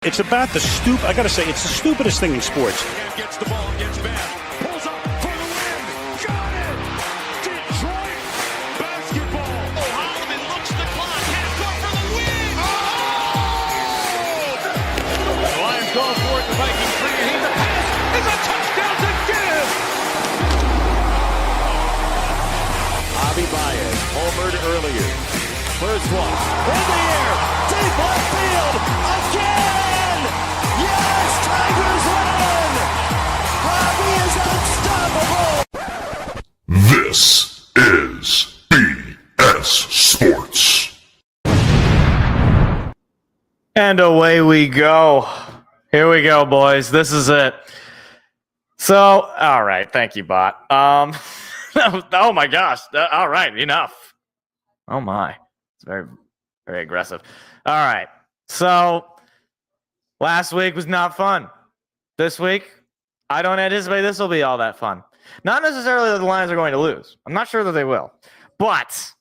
It's about the I got to say, it's the stupidest thing in sports. Gets the ball, gets back, pulls up for the win. Got it! Detroit basketball. Oh, Holloman looks the clock. Half court for the win. Oh! The Lions go for it. The Vikings bring it in. The pass is a touchdown to give. Javi Baez homered earlier. First one in the air, deep left field again. Yes, Tigers win. Javi is unstoppable. This is BS Sports. And away we go. Here we go, boys. This is it. So, all right. Thank you, bot. Oh my gosh. All right. Enough. Oh my. It's very, very aggressive. All right. So, last week was not fun. This week, I don't anticipate this will be all that fun. Not necessarily that the Lions are going to lose. I'm not sure that they will. But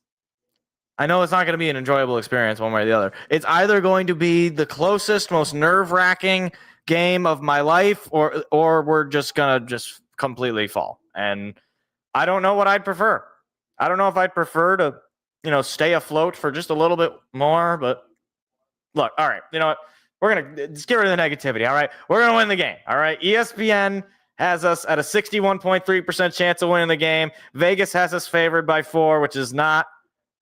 I know it's not going to be an enjoyable experience one way or the other. It's either going to be the closest, most nerve-wracking game of my life, or we're just going to completely fall. And I don't know what I'd prefer. I don't know if I'd prefer to, stay afloat for just a little bit more. But look, all right, you know what? We're going to just get rid of the negativity, all right? We're going to win the game, all right? ESPN has us at a 61.3% chance of winning the game. Vegas has us favored by 4, which is not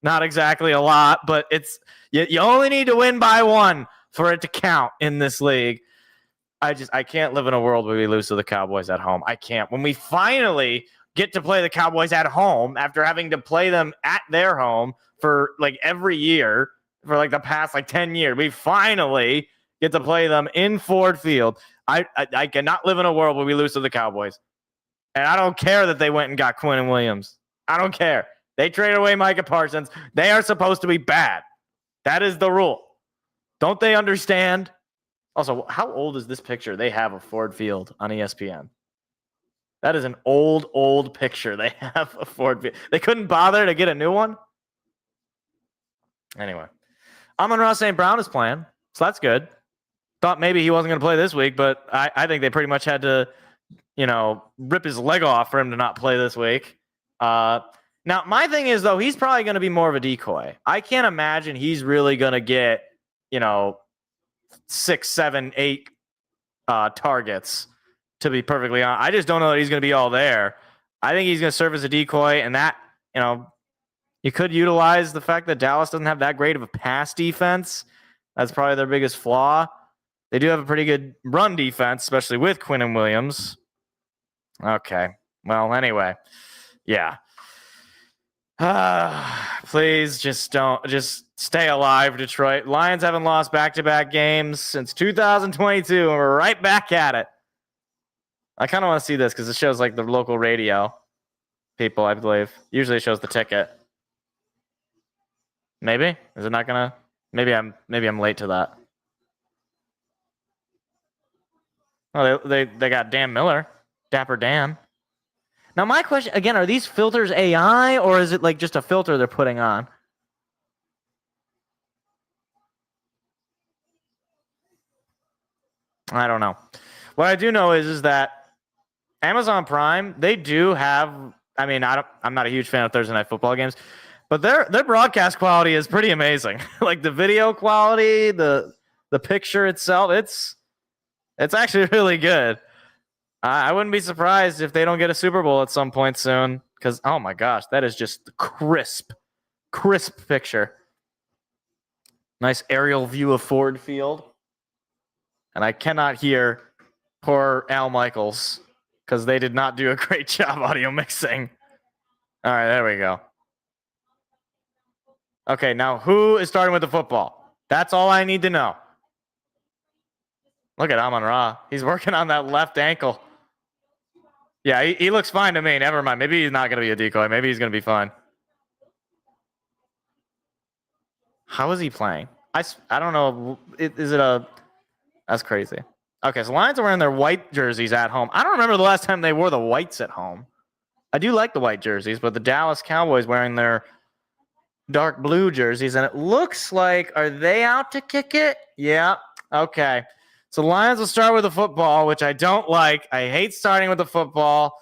exactly a lot, but it's you only need to win by 1 for it to count in this league. I can't live in a world where we lose to the Cowboys at home. I can't. When we finally get to play the Cowboys at home after having to play them at their home for like every year for like the past 10 years, we finally get to play them in Ford Field. I cannot live in a world where we lose to the Cowboys. And I don't care that they went and got Quinn and Williams. I don't care. They traded away Micah Parsons. They are supposed to be bad. That is the rule. Don't they understand? Also, how old is this picture they have of Ford Field on ESPN? That is an old picture they have of Ford Field. They couldn't bother to get a new one? Anyway. Amon-Ra St. Brown is playing, so that's good. Thought maybe he wasn't going to play this week, but I think they pretty much had to, rip his leg off for him to not play this week. Now, my thing is, though, he's probably going to be more of a decoy. I can't imagine he's really going to get, 6, 7, 8 targets, to be perfectly honest. I just don't know that he's going to be all there. I think he's going to serve as a decoy, and that, you could utilize the fact that Dallas doesn't have that great of a pass defense. That's probably their biggest flaw. They do have a pretty good run defense, especially with Quinn and Williams. Okay. Well, anyway. Yeah. Please just stay alive, Detroit. Lions haven't lost back-to-back games since 2022, and we're right back at it. I kind of want to see this because it shows the local radio people, I believe. Usually it shows the ticket. Maybe? Is it not going to? Maybe I'm late to that. Oh, they got Dan Miller, Dapper Dan. Now, my question, again, are these filters AI, or is it just a filter they're putting on? I don't know. What I do know is that Amazon Prime, they do have, I'm not a huge fan of Thursday Night Football games, but their broadcast quality is pretty amazing. The video quality, the picture itself, it's actually really good. I wouldn't be surprised if they don't get a Super Bowl at some point soon because, oh my gosh, that is just the crisp picture. Nice aerial view of Ford Field. And I cannot hear poor Al Michaels because they did not do a great job audio mixing. All right, there we go. Okay, now who is starting with the football? That's all I need to know. Look at Amon-Ra. He's working on that left ankle. Yeah, he looks fine to me. Never mind. Maybe he's not going to be a decoy. Maybe he's going to be fine. How is he playing? I don't know. Is it a... That's crazy. Okay, so Lions are wearing their white jerseys at home. I don't remember the last time they wore the whites at home. I do like the white jerseys, but the Dallas Cowboys wearing their dark blue jerseys, and it looks like, are they out to kick it? Yeah. Okay. So the Lions will start with the football, which I don't like. I hate starting with the football.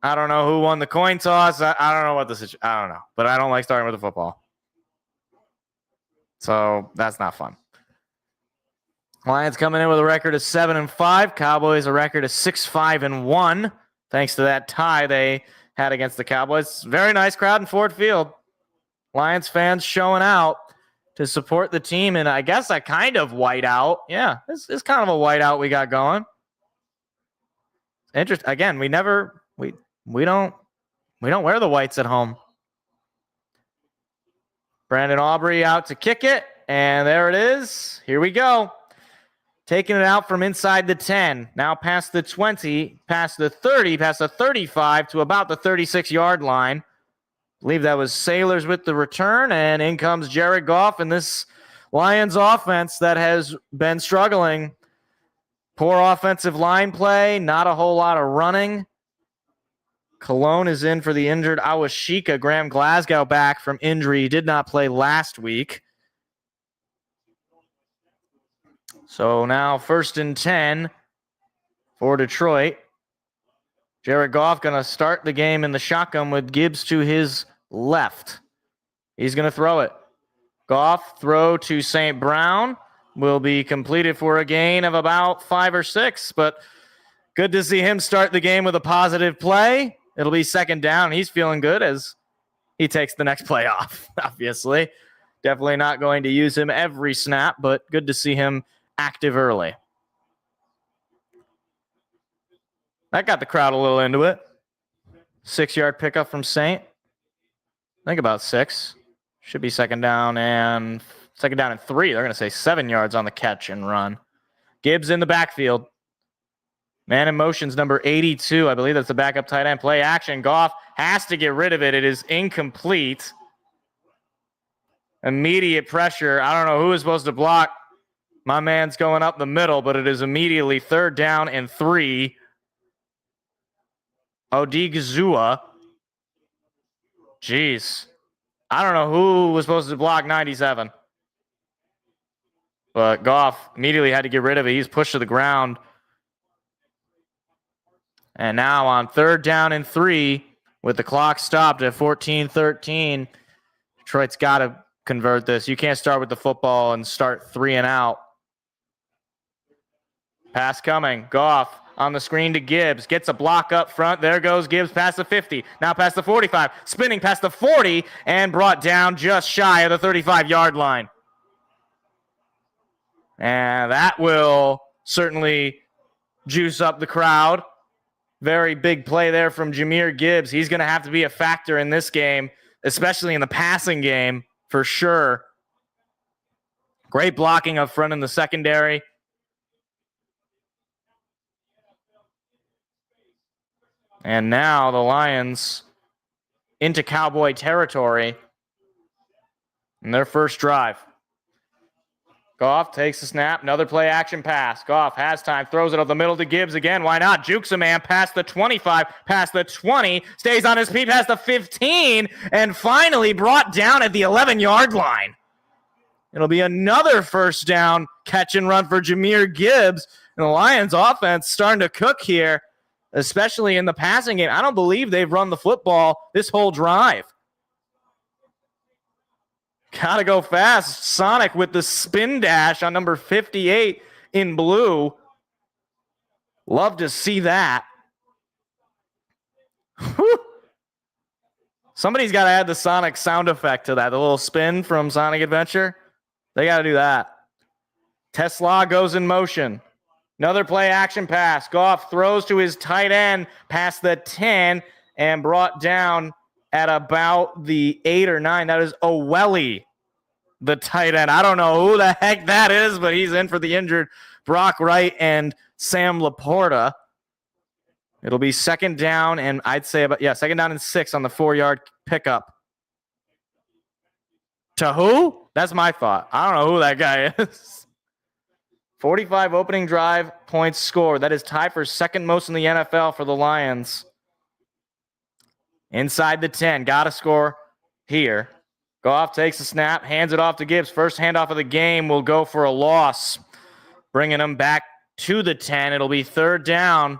I don't know who won the coin toss. I don't know what the situation. I don't know, but I don't like starting with the football. So that's not fun. Lions coming in with a record of 7-5. Cowboys a record of 6-5-1. Thanks to that tie they had against the Cowboys. Very nice crowd in Ford Field. Lions fans showing out to support the team, and I guess a kind of whiteout. Yeah, this is kind of a whiteout we got going. Interesting. Again, we don't wear the whites at home. Brandon Aubrey out to kick it, and there it is. Here we go. Taking it out from inside the 10, now past the 20, past the 30, past the 35 to about the 36-yard line. I believe that was Sailors with the return, and in comes Jared Goff and this Lions offense that has been struggling. Poor offensive line play, not a whole lot of running. Cologne is in for the injured Awashika. Graham Glasgow back from injury. He did not play last week. So now 1st and 10 for Detroit. Jared Goff going to start the game in the shotgun with Gibbs to his left. He's going to throw it. Goff throw to St. Brown will be completed for a gain of about 5 or 6, but good to see him start the game with a positive play. It'll be 2nd down. He's feeling good as he takes the next play off, obviously. Definitely not going to use him every snap, but good to see him active early. That got the crowd a little into it. 6-yard pickup from Saint. I think about 6. Should be 2nd down and 3. They're going to say 7 yards on the catch and run. Gibbs in the backfield. Man in motion's number 82. I believe that's the backup tight end. Play action. Goff has to get rid of it. It is incomplete. Immediate pressure. I don't know who is supposed to block. My man's going up the middle, but it is immediately 3rd down and 3. Odigizua. Jeez. I don't know who was supposed to block 97. But Goff immediately had to get rid of it. He's pushed to the ground. And now on 3rd down and 3, with the clock stopped at 14-13, Detroit's got to convert this. You can't start with the football and start 3 and out. Pass coming. Goff on the screen to Gibbs. Gets a block up front. There goes Gibbs past the 50. Now past the 45. Spinning past the 40 and brought down just shy of the 35-yard line. And that will certainly juice up the crowd. Very big play there from Jahmyr Gibbs. He's going to have to be a factor in this game, especially in the passing game, for sure. Great blocking up front in the secondary. And now the Lions into Cowboy territory in their first drive. Goff takes the snap. Another play action pass. Goff has time. Throws it up the middle to Gibbs again. Why not? Jukes a man past the 25, past the 20. Stays on his feet past the 15. And finally brought down at the 11-yard line. It'll be another 1st down catch and run for Jahmyr Gibbs. And the Lions offense starting to cook here, especially in the passing game. I don't believe they've run the football this whole drive. Gotta go fast. Sonic with the spin dash on number 58 in blue. Love to see that. Whew. Somebody's got to add the Sonic sound effect to that. The little spin from Sonic Adventure. They got to do that. Tesla goes in motion. Another play action pass. Goff throws to his tight end past the 10 and brought down at about the 8 or 9. That is Oweli, the tight end. I don't know who the heck that is, but he's in for the injured Brock Wright and Sam Laporta. It'll be 2nd down, and I'd say 2nd down and 6 on the 4-yard pickup. To who? That's my thought. I don't know who that guy is. 45 opening drive points scored. That is tied for 2nd most in the NFL for the Lions. Inside the 10. Got to score here. Goff takes the snap, hands it off to Gibbs. First handoff of the game will go for a loss. bringing them back to the 10. It'll be third down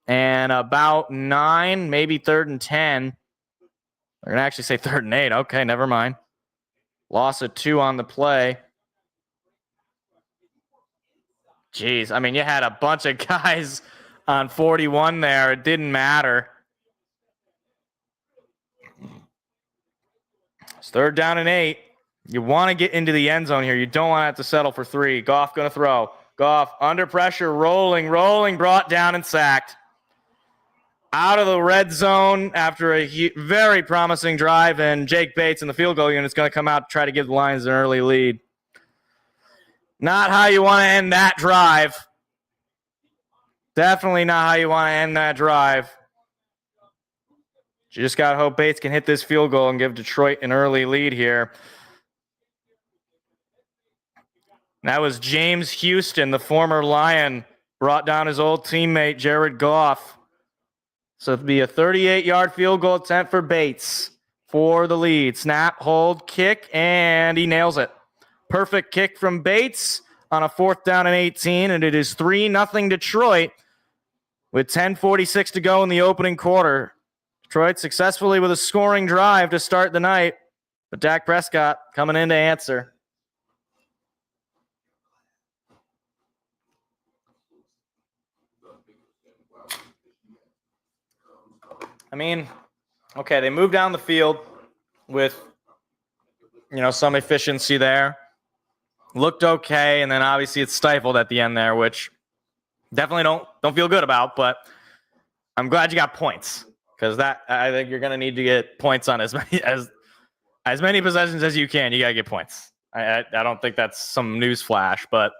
and about 9, maybe third and 10. They're going to actually say third and 8. Okay, never mind. Loss of 2 on the play. Jeez, I mean, you had a bunch of guys on 41 there. It didn't matter. It's third down and 8. You want to get into the end zone here. You don't want to have to settle for 3. Goff going to throw. Goff under pressure, rolling, brought down and sacked. Out of the red zone after a very promising drive, and Jake Bates in the field goal unit is going to come out to try to give the Lions an early lead. Not how you want to end that drive. Definitely not how you want to end that drive. You just got to hope Bates can hit this field goal and give Detroit an early lead here. That was James Houston, the former Lion, brought down his old teammate, Jared Goff. So it'll be a 38-yard field goal attempt for Bates for the lead. Snap, hold, kick, and he nails it. Perfect kick from Bates on a 4th down and 18, and it is 3-0 Detroit with 10:46 to go in the opening quarter. Detroit successfully with a scoring drive to start the night, but Dak Prescott coming in to answer. I mean, okay, they moved down the field with, some efficiency there. Looked okay, and then obviously it's stifled at the end there, which definitely don't feel good about, but I'm glad you got points, because that I think you're going to need to get points on as many possessions as you can. You got to get points. I don't think that's some news flash, but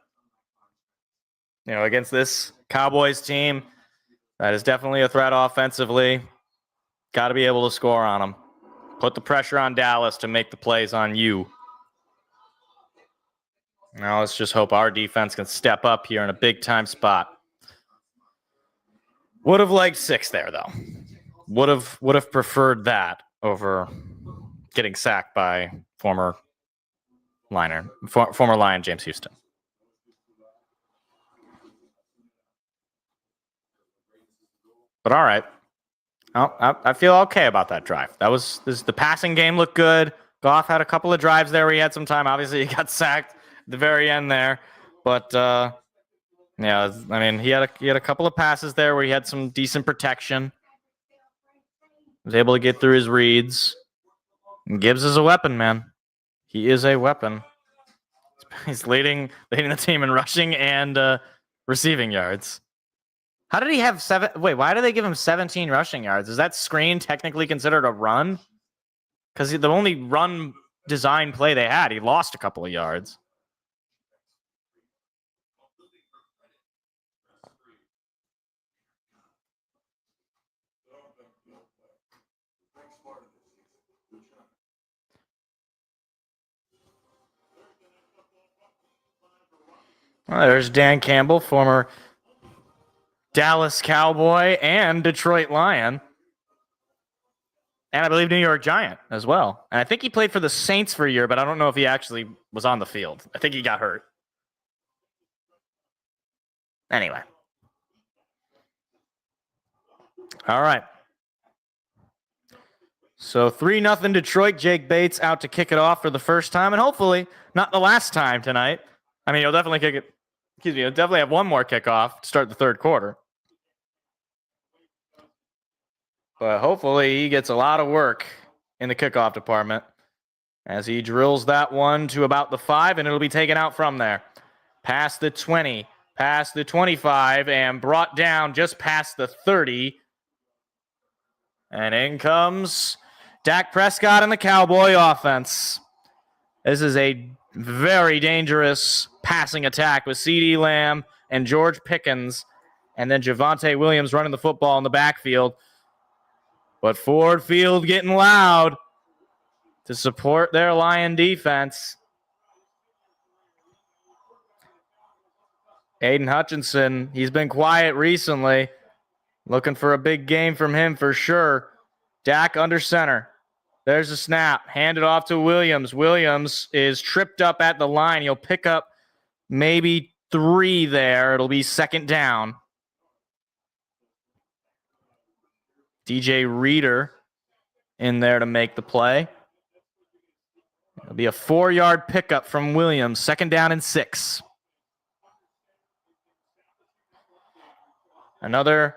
against this Cowboys team, that is definitely a threat offensively. Got to be able to score on them. Put the pressure on Dallas to make the plays on you. Now let's just hope our defense can step up here in a big-time spot. Would have liked 6 there, though. Would have preferred that over getting sacked by former Lion James Houston. But all right. I feel okay about that drive. The passing game looked good. Goff had a couple of drives there where he had some time. Obviously, he got sacked at the very end there. But, yeah, I mean, he had a couple of passes there where he had some decent protection. Was able to get through his reads. And Gibbs is a weapon, man. He is a weapon. He's leading the team in rushing and receiving yards. How did he have 7? Wait, why do they give him 17 rushing yards? Is that screen technically considered a run? Because the only run design play they had, he lost a couple of yards. Well, there's Dan Campbell, former Dallas Cowboy and Detroit Lion. And I believe New York Giant as well. And I think he played for the Saints for a year, but I don't know if he actually was on the field. I think he got hurt. Anyway. All right. So 3-0 Detroit. Jake Bates out to kick it off for the first time, and hopefully not the last time tonight. I mean, he'll definitely kick it. He'll definitely have one more kickoff to start the third quarter. But hopefully he gets a lot of work in the kickoff department as he drills that one to about the 5, and it'll be taken out from there. Past the 20, past the 25, and brought down just past the 30. And in comes Dak Prescott and the Cowboy offense. This is a very dangerous passing attack with CeeDee Lamb and George Pickens, and then Javonte Williams running the football in the backfield. But Ford Field getting loud to support their Lion defense. Aiden Hutchinson, he's been quiet recently. Looking for a big game from him for sure. Dak under center. There's a snap. Handed off to Williams. Williams is tripped up at the line. He'll pick up maybe 3 there. It'll be second down. DJ Reader in there to make the play. It'll be a 4-yard pickup from Williams. Second down and 6. Another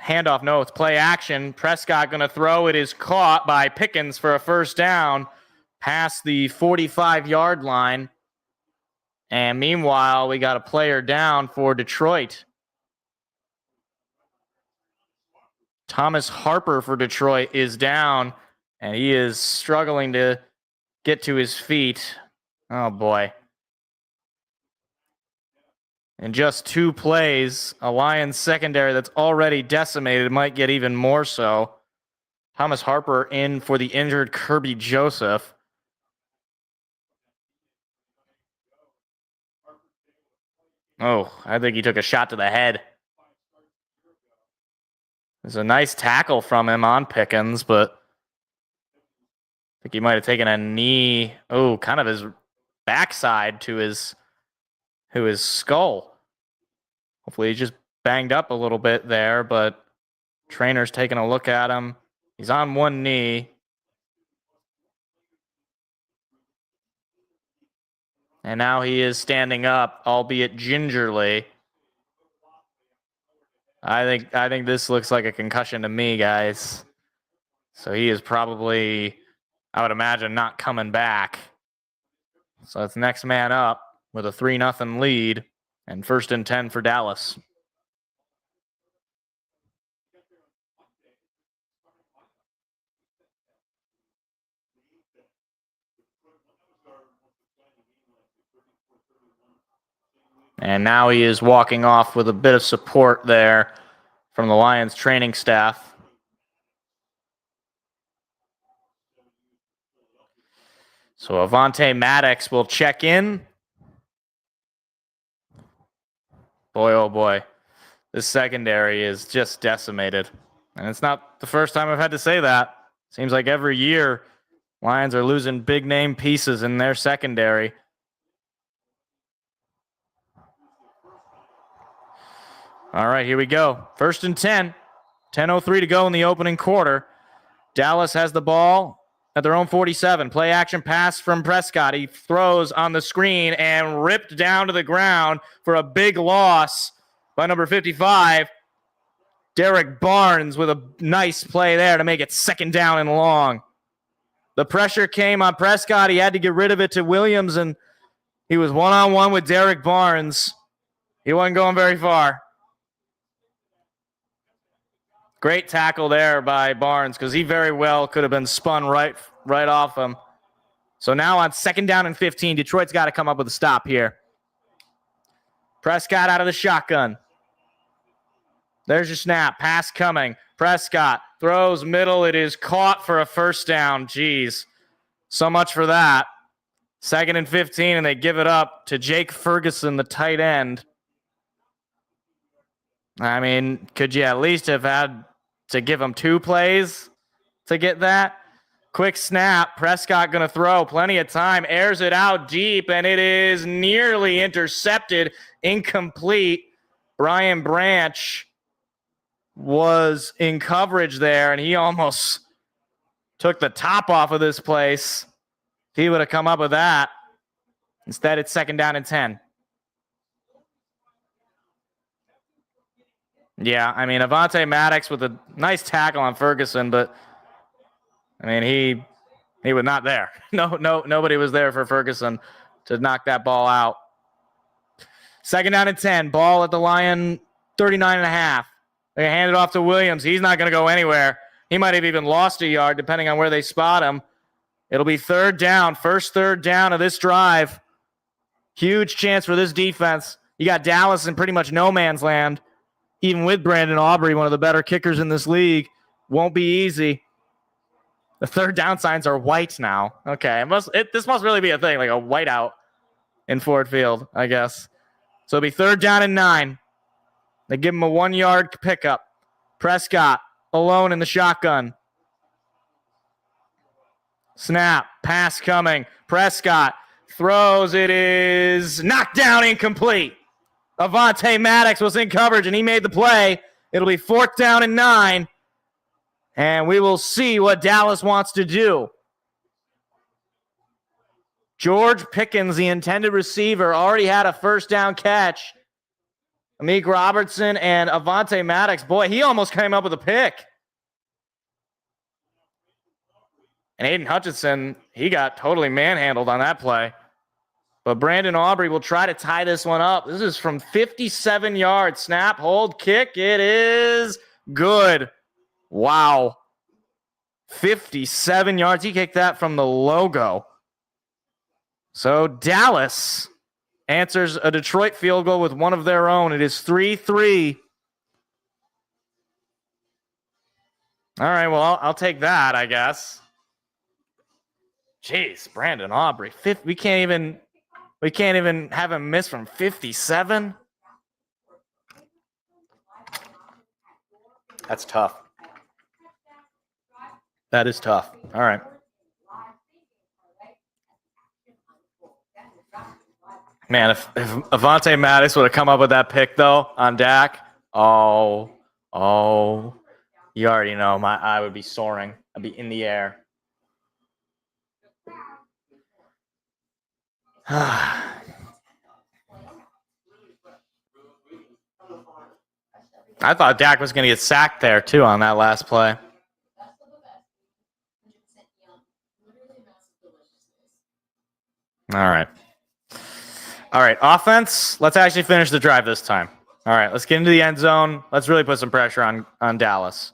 handoff. No, it's play action. Prescott going to throw. It is caught by Pickens for a first down past the 45-yard line. And meanwhile, we got a player down for Detroit. Thomas Harper for Detroit is down, and he is struggling to get to his feet. Oh, boy. In just 2 plays, a Lions secondary that's already decimated might get even more so. Thomas Harper in for the injured Kirby Joseph. Oh, I think he took a shot to the head. There's a nice tackle from him on Pickens, but I think he might have taken a knee. Oh, kind of his backside to his skull. Hopefully he just banged up a little bit there, but trainer's taking a look at him. He's on one knee. And now he is standing up, albeit gingerly. I think this looks like a concussion to me, guys. So he is probably, I would imagine, not coming back. So it's next man up with a 3-0 lead and 1st and 10 for Dallas. And now he is walking off with a bit of support there from the Lions training staff. So Avonte Maddox will check in. Boy, oh boy. This secondary is just decimated. And it's not the first time I've had to say that. Seems like every year Lions are losing big name pieces in their secondary. All right, here we go. 1st and 10. 10:03 to go in the opening quarter. Dallas has the ball at their own 47. Play action pass from Prescott. He throws on the screen and ripped down to the ground for a big loss by number 55. Derek Barnes with a nice play there to make it second down and long. The pressure came on Prescott. He had to get rid of it to Williams, and he was one-on-one with Derek Barnes. He wasn't going very far. Great tackle there by Barnes because he very well could have been spun right off him. So now on 2nd down and 15, Detroit's got to come up with a stop here. Prescott out of the shotgun. There's your snap. Pass coming. Prescott throws middle. It is caught for a first down. Jeez. So much for that. 2nd and 15, and they give it up to Jake Ferguson, the tight end. I mean, could you at least have had to give him 2 plays to get that? Quick snap. Prescott going to throw. Plenty of time. Airs it out deep, and it is nearly intercepted. Incomplete. Brian Branch was in coverage there, and he almost took the top off of this place. He would have come up with that. Instead, it's 2nd down and 10. Yeah, I mean, Avonte Maddox with a nice tackle on Ferguson, but I mean, he was not there. Nobody was there for Ferguson to knock that ball out. 2nd down and 10. Ball at the Lion 39.5. They hand it off to Williams. He's not going to go anywhere. He might have even lost a yard depending on where they spot him. It'll be 3rd down. First 3rd down of this drive. Huge chance for this defense. You got Dallas in pretty much no man's land. Even with Brandon Aubrey, one of the better kickers in this league. Won't be easy. The 3rd down signs are white now. Okay, this must really be a thing, like a whiteout in Ford Field, I guess. So it'll be 3rd down and 9. They give him a 1-yard pickup. Prescott alone in the shotgun. Snap, pass coming. Prescott throws. It is knocked down, incomplete. Avonte Maddox was in coverage, and he made the play. It'll be 4th down and 9, and we will see what Dallas wants to do. George Pickens, the intended receiver, already had a first down catch. Amik Robertson and Avonte Maddox, boy, he almost came up with a pick. And Aiden Hutchinson, he got totally manhandled on that play. But Brandon Aubrey will try to tie this one up. This is from 57 yards. Snap, hold, kick. It is good. Wow. 57 yards. He kicked that from the logo. So Dallas answers a Detroit field goal with one of their own. It is 3-3. All right, well, I'll take that, I guess. Jeez, Brandon Aubrey. We can't even have him miss from 57. That's tough. That is tough. All right. Man, if Avonte Maddox would have come up with that pick, though, on Dak, you already know I would be soaring. I'd be in the air. I thought Dak was going to get sacked there, too, on that last play. All right. Offense, let's actually finish the drive this time. All right, let's get into the end zone. Let's really put some pressure on Dallas.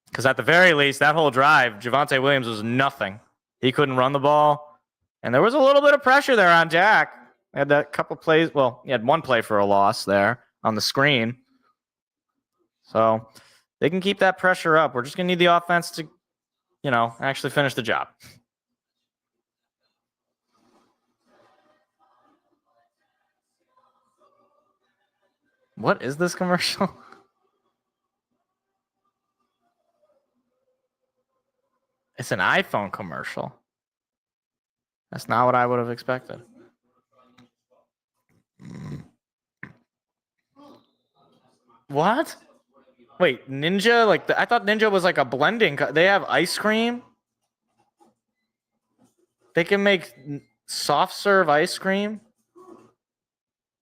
Because at the very least, that whole drive, Javonte Williams was nothing. He couldn't run the ball. And there was a little bit of pressure there on Dak. He had that couple plays. Well, he had one play for a loss there on the screen. So they can keep that pressure up. We're just going to need the offense to, actually finish the job. What is this commercial? It's an iPhone commercial. That's not what I would have expected. What? Wait, Ninja? I thought Ninja was like a blending. They have ice cream? They can make soft serve ice cream?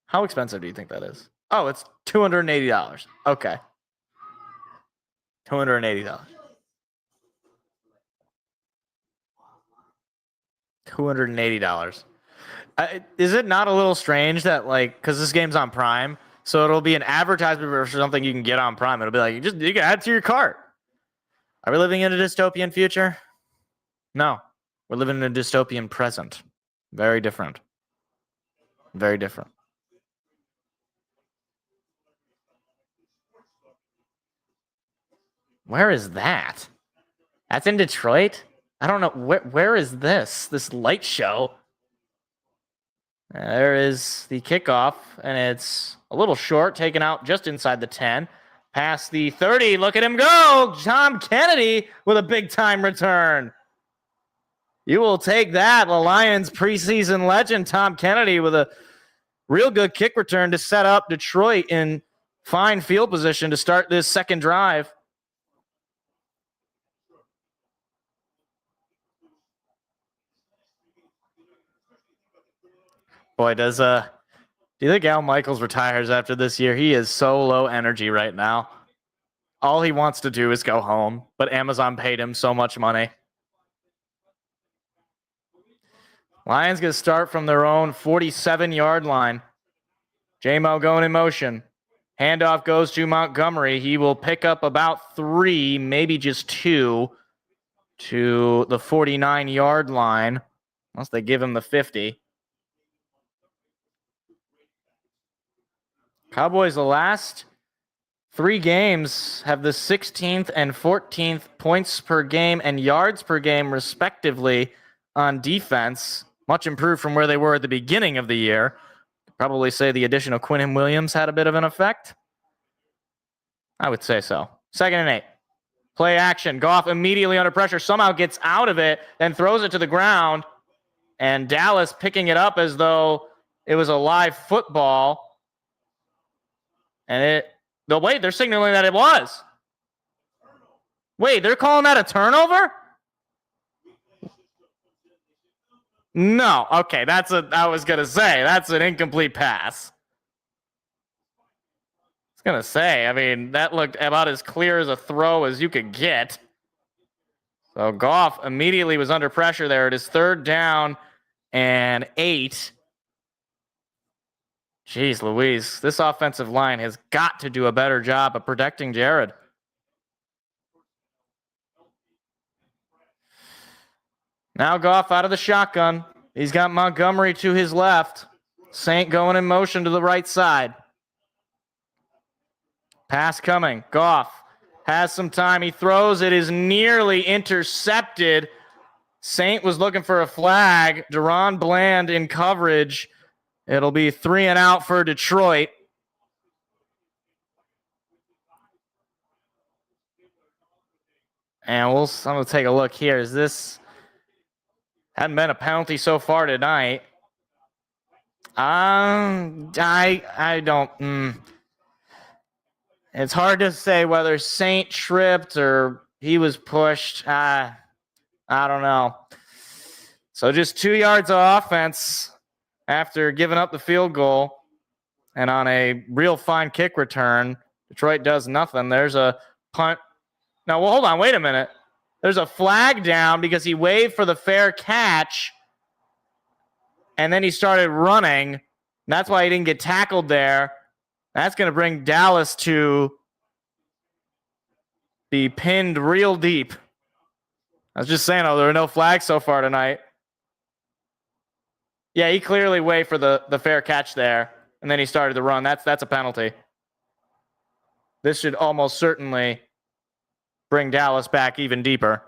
How expensive do you think that is? Oh, it's $280. Okay. $280. $280. Is it not a little strange that, because this game's on Prime, so it'll be an advertisement for something you can get on Prime. It'll be like, you can add it to your cart. Are we living in a dystopian future? No. We're living in a dystopian present. Very different. Very different. Where is that? That's in Detroit? I don't know. Where is this light show? There is the kickoff, and it's a little short, taken out just inside the 10. Past the 30. Look at him go. Tom Kennedy with a big-time return. You will take that. The Lions preseason legend, Tom Kennedy, with a real good kick return to set up Detroit in fine field position to start this second drive. Boy, do you think Al Michaels retires after this year? He is so low energy right now. All he wants to do is go home, but Amazon paid him so much money. Lions going to start from their own 47-yard line. J-Mo going in motion. Handoff goes to Montgomery. He will pick up about 3, maybe just 2, to the 49-yard line, unless they give him the 50. Cowboys, the last 3 games, have the 16th and 14th points per game and yards per game, respectively, on defense. Much improved from where they were at the beginning of the year. Probably say the addition of Quinnen Williams had a bit of an effect. I would say so. 2nd and 8. Play action. Goff immediately under pressure. Somehow gets out of it, then throws it to the ground. And Dallas picking it up as though it was a live football. And wait, they're signaling that it was. Wait, they're calling that a turnover? No. Okay, I was going to say, that's an incomplete pass. I was going to say, I mean, that looked about as clear as a throw as you could get. So Goff immediately was under pressure there. It is 3rd down and 8. Jeez Louise, this offensive line has got to do a better job of protecting Jared. Now Goff out of the shotgun. He's got Montgomery to his left. Saint going in motion to the right side. Pass coming. Goff has some time. He throws. It is nearly intercepted. Saint was looking for a flag. Deron Bland in coverage. It'll be 3 and out for Detroit. And I'm going to take a look here. Hadn't been a penalty so far tonight. I don't. It's hard to say whether Saint tripped or he was pushed. I don't know. So just 2 yards of offense after giving up the field goal. And on a real fine kick return, Detroit does nothing. There's a punt. Now, well, hold on. Wait a minute. There's a flag down because he waved for the fair catch. And then he started running. That's why he didn't get tackled there. That's going to bring Dallas to be pinned real deep. I was just saying, there were no flags so far tonight. Yeah, he clearly waved for the fair catch there, and then he started to run. That's a penalty. This should almost certainly bring Dallas back even deeper.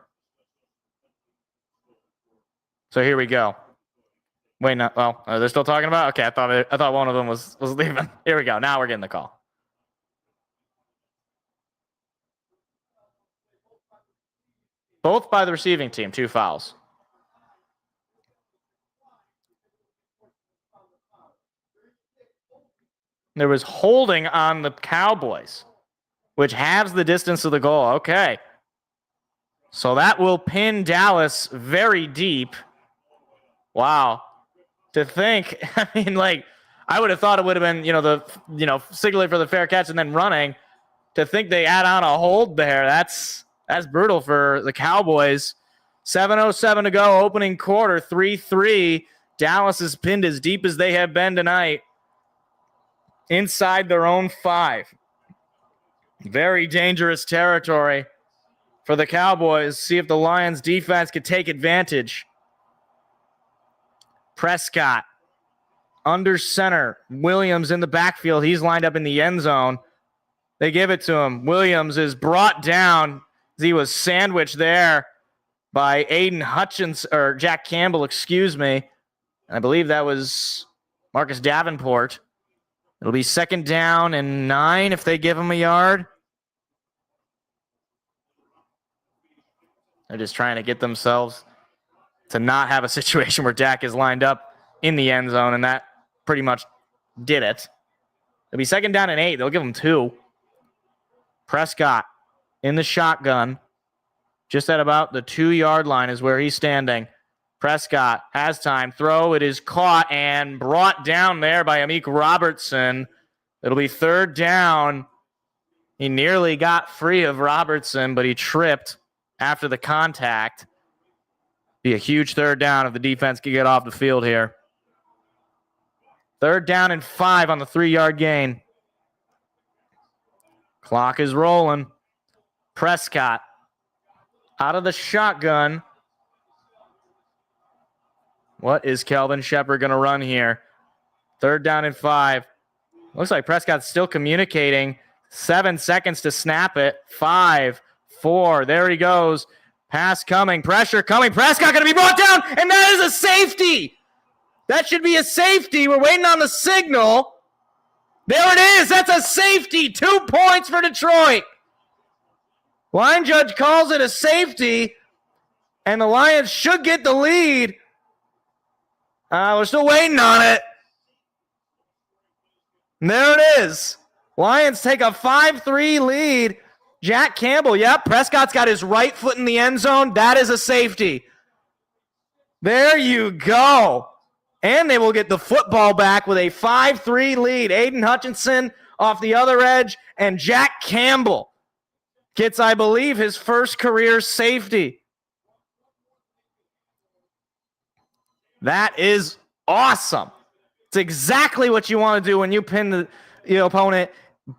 So here we go. Wait, no. Oh, they're still talking about? Okay, I thought one of them was leaving. Here we go. Now we're getting the call. Both by the receiving team, 2 fouls. There was holding on the Cowboys, which halves the distance of the goal. Okay. So that will pin Dallas very deep. Wow. To think, I mean, like, I would have thought it would have been, signaling for the fair catch and then running. To think they add on a hold there, that's brutal for the Cowboys. 7:07 to go, opening quarter, 3-3. Dallas is pinned as deep as they have been tonight. Inside their own 5. Very dangerous territory for the Cowboys. See if the Lions defense could take advantage. Prescott under center. Williams in the backfield. He's lined up in the end zone. They give it to him. Williams is brought down as he was sandwiched there by Jack Campbell, excuse me. And I believe that was Marcus Davenport. It'll be 2nd down and 9 if they give him a yard. They're just trying to get themselves to not have a situation where Dak is lined up in the end zone, and that pretty much did it. It'll be 2nd down and 8. They'll give him 2. Prescott in the shotgun. Just at about the 2-yard line is where he's standing. Prescott has time. Throw. It is caught and brought down there by Amik Robertson. It'll be 3rd down. He nearly got free of Robertson, but he tripped after the contact. Be a huge 3rd down if the defense can get off the field here. 3rd down and 5 on the 3-yard gain. Clock is rolling. Prescott out of the shotgun. What is Kelvin Shepard going to run here? 3rd down and 5. Looks like Prescott's still communicating. 7 seconds to snap it. 5, 4. There he goes. Pass coming. Pressure coming. Prescott going to be brought down. And that is a safety. That should be a safety. We're waiting on the signal. There it is. That's a safety. 2 points for Detroit. Line judge calls it a safety. And the Lions should get the lead. We're still waiting on it. And there it is. Lions take a 5-3 lead. Jack Campbell, yep, Prescott's got his right foot in the end zone. That is a safety. There you go. And they will get the football back with a 5-3 lead. Aiden Hutchinson off the other edge, and Jack Campbell gets, I believe, his first career safety. That is awesome. It's exactly what you want to do when you pin the opponent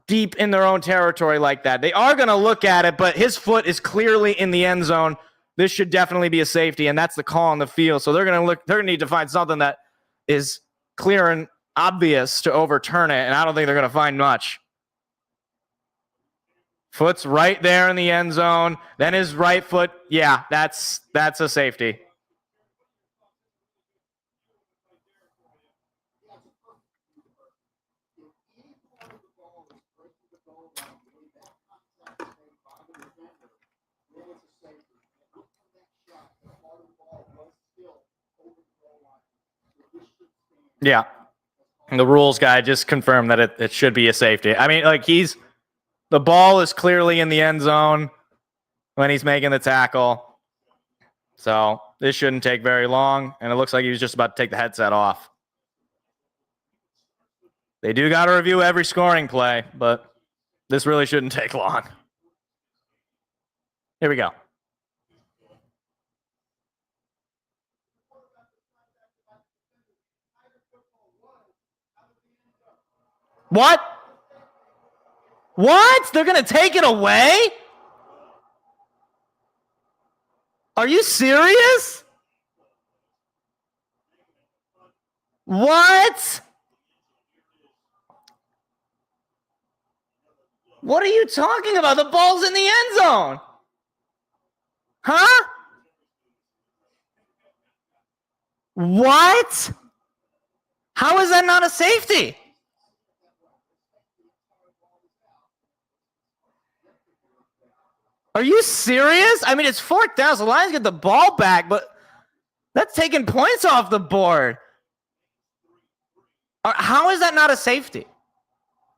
deep in their own territory like that. They are going to look at it, but his foot is clearly in the end zone. This should definitely be a safety, and that's the call on the field. So they're going to look. They're going to need to find something that is clear and obvious to overturn it, and I don't think they're going to find much. Foot's right there in the end zone. Then his right foot. Yeah, that's a safety. Yeah. And the rules guy just confirmed that it should be a safety. I mean, like the ball is clearly in the end zone when he's making the tackle. So this shouldn't take very long. And it looks like he was just about to take the headset off. They do got to review every scoring play, but this really shouldn't take long. Here we go. What? What? They're going to take it away? Are you serious? What? What are you talking about? The ball's in the end zone. Huh? What? How is that not a safety? Are you serious? I mean, it's fourth down, so the Lions get the ball back, but that's taking points off the board. How is that not a safety?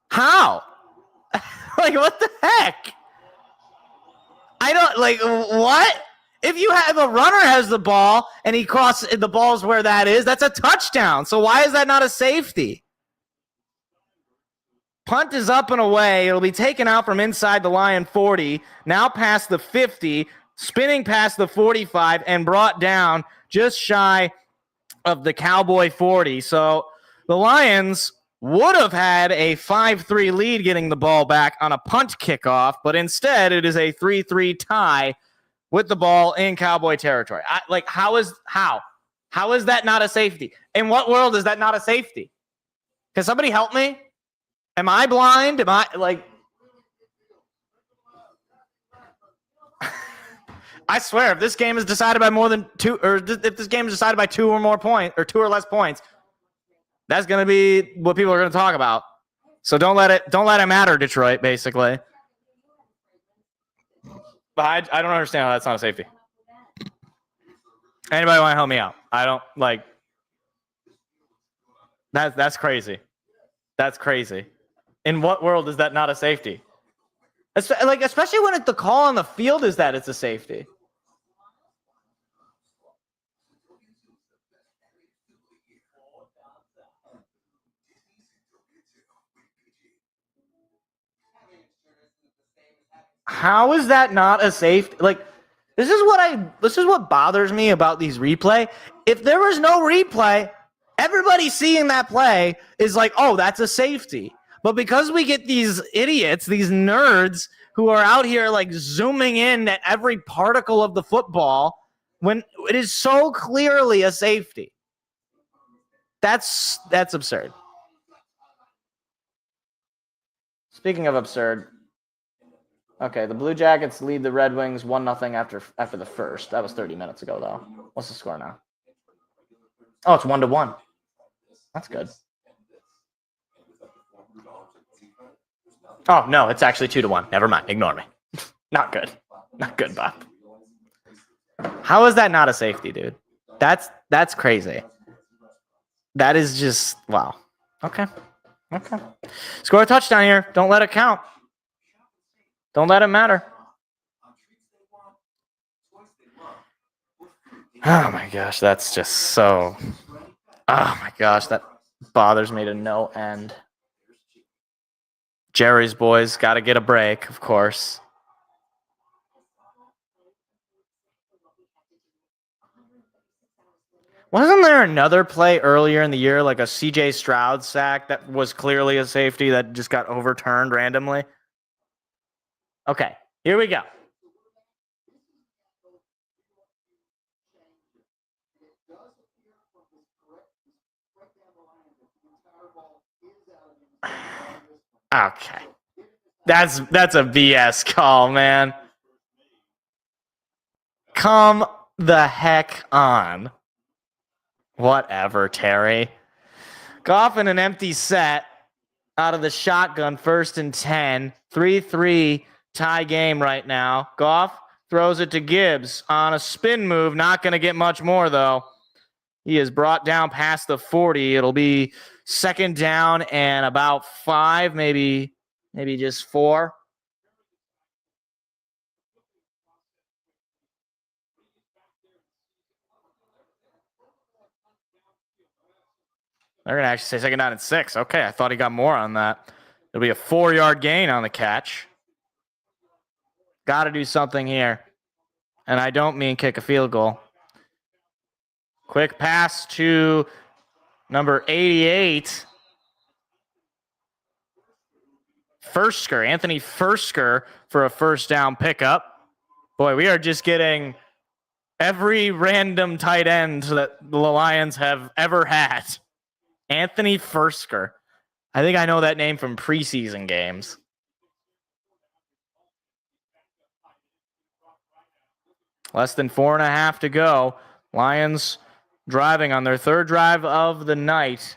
How? Like, what the heck? I don't, like, what? If you have a runner has the ball and he crosses the ball's where that is, that's a touchdown. So why is that not a safety? Punt is up and away. It'll be taken out from inside the Lion 40, now past the 50, spinning past the 45, and brought down just shy of the Cowboy 40. So the Lions would have had a 5-3 lead getting the ball back on a punt kickoff, but instead it is a 3-3 tie with the ball in Cowboy territory. How is that not a safety? In what world is that not a safety? Can somebody help me? Am I blind? Am I like? I swear, if this game is decided by more than two, or if this game is decided by two or more points, or two or less points, that's going to be what people are going to talk about. So don't let it matter, Detroit. Basically, but I don't understand how that's not a safety. Anybody want to help me out? I don't like. That's crazy. That's crazy. In what world is that not a safety? Especially when the call on the field is that it's a safety. How is that not a safety? Like, this is what bothers me about these replay. If there was no replay, everybody seeing that play is like, oh, that's a safety. But because we get these idiots, these nerds who are out here like zooming in at every particle of the football when it is so clearly a safety. That's absurd. Speaking of absurd, okay, the Blue Jackets lead the Red Wings 1-0 after the first. That was 30 minutes ago, though. What's the score now? Oh, it's 1-1. That's good. Oh, no, it's actually 2-1. Never mind. Ignore me. Not good. Not good, Bob. How is that not a safety, dude? That's crazy. That is just, wow. Okay. Okay. Score a touchdown here. Don't let it count. Don't let it matter. Oh my gosh, that's just so. Oh my gosh, that bothers me to no end. Jerry's boys got to get a break, of course. Wasn't there another play earlier in the year, like a CJ Stroud sack that was clearly a safety that just got overturned randomly? Okay, here we go. Okay. That's a BS call, man. Come the heck on. Whatever, Terry. Goff in an empty set out of the shotgun, 1st and 10. 3-3 tie game right now. Goff throws it to Gibbs on a spin move. Not going to get much more, though. He is brought down past the 40. It'll be 2nd down and about 5, maybe just 4. They're going to actually say 2nd down and 6. Okay, I thought he got more on that. It'll be a 4-yard gain on the catch. Got to do something here. And I don't mean kick a field goal. Quick pass to number 88. Anthony Fursker for a 1st down pickup. Boy, we are just getting every random tight end that the Lions have ever had. Anthony Fursker. I think I know that name from preseason games. Less than 4.5 to go. Lions driving on their 3rd drive of the night.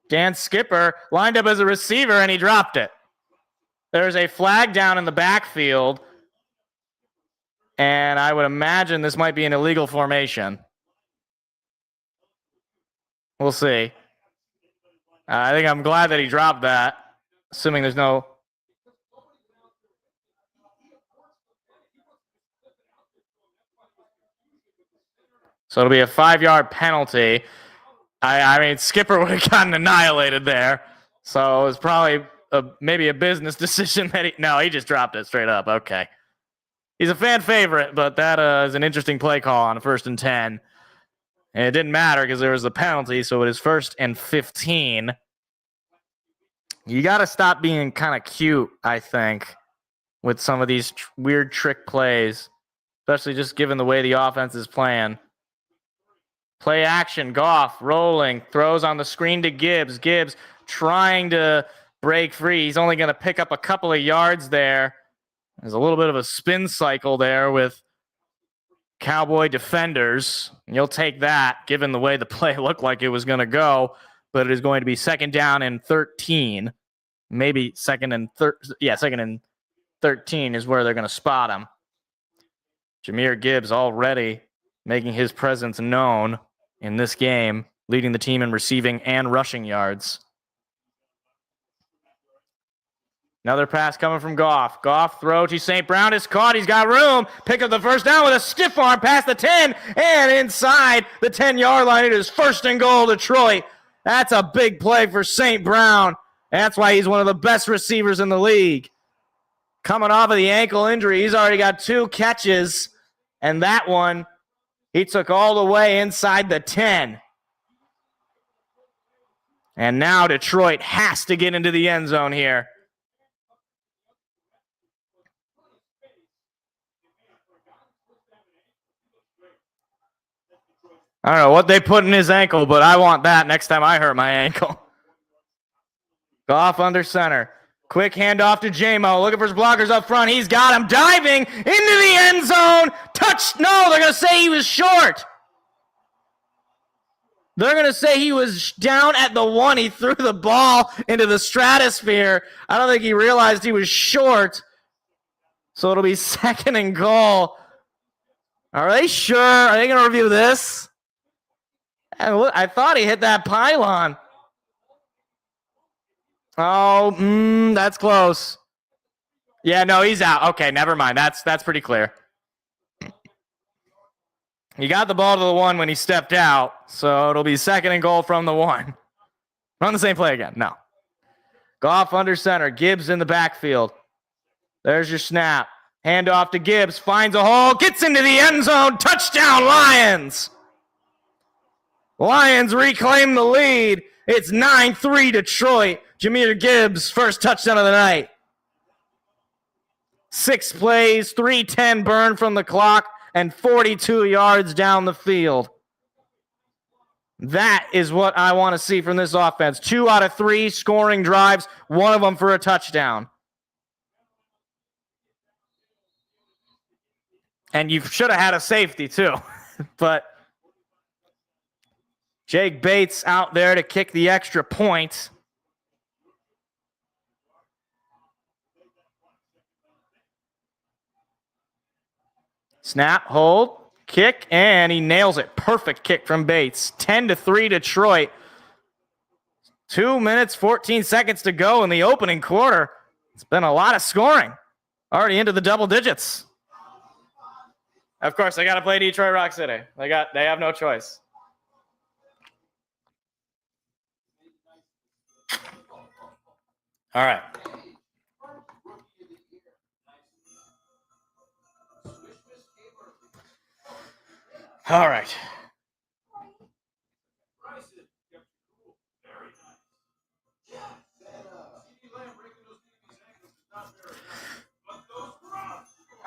Dan Skipper lined up as a receiver, and he dropped it. There's a flag down in the backfield, and I would imagine this might be an illegal formation. We'll see. I think I'm glad that he dropped that, assuming there's no... So it'll be a 5-yard penalty. I mean, Skipper would have gotten annihilated there. So it was probably maybe a business decision that he just dropped it straight up. Okay. He's a fan favorite, but that is an interesting play call on a 1st and 10. And it didn't matter because there was a penalty, so it is 1st and 15. You got to stop being kind of cute, I think, with some of these weird trick plays, especially just given the way the offense is playing. Play action, Goff rolling, throws on the screen to Gibbs. Gibbs trying to break free. He's only going to pick up a couple of yards there. There's a little bit of a spin cycle there with Cowboy defenders. And you'll take that, given the way the play looked like it was going to go. But it is going to be 2nd down and 13. Maybe 2nd and 13 is where they're going to spot him. Jahmyr Gibbs already making his presence known in this game, leading the team in receiving and rushing yards. Another pass coming from Goff. Goff throw to St. Brown is caught. He's got room. Pick up the 1st down with a stiff arm past the 10 and inside the 10-yard line. It is 1st and goal, Detroit. That's a big play for St. Brown. That's why he's one of the best receivers in the league. Coming off of the ankle injury, he's already got 2 catches, and that one he took all the way inside the 10. And now Detroit has to get into the end zone here. I don't know what they put in his ankle, but I want that next time I hurt my ankle. Goff under center. Quick handoff to J-Mo. Looking for his blockers up front. He's got him diving into the end zone. Touch. No, they're going to say he was short. They're going to say he was down at the 1. He threw the ball into the stratosphere. I don't think he realized he was short. So it'll be 2nd and goal. Are they sure? Are they going to review this? I thought he hit that pylon. Oh, that's close. Yeah, no, he's out. Okay, never mind. That's pretty clear. He got the ball to the 1 when he stepped out, so it'll be 2nd and goal from the 1. Run the same play again. No. Goff under center. Gibbs in the backfield. There's your snap. Hand off to Gibbs. Finds a hole. Gets into the end zone. Touchdown, Lions. Lions reclaim the lead. It's 9-3 Detroit. Jahmyr Gibbs, first touchdown of the night. 6 plays, 3:10 burn from the clock, and 42 yards down the field. That is what I want to see from this offense. 2 out of 3 scoring drives, 1 of them for a touchdown. And you should have had a safety too. But Jake Bates out there to kick the extra point. Snap, hold, kick, and he nails it. Perfect kick from Bates. 10-3 Detroit. 2 minutes, 14 seconds to go in the opening quarter. It's been a lot of scoring. Already into the double digits. Of course, they got to play Detroit Rock City. They have no choice. All right. All right.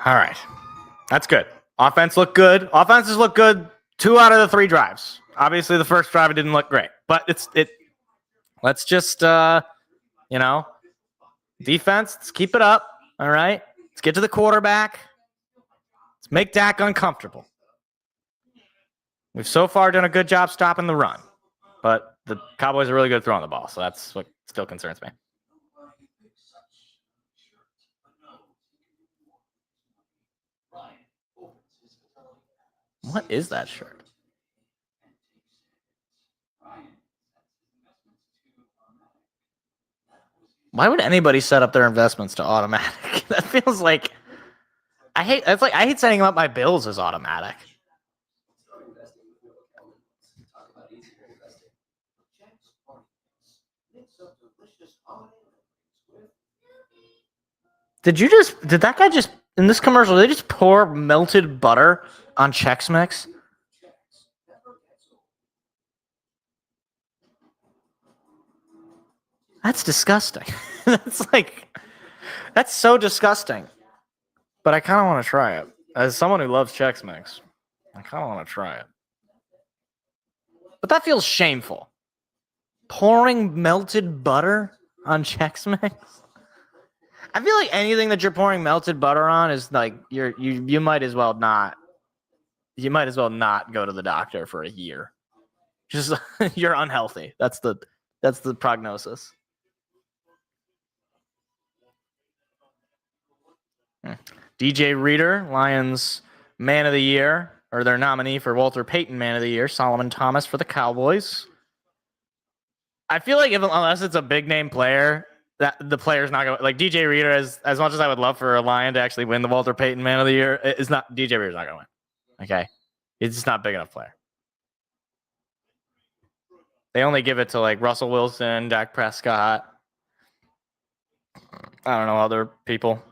All right. That's good. Offense looked good. Offenses look good 2 out of the 3 drives. Obviously, the first drive it didn't look great, but let's just defense, let's keep it up. All right. Let's get to the quarterback. Let's make Dak uncomfortable. We've so far done a good job stopping the run, but the Cowboys are really good throwing the ball, so that's what still concerns me. What is that shirt? Why would anybody set up their investments to automatic? That feels like I hate setting up my bills as automatic. Did that guy just in this commercial, did they just pour melted butter on Chex Mix? That's disgusting. That's so disgusting. But I kind of want to try it. As someone who loves Chex Mix, I kind of want to try it. But that feels shameful. Pouring melted butter on Chex Mix? I feel like anything that you're pouring melted butter on is like you might as well not. You might as well not go to the doctor for a year. Just you're unhealthy. That's the prognosis. DJ Reader, Lions Man of the Year, or their nominee for Walter Payton Man of the Year, Solomon Thomas for the Cowboys. I feel like unless it's a big name player, that the player's not going to like DJ Reader. As much as I would love for a Lion to actually win the Walter Payton Man of the Year, it's not DJ Reader's not going to win. Okay, he's just not a big enough player. They only give it to like Russell Wilson, Dak Prescott. I don't know, other people.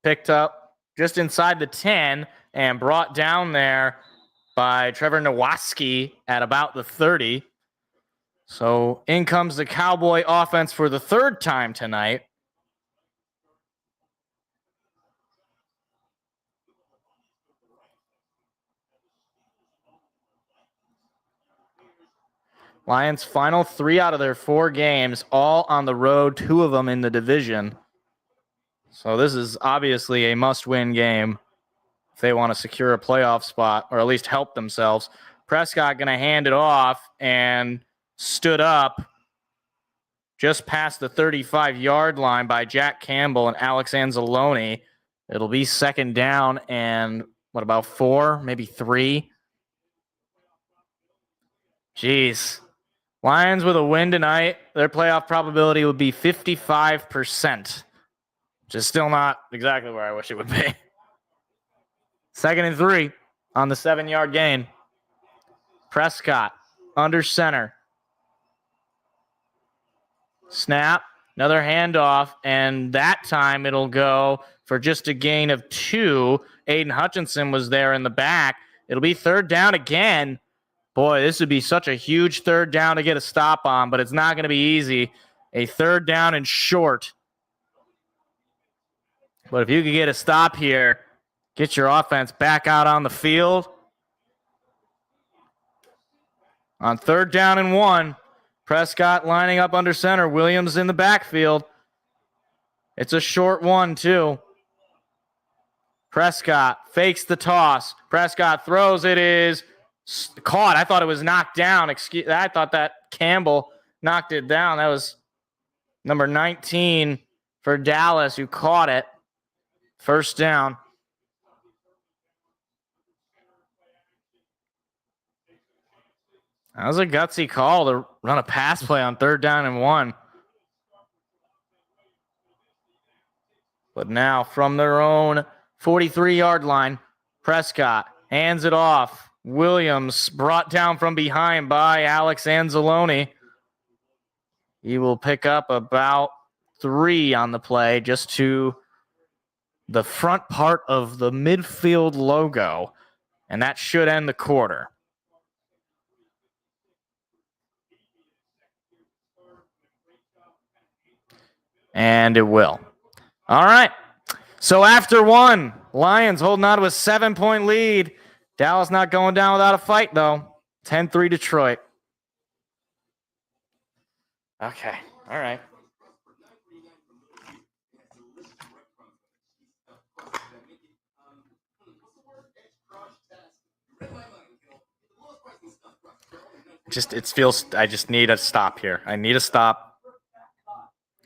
Picked up just inside the 10 and brought down there by Trevor Nowatzki at about the 30. So in comes the Cowboy offense for the 3rd time tonight. Lions' final 3 out of their 4 games, all on the road, 2 of them in the division. So this is obviously a must-win game if they want to secure a playoff spot or at least help themselves. Prescott going to hand it off and stood up just past the 35-yard line by Jack Campbell and Alex Anzalone. It'll be 2nd down and, what, about 4, maybe 3? Jeez. Lions with a win tonight, their playoff probability would be 55%, which is still not exactly where I wish it would be. 2nd and 3 on the 7-yard gain. Prescott under center. Snap, another handoff, and that time it'll go for just a gain of 2. Aiden Hutchinson was there in the back. It'll be 3rd down again. Boy, this would be such a huge 3rd down to get a stop on, but it's not going to be easy. A 3rd down and short. But if you could get a stop here, get your offense back out on the field. On 3rd down and 1, Prescott lining up under center. Williams in the backfield. It's a short one, too. Prescott fakes the toss. Prescott throws. It is caught. I thought it was knocked down. I thought that Campbell knocked it down. That was number 19 for Dallas who caught it. 1st down. That was a gutsy call to run a pass play on 3rd down and 1. But now from their own 43-yard line, Prescott hands it off. Williams brought down from behind by Alex Anzalone. He will pick up about 3 on the play, just to the front part of the midfield logo, and that should end the quarter. And it will. All right. So after 1, Lions holding on to a 7-point lead. Dallas not going down without a fight, though. 10-3 Detroit. Okay. All right. I just need a stop here. I need a stop.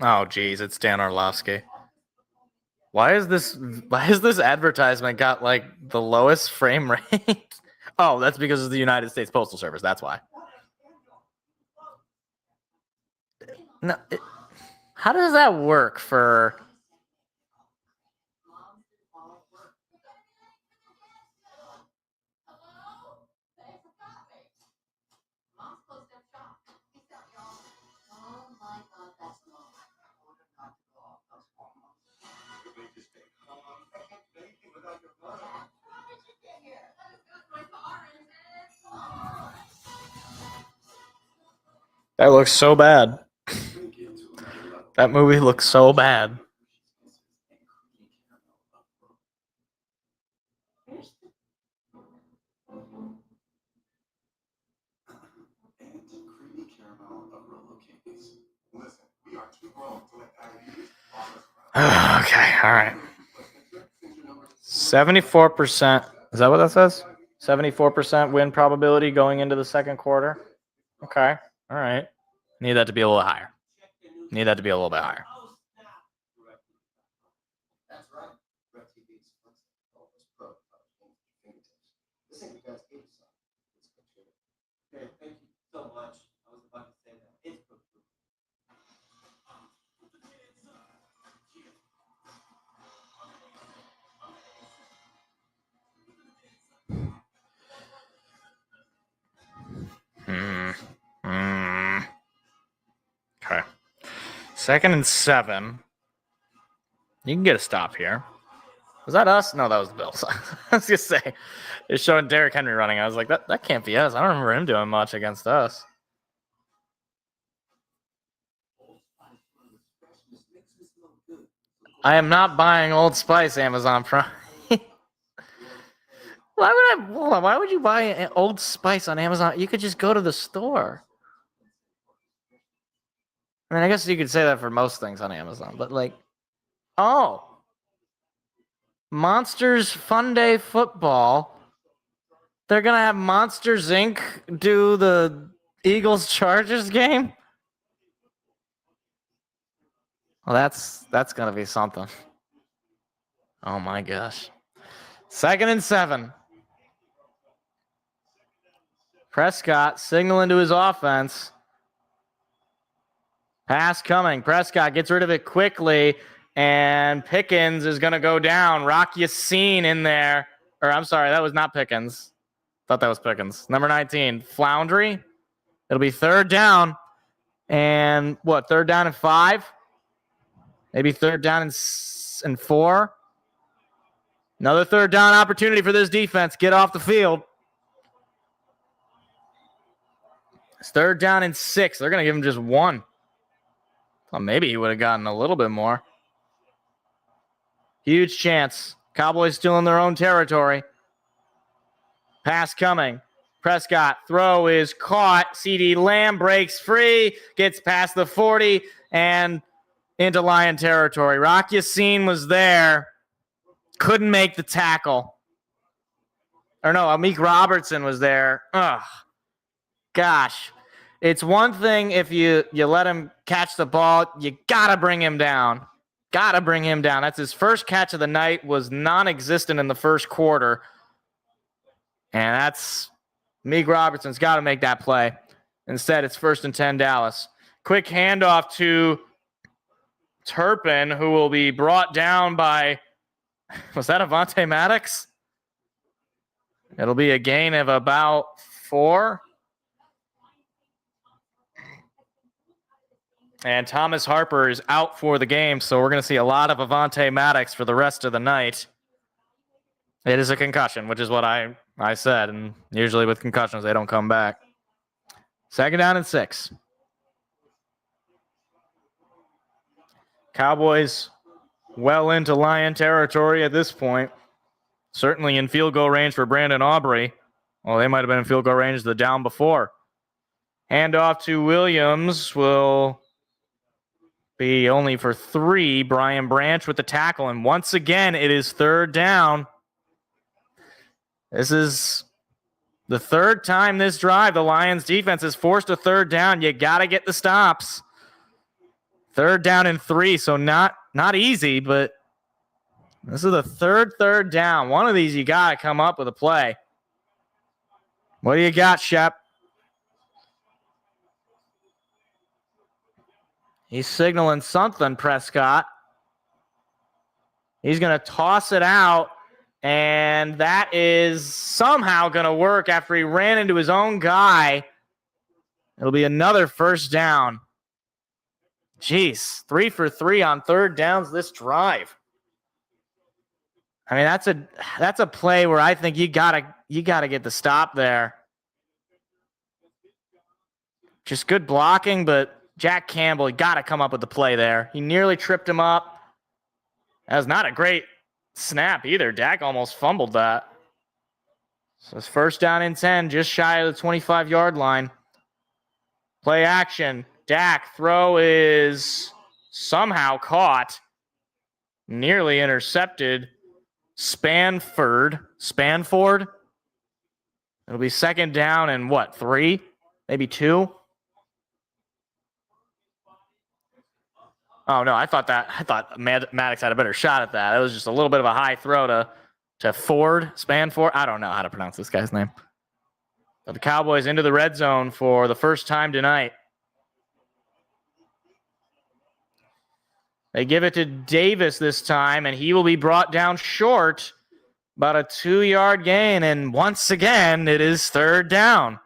Oh, geez, it's Dan Orlovsky. Why is this advertisement got like the lowest frame rate? Oh, that's because of the United States Postal Service. That's why. No, how does that work for? That looks so bad. That movie looks so bad. Okay, all right. 74%. Is that what that says? 74% win probability going into the second quarter. Okay, all right. Need that to be a little higher. Need that to be a little bit higher. Okay. 2nd and 7. You can get a stop here. Was that us? No, that was the Bills. I was going to say, it's showing Derrick Henry running. I was like, that can't be us. I don't remember him doing much against us. I am not buying Old Spice Amazon Prime. Why would you buy Old Spice on Amazon? You could just go to the store. I mean, I guess you could say that for most things on Amazon, but like, Monsters Fun Day Football. They're going to have Monsters Inc. do the Eagles-Chargers game? Well, that's going to be something. Oh, my gosh. 2nd and 7. Prescott signaling to his offense. Pass coming. Prescott gets rid of it quickly, and Pickens is going to go down. Rock Yassin in there. Or I'm sorry, that was not Pickens. Thought that was Pickens. Number 19, Floundry. It'll be third down. And what, third down and 5? Maybe third down and 4. Another third down opportunity for this defense. Get off the field. It's third down and 6. They're going to give him just 1. Well, maybe he would have gotten a little bit more. Huge chance. Cowboys still in their own territory. Pass coming. Prescott, throw is caught. CeeDee Lamb breaks free, gets past the 40, and into Lion territory. Rock Yassin was there. Couldn't make the tackle. Or no, Amik Robertson was there. Ugh. Gosh. It's one thing if you let him catch the ball, you got to bring him down. Got to bring him down. That's his first catch of the night, was non-existent in the first quarter. And that's Amik Robertson's got to make that play. Instead, it's 1st and 10 Dallas. Quick handoff to Turpin, who will be brought down by, was that Avonte Maddox? It'll be a gain of about 4. And Thomas Harper is out for the game, so we're going to see a lot of Avonte Maddox for the rest of the night. It is a concussion, which is what I said, and usually with concussions, they don't come back. 2nd down and 6. Cowboys well into Lion territory at this point. Certainly in field goal range for Brandon Aubrey. Well, they might have been in field goal range the down before. Handoff to Williams will be only for 3. Brian Branch with the tackle, and once again, it is third down. This is the third time this drive the Lions defense has forced a third down. You got to get the stops. Third down and 3, so not easy, but this is the third down. One of these you got to come up with a play. What do you got, Shep? He's signaling something, Prescott. He's going to toss it out, and that is somehow going to work after he ran into his own guy. It'll be another first down. Jeez, 3 for 3 on third downs this drive. I mean, that's a play where I think you gotta get the stop there. Just good blocking, but Jack Campbell, you got to come up with the play there. He nearly tripped him up. That was not a great snap either. Dak almost fumbled that. So it's 1st down and 10, just shy of the 25-yard line. Play action. Dak, throw is somehow caught. Nearly intercepted. Spanford. It'll be 2nd down and 3? Maybe 2? Oh, no, I thought Maddox had a better shot at that. It was just a little bit of a high throw to Ford, Spanford. I don't know how to pronounce this guy's name. But the Cowboys into the red zone for the first time tonight. They give it to Davis this time, and he will be brought down short. About a 2-yard gain, and once again, it is third down.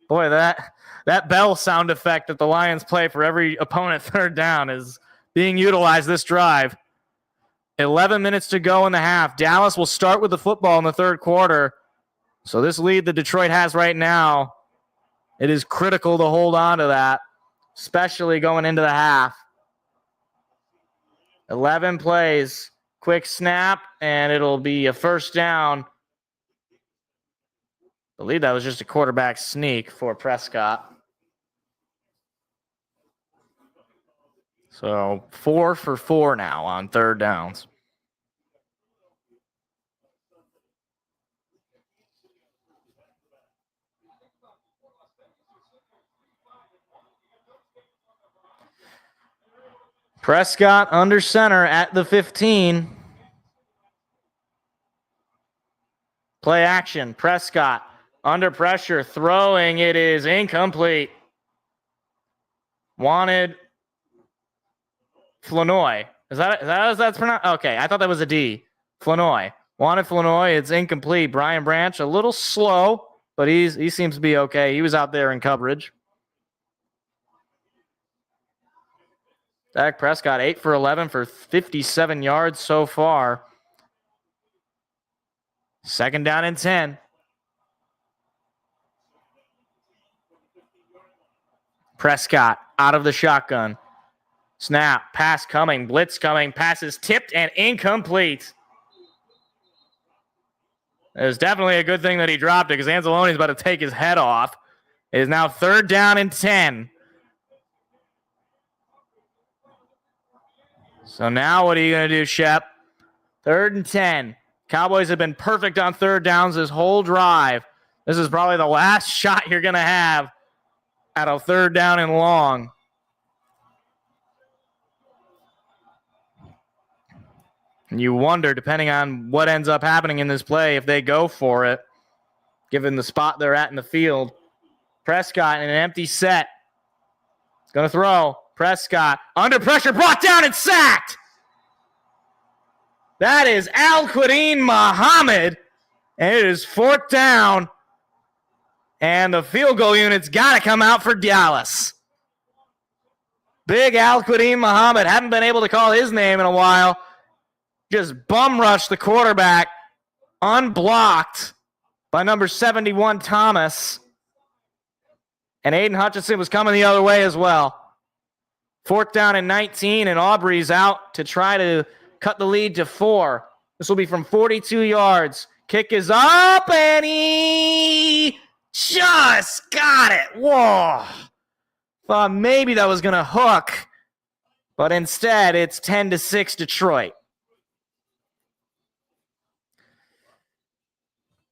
Boy, that bell sound effect that the Lions play for every opponent third down is being utilized this drive. 11 minutes to go in the half. Dallas will start with the football in the third quarter. So this lead that Detroit has right now, it is critical to hold on to that, especially going into the half. 11 plays, quick snap, and it'll be a first down. I believe that was just a quarterback sneak for Prescott. So 4 for 4 now on third downs. Prescott under center at the 15. Play action. Prescott under pressure, throwing. It is incomplete. wanted Flanoy. Is that how that's pronounced? Okay, I thought that was a D. Flanoy. Wanted Flanoy. It's incomplete. Brian Branch, a little slow, but he seems to be okay. He was out there in coverage. Dak Prescott, 8 for 11 for 57 yards so far. Second down and 10. Prescott out of the shotgun. Snap, pass coming, blitz coming, passes tipped and incomplete. It was definitely a good thing that he dropped it because Anzalone's about to take his head off. It is now third down and 10. So now what are you going to do, Shep? Third and 10. Cowboys have been perfect on third downs this whole drive. This is probably the last shot you're going to have at a third down and long. And you wonder, depending on what ends up happening in this play, if they go for it, given the spot they're at in the field. Prescott in an empty set. Going to throw. Prescott under pressure, brought down and sacked. That is Al-Quadin Muhammad. And it is fourth down. And the field goal unit's got to come out for Dallas. Big Al-Quadin Muhammad. Haven't been able to call his name in a while. Just bum rushed the quarterback, unblocked by number 71, Thomas. And Aiden Hutchinson was coming the other way as well. Fourth down and 19, and Aubrey's out to try to cut the lead to 4. This will be from 42 yards. Kick is up, and he just got it. Whoa. Thought maybe that was going to hook, but instead it's 10-6 Detroit.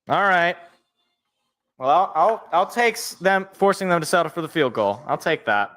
All right. Well, I'll take them forcing them to settle for the field goal. I'll take that.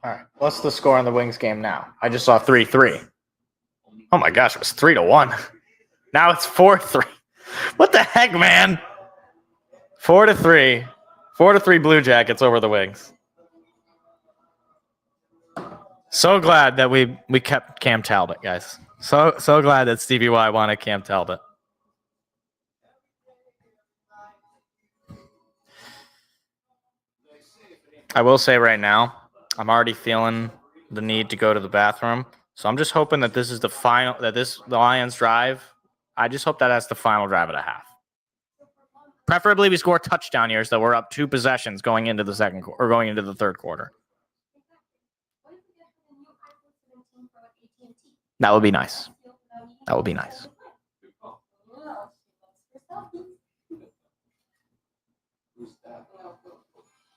All right, what's the score on the Wings game now? I just saw 3-3. Oh my gosh, it was 3-1. Now it's 4-3. What the heck, man? 4-3. 4-3 Blue Jackets over the Wings. So glad that we kept Cam Talbot, guys. So glad that Stevie Y wanted Cam Talbot. I will say right now, I'm already feeling the need to go to the bathroom. So I'm just hoping that this is the final, the Lions drive. I just hope that that's the final drive of the half. Preferably we score touchdown here so we're up 2 possessions going into the second or going into the third quarter. That would be nice. That would be nice.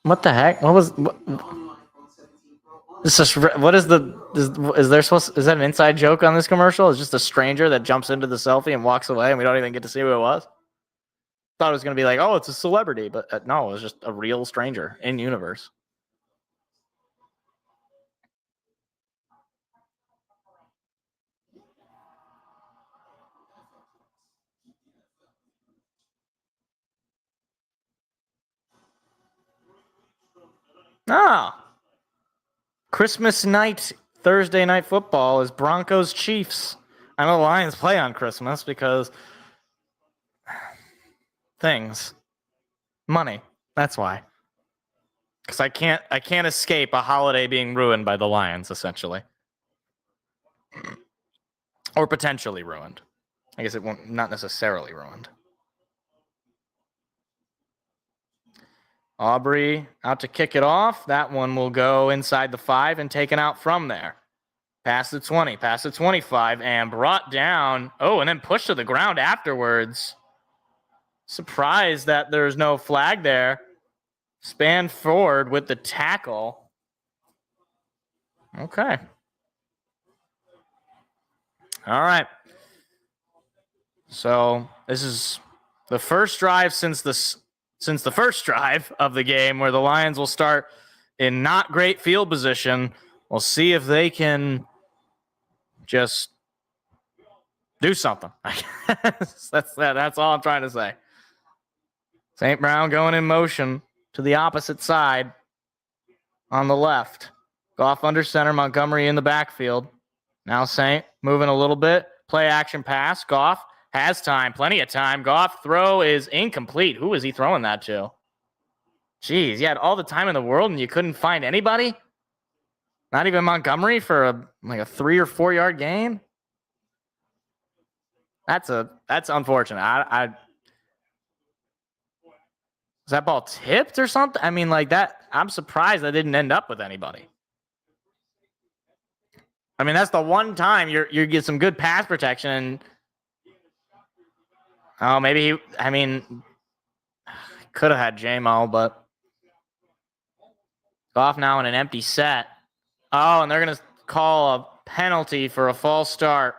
What the heck? What was? This is what is the? Is that an inside joke on this commercial? It's just a stranger that jumps into the selfie and walks away, and we don't even get to see who it was. Thought it was gonna be like, oh, it's a celebrity, but no, it was just a real stranger in universe. Ah. Christmas night, Thursday night football is Broncos Chiefs. I know the Lions play on Christmas because things. Money. That's why. Because I can't escape a holiday being ruined by the Lions, essentially. Or potentially ruined. I guess it won't, not necessarily ruined. Aubrey out to kick it off. That one will go inside the 5 and taken out from there. Past the 20, past the 25, and brought down. Oh, and then pushed to the ground afterwards. Surprised that there's no flag there. Span forward with the tackle. Okay. All right. So this is the first drive since the first drive of the game where the Lions will start in not great field position. We'll see if they can just do something. That's all I'm trying to say. St. Brown going in motion to the opposite side on the left. Goff under center, Montgomery in the backfield. Now St. moving a little bit. Play action pass. Goff has time, plenty of time. Goff throw is incomplete. Who is he throwing that to? Jeez, you had all the time in the world and you couldn't find anybody? Not even Montgomery for a 3 or 4 yard gain? That's unfortunate. Was that ball tipped or something? I mean, like that. I'm surprised that didn't end up with anybody. I mean, that's the one time you get some good pass protection. Oh, maybe could have had J-Mo, but Goff now in an empty set. Oh, and they're going to call a penalty for a false start.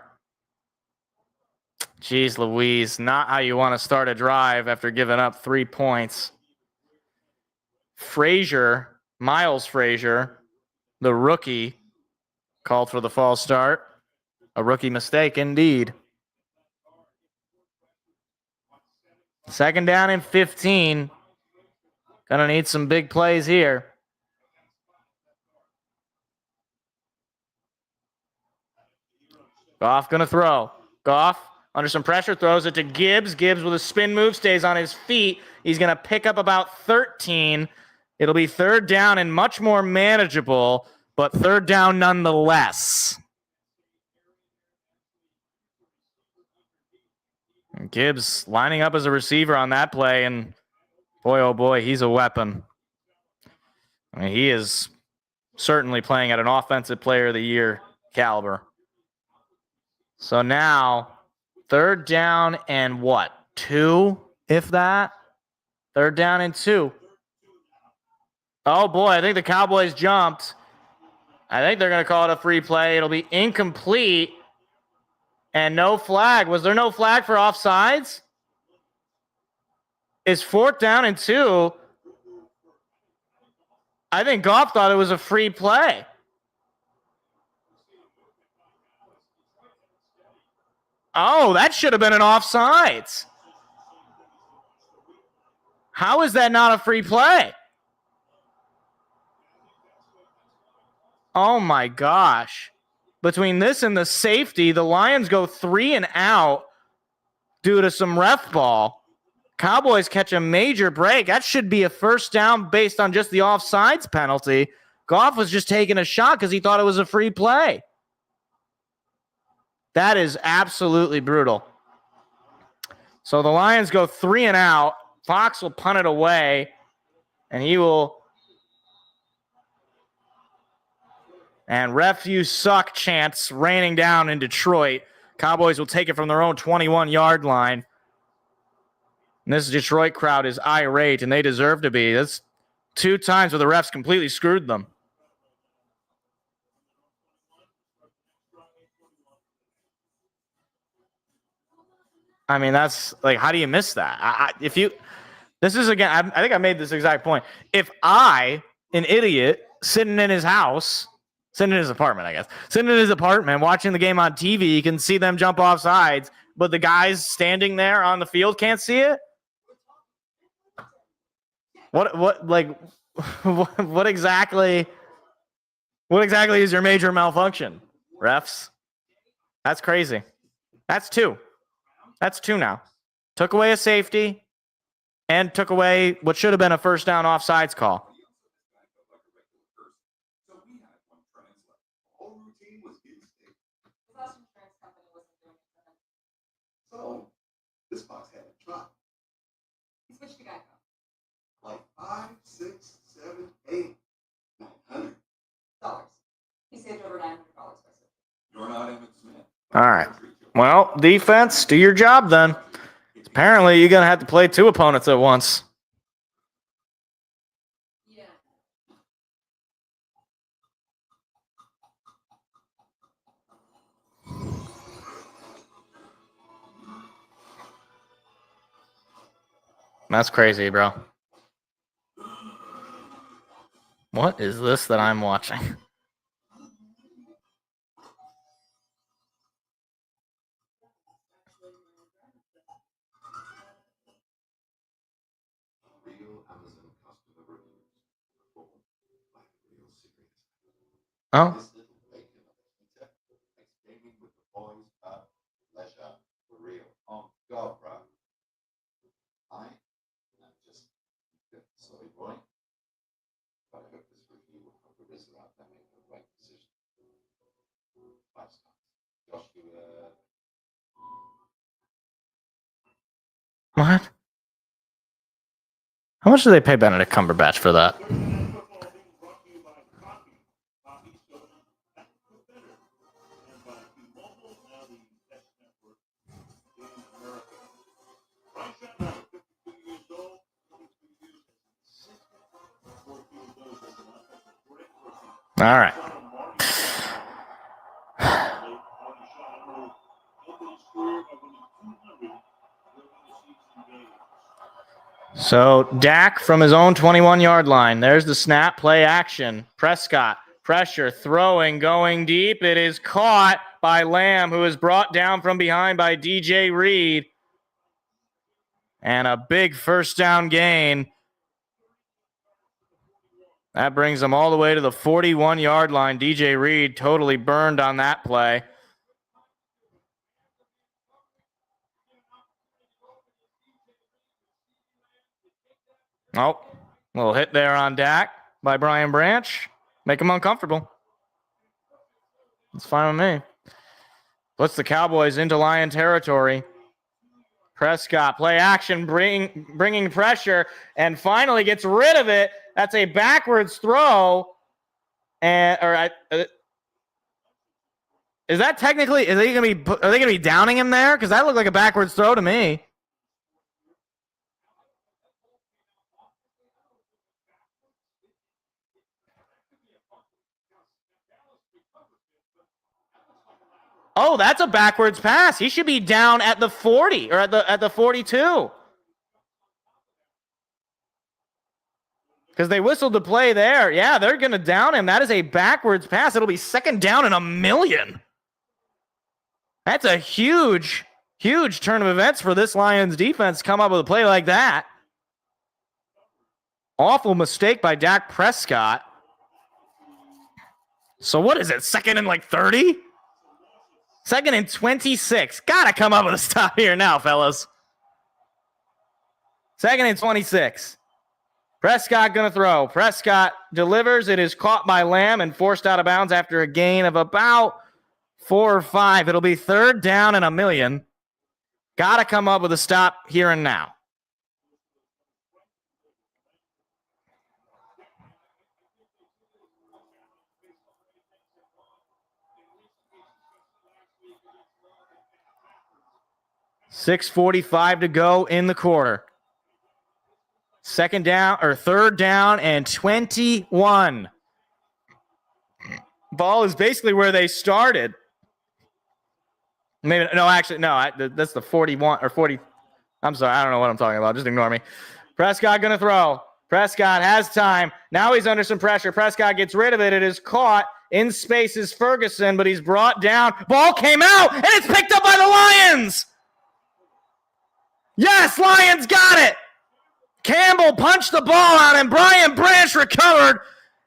Jeez Louise, not how you want to start a drive after giving up 3 points. Miles Frazier, the rookie, called for the false start. A rookie mistake indeed. 2nd down and 15. Gonna need some big plays here. Goff gonna throw. Goff under some pressure, throws it to Gibbs. Gibbs with a spin move, stays on his feet. He's gonna pick up about 13. It'll be 3rd down and much more manageable, but 3rd down nonetheless. Gibbs lining up as a receiver on that play, and boy, oh boy, he's a weapon. I mean, he is certainly playing at an offensive player of the year caliber. So now, 3rd down and 2, if that? 3rd down and 2. Oh boy, I think the Cowboys jumped. I think they're going to call it a free play. It'll be incomplete. And no flag. Was there no flag for offsides? It's 4th down and 2. I think Goff thought it was a free play. Oh, that should have been an offsides. How is that not a free play? Oh my gosh. Between this and the safety, the Lions go 3 and out due to some ref ball. Cowboys catch a major break. That should be a 1st down based on just the offsides penalty. Goff was just taking a shot because he thought it was a free play. That is absolutely brutal. So the Lions go 3 and out. Fox will punt it away, and he will. And ref you suck chants raining down in Detroit. Cowboys will take it from their own 21-yard line. And this Detroit crowd is irate, and they deserve to be. That's 2 times where the refs completely screwed them. I mean, that's like, how do you miss that? I think I made this exact point. If an idiot, sitting in his apartment, sitting in his apartment, watching the game on TV, you can see them jump off sides, but the guys standing there on the field can't see it? What exactly is your major malfunction, refs? That's crazy. That's 2. That's 2 now. Took away a safety and took away what should have been a 1st down offsides call. So this box had a drop. He switched to Geico. Like 5, 6, 7, 8, $900. He saved over $900 by switching. You're not Emmitt Smith. All right. Well, defense, do your job then. Apparently, you're going to have to play 2 opponents at once. That's crazy, bro. What is this that I'm watching? Oh. What? How much do they pay Benedict Cumberbatch for that? All right. So Dak from his own 21-yard line. There's the snap, play action. Prescott, pressure, throwing, going deep. It is caught by Lamb, who is brought down from behind by DJ Reed. And a big first down gain. That brings them all the way to the 41-yard line. DJ Reed totally burned on that play. Oh, little hit there on Dak by Brian Branch. Make him uncomfortable. It's fine with me. Puts the Cowboys into Lion territory. Prescott, play action, bringing pressure, and finally gets rid of it. That's a backwards throw. Is that technically? Are they going to be downing him there? Because that looked like a backwards throw to me. Oh, that's a backwards pass. He should be down at the 40 or at the 42. Because they whistled the play there. Yeah, they're going to down him. That is a backwards pass. It'll be second down and 1,000,000. That's a huge, huge turn of events for this Lions defense to come up with a play like that. Awful mistake by Dak Prescott. So what is it? Second and 30? Second and 26. Gotta come up with a stop here now, fellas. Second and 26. Prescott gonna throw. Prescott delivers. It is caught by Lamb and forced out of bounds after a gain of about 4 or 5. It'll be third down and 1,000,000. Gotta come up with a stop here and now. .6:45 to go in the quarter. Third down and 21. Ball is basically where they started. Maybe that's the 41 or 40. I'm sorry, I don't know what I'm talking about. Just ignore me. Prescott gonna throw. Prescott has time. Now he's under some pressure. Prescott gets rid of it. It is caught. In space is Ferguson, but he's brought down. Ball came out, and it's picked up by the Lions. Yes, Lions got it. Campbell punched the ball out, and Brian Branch recovered,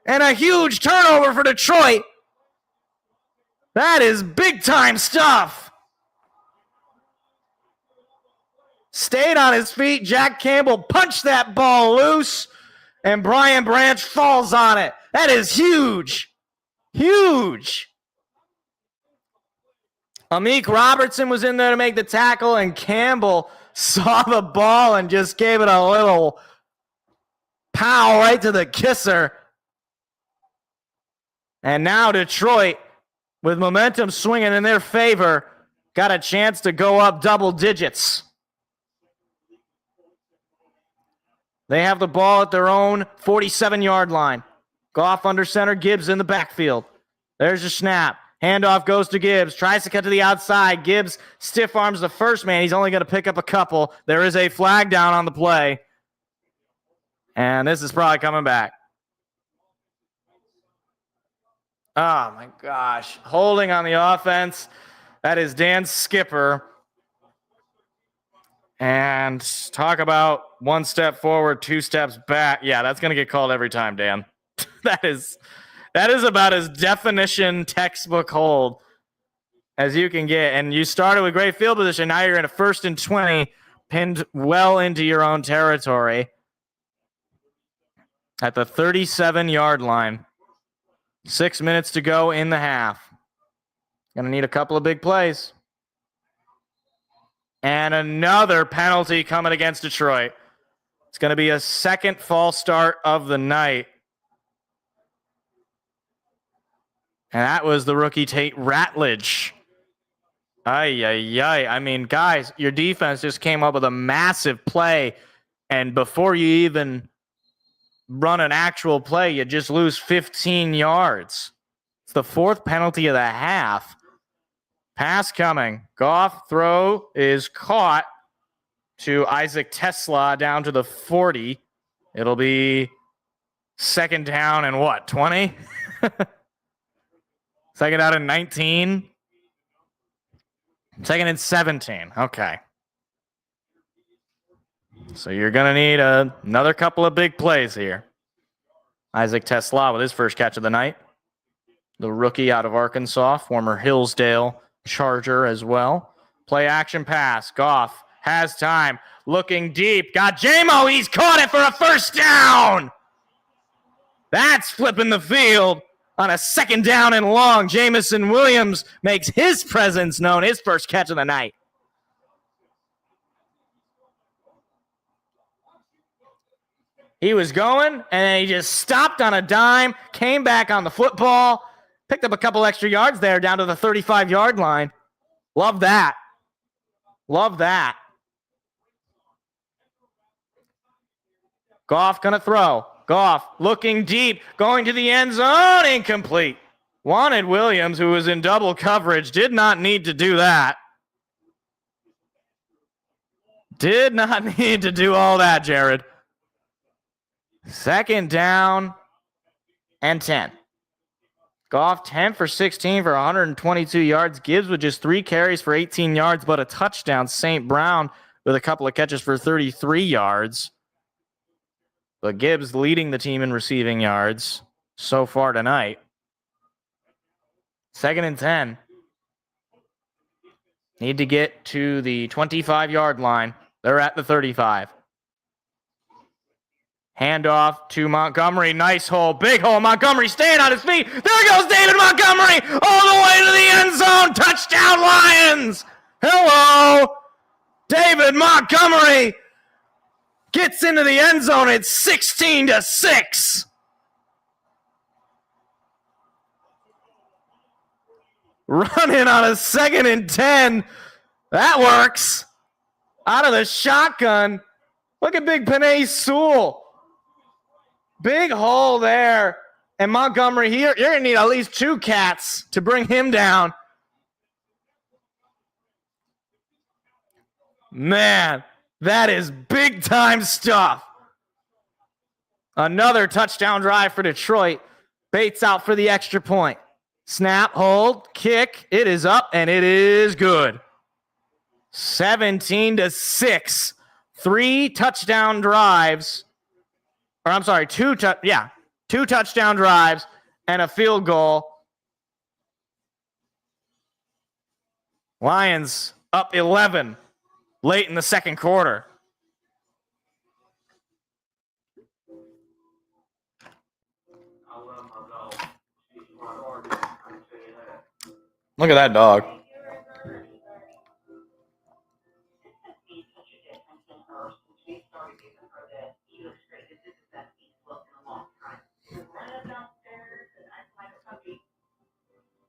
and a huge turnover for Detroit. That is big-time stuff. Stayed on his feet. Jack Campbell punched that ball loose, and Brian Branch falls on it. That is huge. Huge. Amik Robertson was in there to make the tackle, and Campbell saw the ball and just gave it a little pow right to the kisser. And now Detroit, with momentum swinging in their favor, got a chance to go up double digits. They have the ball at their own 47-yard line. Goff under center, Gibbs in the backfield. There's a snap. Handoff goes to Gibbs. Tries to cut to the outside. Gibbs stiff arms the first man. He's only going to pick up a couple. There is a flag down on the play. And this is probably coming back. Oh, my gosh. Holding on the offense. That is Dan Skipper. And talk about one step forward, two steps back. Yeah, that's going to get called every time, Dan. That is about as definition textbook hold as you can get. And you started with great field position. Now you're in a 1st and 20, pinned well into your own territory at the 37-yard line. 6 minutes to go in the half. Going to need a couple of big plays. And another penalty coming against Detroit. It's going to be a second false start of the night. And that was the rookie Tate Ratledge. I mean, guys, your defense just came up with a massive play. And before you even run an actual play, you just lose 15 yards. It's the 4th penalty of the half. Pass coming. Goff throw is caught to Isaac Tesla down to the 40. It'll be 2nd down and what, 20? 2nd down and 19. 2nd and 17. Okay. So you're going to need another couple of big plays here. Isaac Tesla with his first catch of the night. The rookie out of Arkansas, former Hillsdale Charger as well. Play action pass. Goff has time. Looking deep. Got J-Mo. He's caught it for a 1st down. That's flipping the field on a 2nd down and long. Jamison Williams makes his presence known. His first catch of the night. He was going, and then he just stopped on a dime, came back on the football, picked up a couple extra yards there down to the 35-yard line. Love that. Love that. Goff going to throw. Goff looking deep, going to the end zone, incomplete. Wanted Williams, who was in double coverage, did not need to do that. Did not need to do all that, Jared. 2nd down and 10. Goff 10 for 16 for 122 yards. Gibbs with just 3 carries for 18 yards, but a touchdown. St. Brown with a couple of catches for 33 yards. But Gibbs leading the team in receiving yards so far tonight. 2nd and 10. Need to get to the 25-yard line. They're at the 35. Handoff to Montgomery. Nice hole. Big hole. Montgomery staying on his feet. There goes David Montgomery all the way to the end zone. Touchdown, Lions. Hello. David Montgomery gets into the end zone. It's 16-6. Running on a 2nd and 10. That works. Out of the shotgun. Look at Big Penei Sewell. Big hole there. And Montgomery here, you're going to need at least 2 cats to bring him down. Man, that is big-time stuff. Another touchdown drive for Detroit. Bates out for the extra point. Snap, hold, kick. It is up, and it is good. 17-6. 3 touchdown drives. Or I'm sorry, 2 touchdown drives and a field goal. Lions up 11 late in the 2nd quarter. Look at that dog.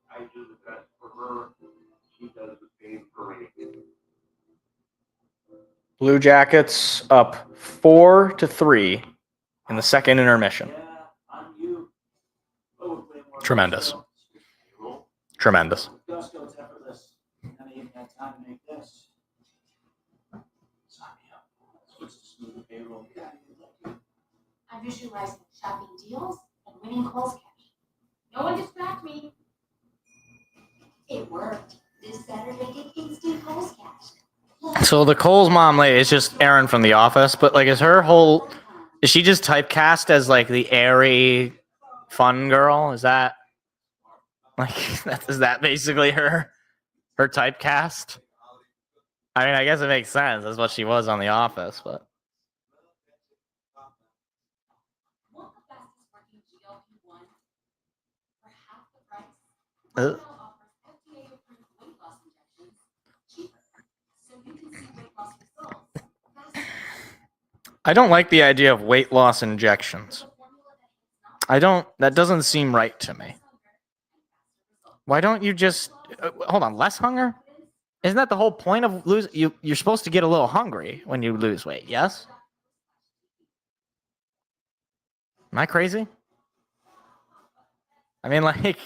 I do the best for her. She does the same for me. Blue Jackets up 4-3 in the second intermission. Tremendous. Tremendous. I'm visualizing shopping deals and winning Kohl's cash. No one distract me. It worked. This Saturday, get instant Kohl's cash. So the Cole's mom lady is just Erin from The Office, but like, is she just typecast as like the airy, fun girl? Is that like is that basically her typecast? I mean, I guess it makes sense. That's what she was on The Office, but. Want the fastest working GLP-1 for half the price? Uh. Now offers FDA-approved weight loss injections cheaper, so you can see weight loss results faster. I don't like the idea of weight loss injections. That doesn't seem right to me. Why don't you just, hold on, less hunger? Isn't that the whole point of you're supposed to get a little hungry when you lose weight, yes? Am I crazy? I mean, like,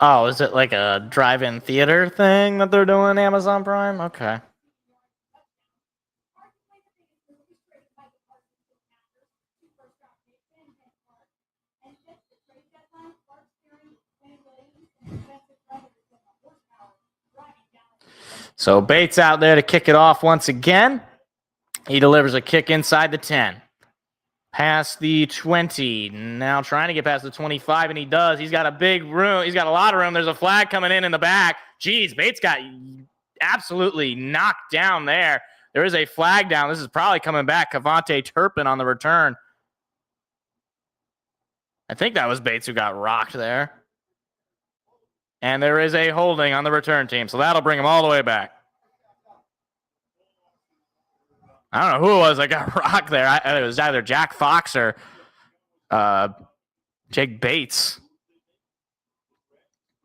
oh, is it like a drive-in theater thing that they're doing on Amazon Prime? Okay. So Bates out there to kick it off once again. He delivers a kick inside the 10. Past the 20. Now trying to get past the 25, and he does. He's got a big room. He's got a lot of room. There's a flag coming in the back. Jeez, Bates got absolutely knocked down there. There is a flag down. This is probably coming back. Cavante Turpin on the return. I think that was Bates who got rocked there. And there is a holding on the return team, so that'll bring him all the way back. I don't know who it was that got rocked there. It was either Jack Fox or Jake Bates.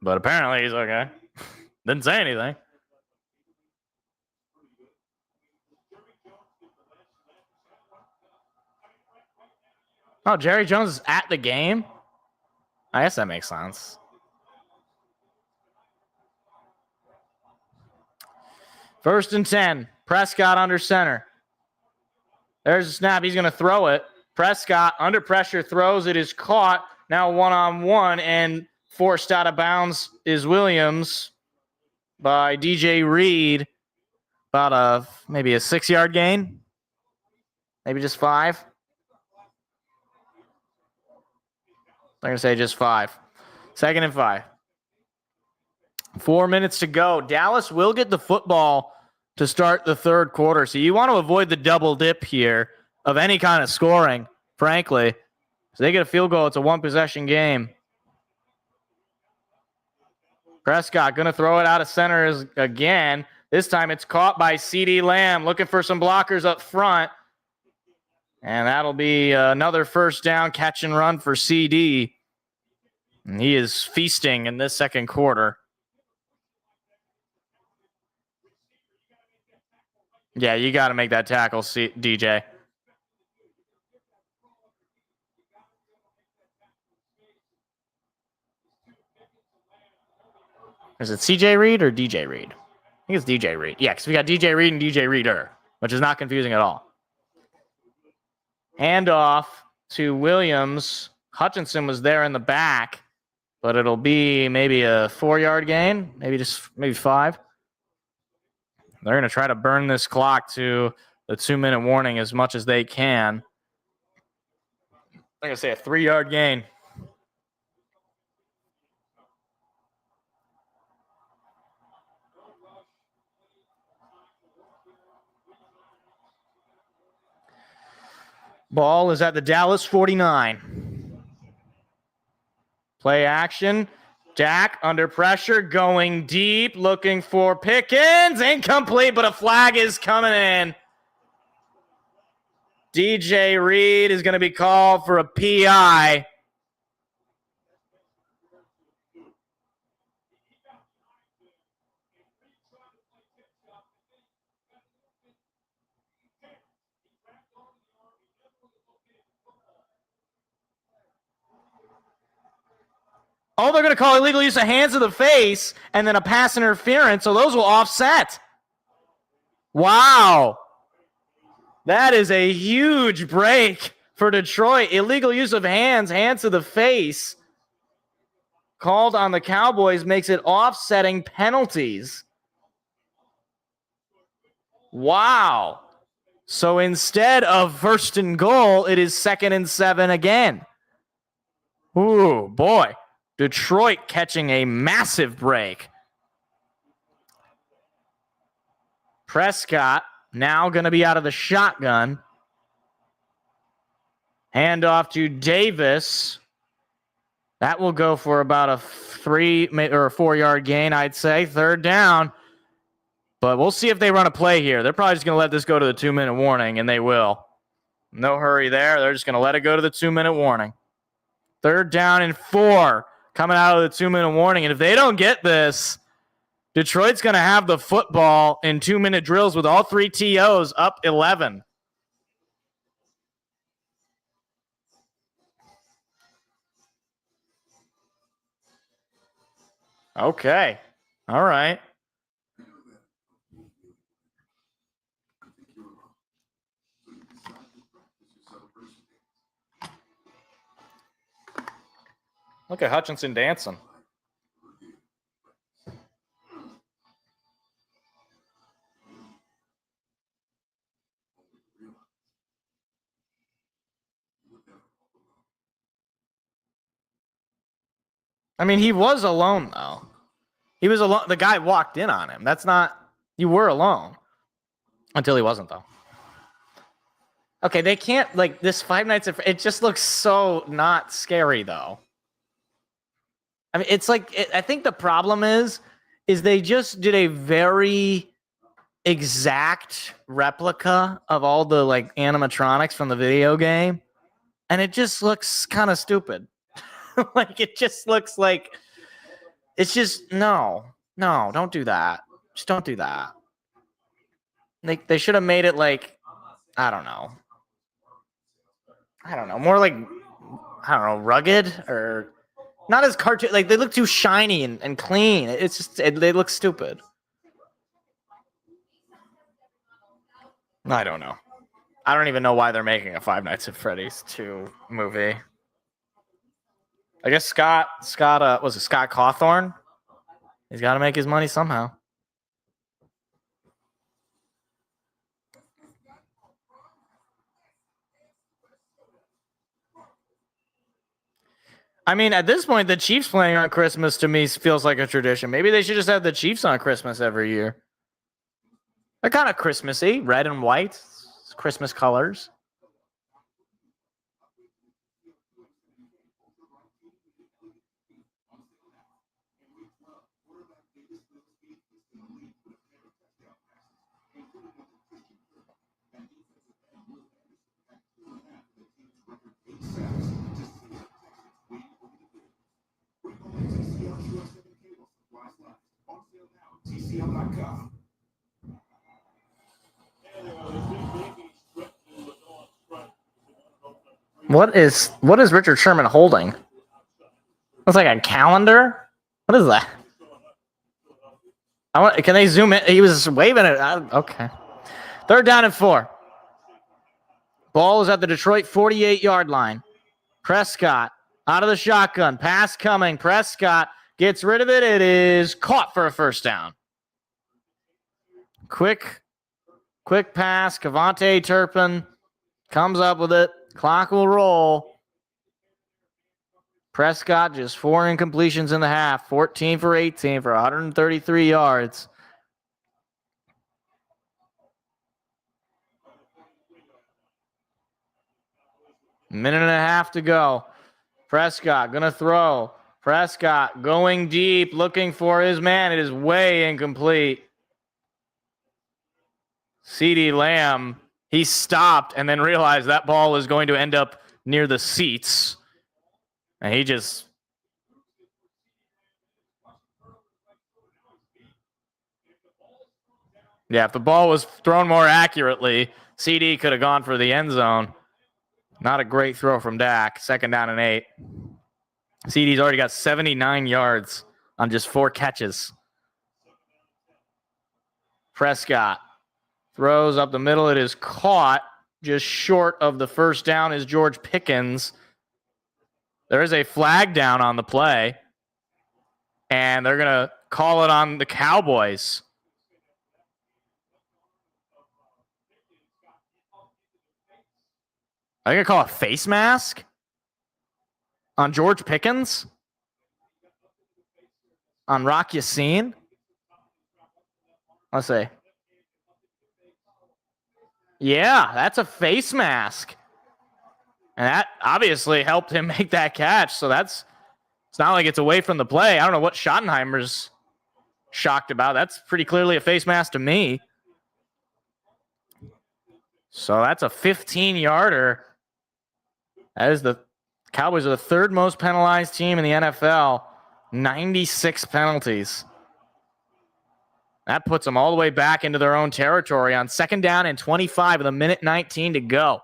But apparently he's okay. Didn't say anything. Oh, Jerry Jones is at the game? I guess that makes sense. First and 10. Prescott under center. There's a snap. He's going to throw it. Prescott under pressure throws. It is caught. Now one-on-one and forced out of bounds is Williams by DJ Reed. About maybe a 6-yard gain. Maybe just 5. I'm going to say just 5. 2nd and 5. 4 minutes to go. Dallas will get the football to start the third quarter. So you want to avoid the double dip here of any kind of scoring, frankly. So they get a field goal. It's a one-possession game. Prescott going to throw it out of center again. This time it's caught by CeeDee Lamb, looking for some blockers up front. And that'll be another first down catch and run for CD. And he is feasting in this second quarter. Yeah, you got to make that tackle, DJ. Is it CJ Reed or DJ Reed? I think it's DJ Reed. Yeah, because we got DJ Reed and DJ Reeder, which is not confusing at all. Hand off to Williams. Hutchinson was there in the back, but it'll be maybe a 4-yard gain, maybe 5. They're going to try to burn this clock to the 2-minute warning as much as they can. I'm going to say a 3-yard gain. Ball is at the Dallas 49. Play action. Dak under pressure, going deep, looking for Pickens. Incomplete, but a flag is coming in. DJ Reed is going to be called for a PI. Oh, they're going to call illegal use of hands of the face and then a pass interference, so those will offset. Wow. That is a huge break for Detroit. Illegal use of hands to the face, called on the Cowboys, makes it offsetting penalties. Wow. So instead of 1st and goal, it is 2nd and 7 again. Ooh, boy. Detroit catching a massive break. Prescott now going to be out of the shotgun. Hand off to Davis. That will go for about a 3 or 4 yard gain, I'd say. 3rd down. But we'll see if they run a play here. They're probably just going to let this go to the 2-minute warning, and they will. No hurry there. They're just going to let it go to the 2-minute warning. 3rd down and 4 coming out of the 2-minute warning. And if they don't get this, Detroit's going to have the football in 2-minute drills with all 3 TOs up 11. Okay. All right. Look at Hutchinson dancing. I mean, he was alone, though. He was alone. The guy walked in on him. That's not... You were alone. Until he wasn't, though. Okay, they can't... Like, this Five Nights at... It just looks so not scary, though. I mean, it's like... I think the problem is they just did a very exact replica of all the, like, animatronics from the video game. And it just looks kind of stupid. Like, it just looks like... It's just... No, don't do that. Just don't do that. They should have made it like... I don't know. More like... I don't know, rugged or... Not as cartoon... Like, they look too shiny and clean. It's just... They look stupid. I don't know. I don't even know why they're making a Five Nights at Freddy's 2 movie. I guess Scott Cawthorn? He's got to make his money somehow. I mean, at this point, the Chiefs playing on Christmas to me feels like a tradition. Maybe they should just have the Chiefs on Christmas every year. They're kind of Christmassy, red and white, Christmas colors. What is Richard Sherman holding? Looks like a calendar. What is that? Can they zoom in? He was waving it. Okay. 3rd down and 4. Ball is at the Detroit 48-yard line. Prescott out of the shotgun. Pass coming. Prescott gets rid of it. It is caught for a 1st down. Quick pass. Cavante Turpin comes up with it. Clock will roll. Prescott just 4 incompletions in the half. 14 for 18 for 133 yards. Minute and a half to go. Prescott going to throw. Prescott going deep, looking for his man. It is way incomplete. CeeDee Lamb, he stopped and then realized that ball was going to end up near the seats. And he just... Yeah, if the ball was thrown more accurately, CD could have gone for the end zone. Not a great throw from Dak. 2nd down and 8. CD's already got 79 yards on just 4 catches. Prescott throws up the middle. It is caught just short of the first down is George Pickens. There is a flag down on the play, and they're going to call it on the Cowboys. Are they going to call a face mask on George Pickens? On Rock Yassin? Let's see. Yeah, that's a face mask. And that obviously helped him make that catch. So it's not like it's away from the play. I don't know what Schottenheimer's shocked about. That's pretty clearly a face mask to me. So that's a 15-yarder. That is the Cowboys are the 3rd most penalized team in the NFL. 96 penalties. That puts them all the way back into their own territory on 2nd down and 25 with 1:19 to go.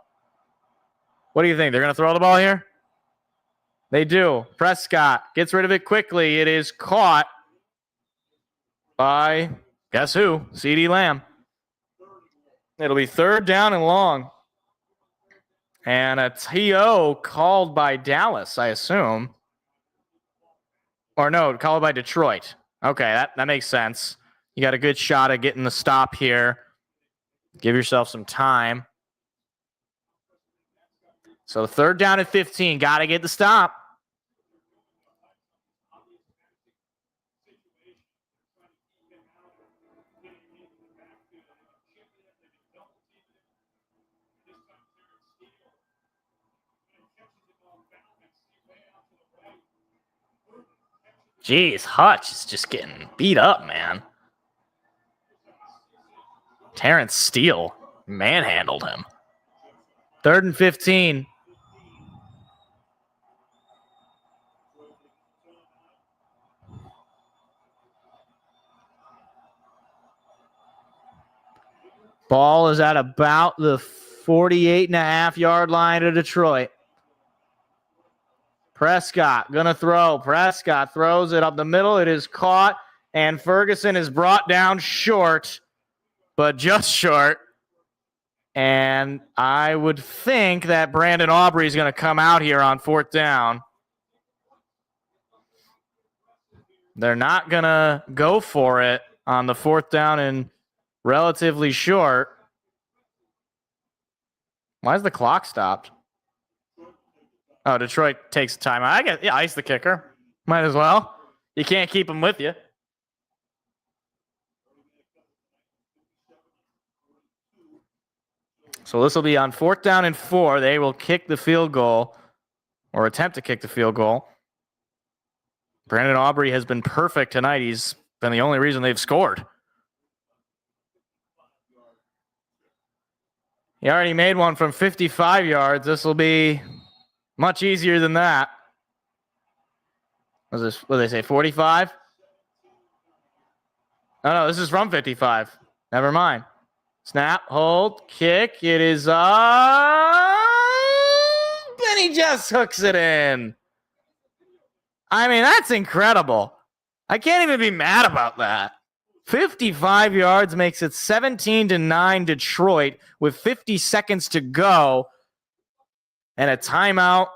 What do you think? They're going to throw the ball here? They do. Prescott gets rid of it quickly. It is caught by, guess who? CeeDee Lamb. It'll be 3rd down and long. And a TO called by Dallas, I assume. Or no, called by Detroit. Okay, that makes sense. You got a good shot at getting the stop here. Give yourself some time. So 3rd down and 15. Got to get the stop. Jeez, Hutch is just getting beat up, man. Terrence Steele manhandled him. 3rd and 15. Ball is at about the 48.5-yard line of Detroit. Prescott gonna throw. Prescott throws it up the middle. It is caught, and Ferguson is brought down short, but just short. And I would think that Brandon Aubrey is going to come out here on 4th down. They're not going to go for it on the 4th down and relatively short. Why is the clock stopped? Oh, Detroit takes time. I guess, yeah, ice the kicker. Might as well. You can't keep him with you. So this will be on 4th down and 4. They will kick the field goal or attempt to kick the field goal. Brandon Aubrey has been perfect tonight. He's been the only reason they've scored. He already made one from 55 yards. This will be much easier than that. What did they say, 45? No, this is from 55. Never mind. Snap, hold, kick. It is up. And he just hooks it in. I mean, that's incredible. I can't even be mad about that. 55 yards makes it 17-9 Detroit with 50 seconds to go and a timeout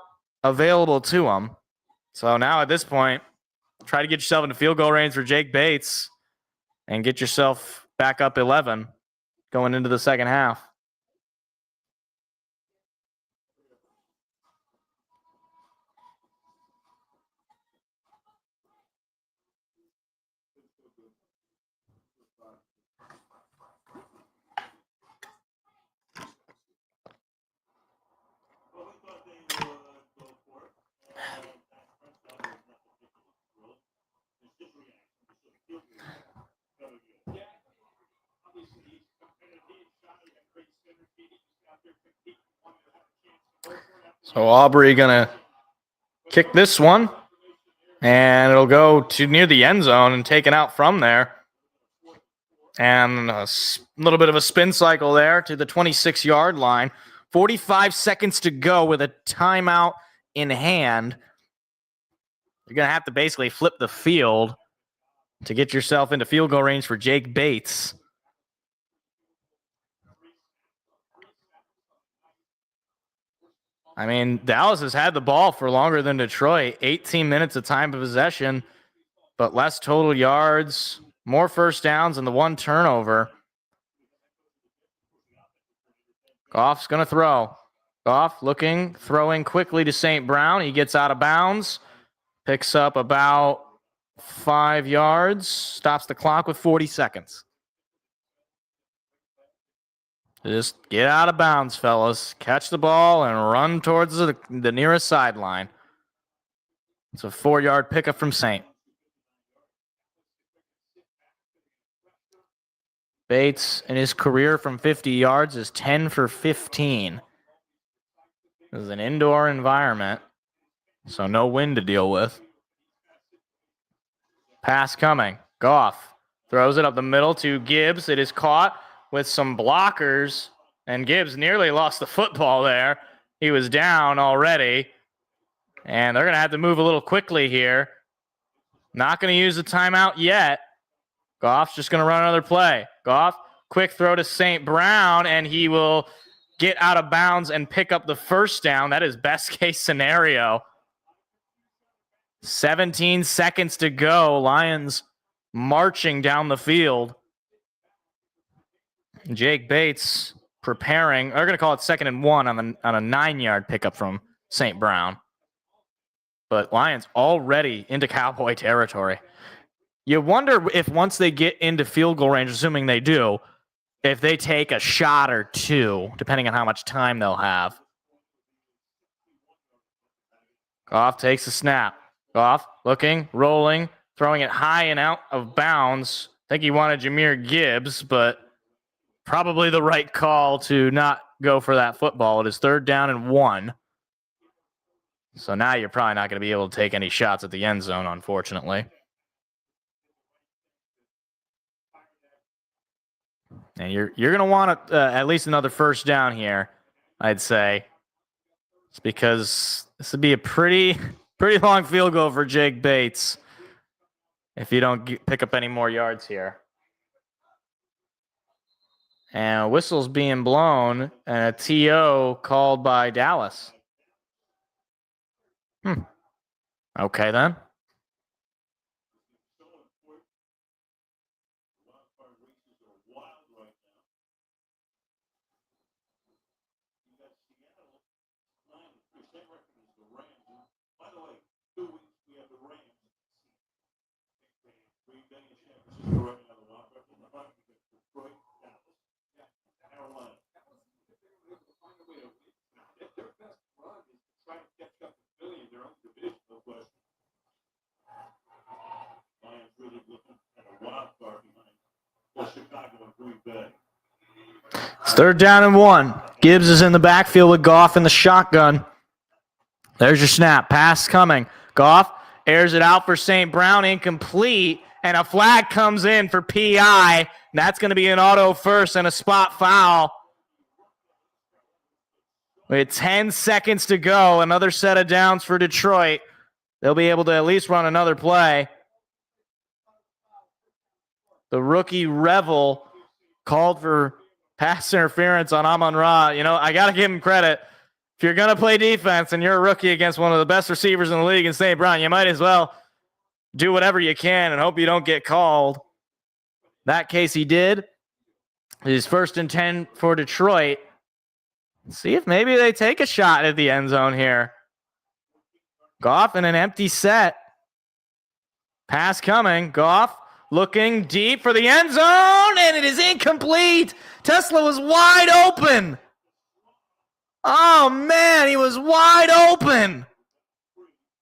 available to them. So now at this point, try to get yourself into field goal range for Jake Bates and get yourself back up 11 going into the second half. So Aubrey going to kick this one, and it'll go to near the end zone and taken out from there. And a little bit of a spin cycle there to the 26-yard line. 45 seconds to go with a timeout in hand. You're going to have to basically flip the field to get yourself into field goal range for Jake Bates. I mean, Dallas has had the ball for longer than Detroit. 18 minutes of time of possession, but less total yards, more first downs, and the one turnover. Goff's going to throw. Goff looking, throwing quickly to St. Brown. He gets out of bounds, picks up about 5 yards, stops the clock with 40 seconds. Just get out of bounds, fellas. Catch the ball and run towards the nearest sideline. It's a 4-yard pickup from Saint. Bates, in his career from 50 yards, is 10 for 15. This is an indoor environment, so no wind to deal with. Pass coming. Goff throws it up the middle to Gibbs. It is caught with some blockers, and Gibbs nearly lost the football there. He was down already, and they're going to have to move a little quickly here. Not going to use the timeout yet. Goff's just going to run another play. Goff, quick throw to St. Brown, and he will get out of bounds and pick up the first down. That is best case scenario. 17 seconds to go. Lions marching down the field. Jake Bates preparing. They're going to call it 2nd and 1 on a 9-yard pickup from St. Brown. But Lions already into Cowboy territory. You wonder if once they get into field goal range, assuming they do, if they take a shot or two, depending on how much time they'll have. Goff takes the snap. Goff looking, rolling, throwing it high and out of bounds. I think he wanted Jahmyr Gibbs, but probably the right call to not go for that football. It is 3rd down and 1. So now you're probably not going to be able to take any shots at the end zone, unfortunately. And you're going to want at least another first down here, I'd say. It's because this would be a pretty long field goal for Jake Bates if you don't pick up any more yards here. And a whistle's being blown, and a TO called by Dallas. Okay, then. It's 3rd down and 1. Gibbs is in the backfield with Goff in the shotgun. There's your snap. Pass coming. Goff airs it out for St. Brown. Incomplete. And a flag comes in for PI. And that's going to be an auto first and a spot foul. With 10 seconds to go. Another set of downs for Detroit. They'll be able to at least run another play. The rookie Revel called for pass interference on Amon-Ra. You know, I got to give him credit. If you're going to play defense and you're a rookie against one of the best receivers in the league in St. Brown, you might as well do whatever you can and hope you don't get called. That case he did. His 1st and 10 for Detroit. See if maybe they take a shot at the end zone here. Goff in an empty set. Pass coming. Goff looking deep for the end zone, and it is incomplete. Tesla was wide open. Oh, man, he was wide open.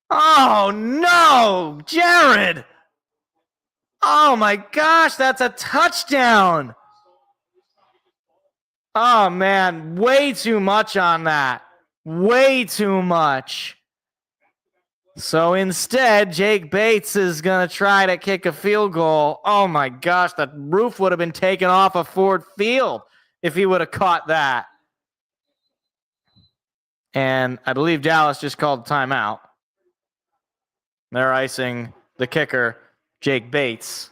Oh, no, Jared. Oh my gosh, that's a touchdown. Oh man, way too much on that. Way too much. So instead, Jake Bates is going to try to kick a field goal. Oh my gosh, the roof would have been taken off of Ford Field if he would have caught that. And I believe Dallas just called timeout. They're icing the kicker, Jake Bates.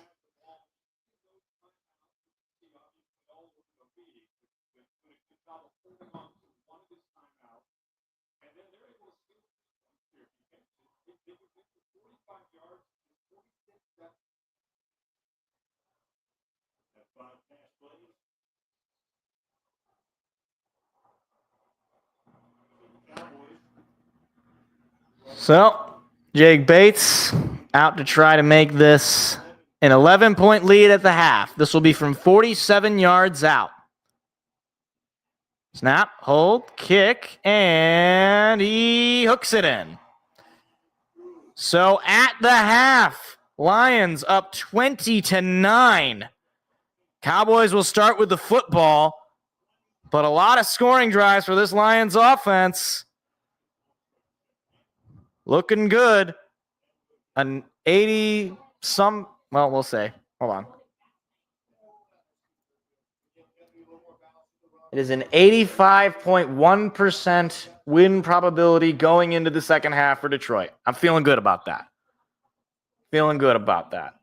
So, Jake Bates out to try to make this an 11-point lead at the half. This will be from 47 yards out. Snap, hold, kick, and he hooks it in. So at the half, Lions up 20-9. Cowboys will start with the football, but a lot of scoring drives for this Lions offense. Looking good. An 80-some, well, we'll say. Hold on. It is an 85.1% win probability going into the second half for Detroit. I'm feeling good about that. Feeling good about that.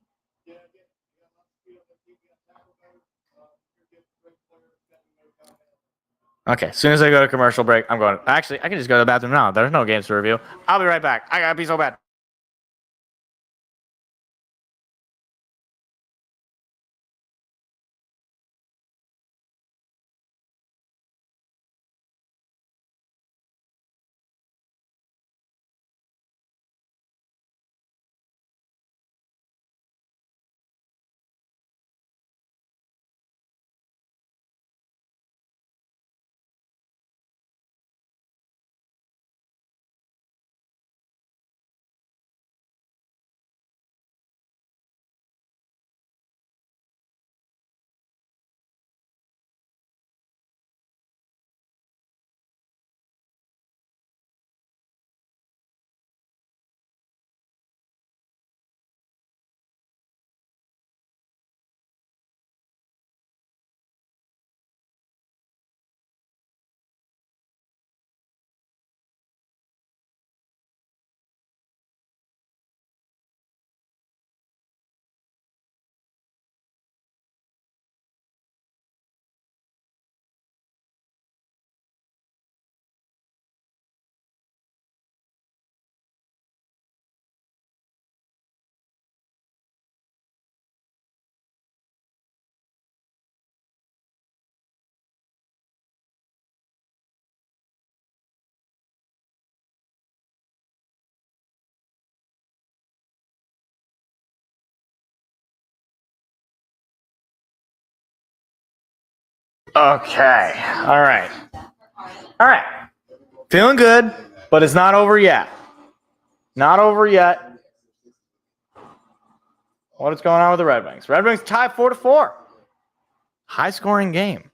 Okay, as soon as I go to commercial break, I'm going. Actually, I can just go to the bathroom now. There's no games to review. I'll be right back. I gotta be so bad. Okay. All right. All right. Feeling good, but it's not over yet. Not over yet. What is going on with the Red Wings? Red Wings tie 4-4. High scoring game.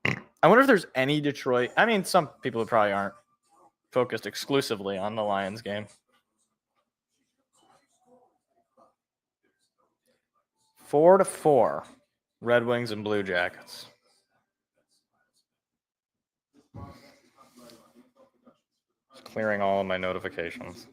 I wonder if there's any Detroit. I mean, some people probably aren't focused exclusively on the Lions game. 4-4. Red Wings and Blue Jackets. Just clearing all of my notifications.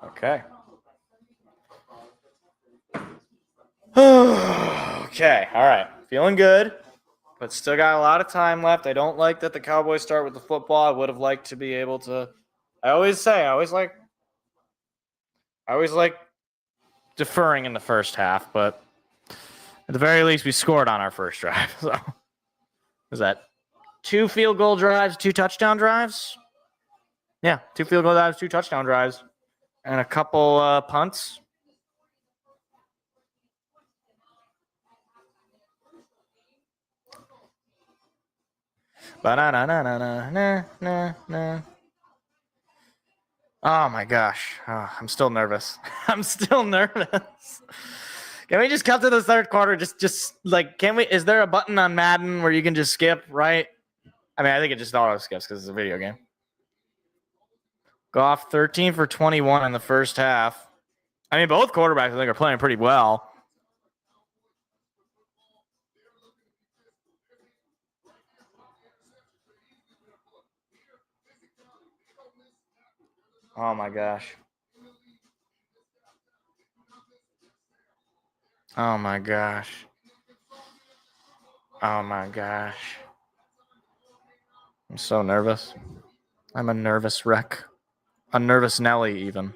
Okay. Okay. All right. Feeling good, but still got a lot of time left. I don't like that the Cowboys start with the football. I would have liked to be able to. I always like deferring in the first half, but at the very least, we scored on our first drive. So, was that 2 field goal drives, 2 touchdown drives? Yeah, 2 field goal drives, 2 touchdown drives, and a couple punts. Ba-na-na-na-na-na-na-na. Oh my gosh. Oh, I'm still nervous. I'm still nervous. Can we just cut to the third quarter? Just like, can we? Is there a button on Madden where you can just skip, right? I mean, I think it just auto skips because it's a video game. Goff 13 for 21 in the first half. I mean, both quarterbacks I think are playing pretty well. Oh my gosh. Oh my gosh. Oh my gosh. I'm so nervous. I'm a nervous wreck. A nervous Nelly, even.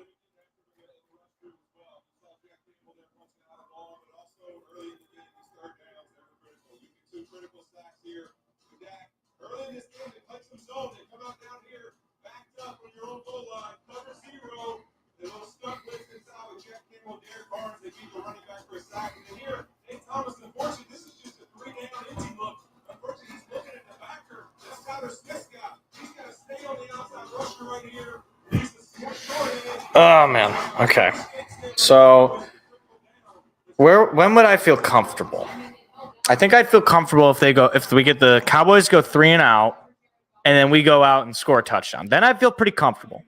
Early in this game, they punch themselves. They come out down here, backed up on your own goal line, cover zero. They little stuck blitz inside with Jeff Campbell, Derek Barnes. They beat the running back for a sack. And then here, Nate Thomas, unfortunately, this is just a 3-down empty look. Unfortunately, he's looking at the backer. That's Tyler Smith's guy. He's got to stay on the outside rusher right here. He's the short end. Oh man. Okay. So when would I feel comfortable? I think I'd feel comfortable if we get the Cowboys go 3-and-out, and then we go out and score a touchdown. Then I feel pretty comfortable.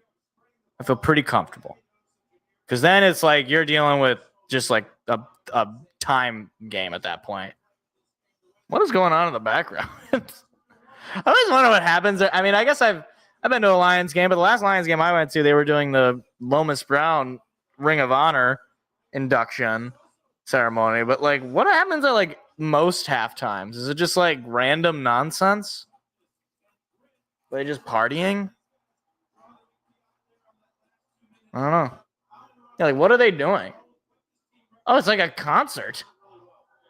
I feel pretty comfortable. Because then it's like you're dealing with just like a time game at that point. What is going on in the background? I always wonder what happens. I mean, I guess I've been to a Lions game, but the last Lions game I went to, they were doing the Lomas Brown Ring of Honor induction ceremony. But like, what happens at like most half times? Is it just like random nonsense? Are they just partying? I don't know. Yeah, like, what are they doing? Oh, it's like a concert.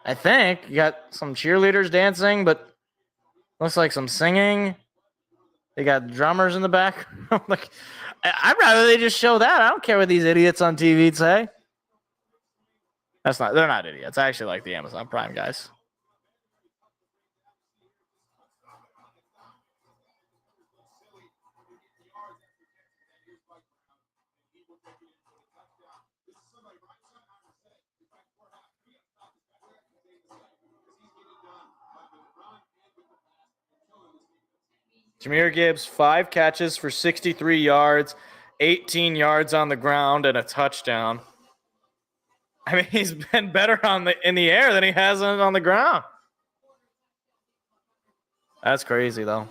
I think you got some cheerleaders dancing, but looks like some singing. They got drummers in the back. Like, I'd rather they just show that. I don't care what these idiots on TV say. They're not idiots. I actually like the Amazon Prime guys. Jahmyr Gibbs, 5 catches for 63 yards, 18 yards on the ground, and a touchdown. I mean, he's been better in the air than he has on the ground. That's crazy, though.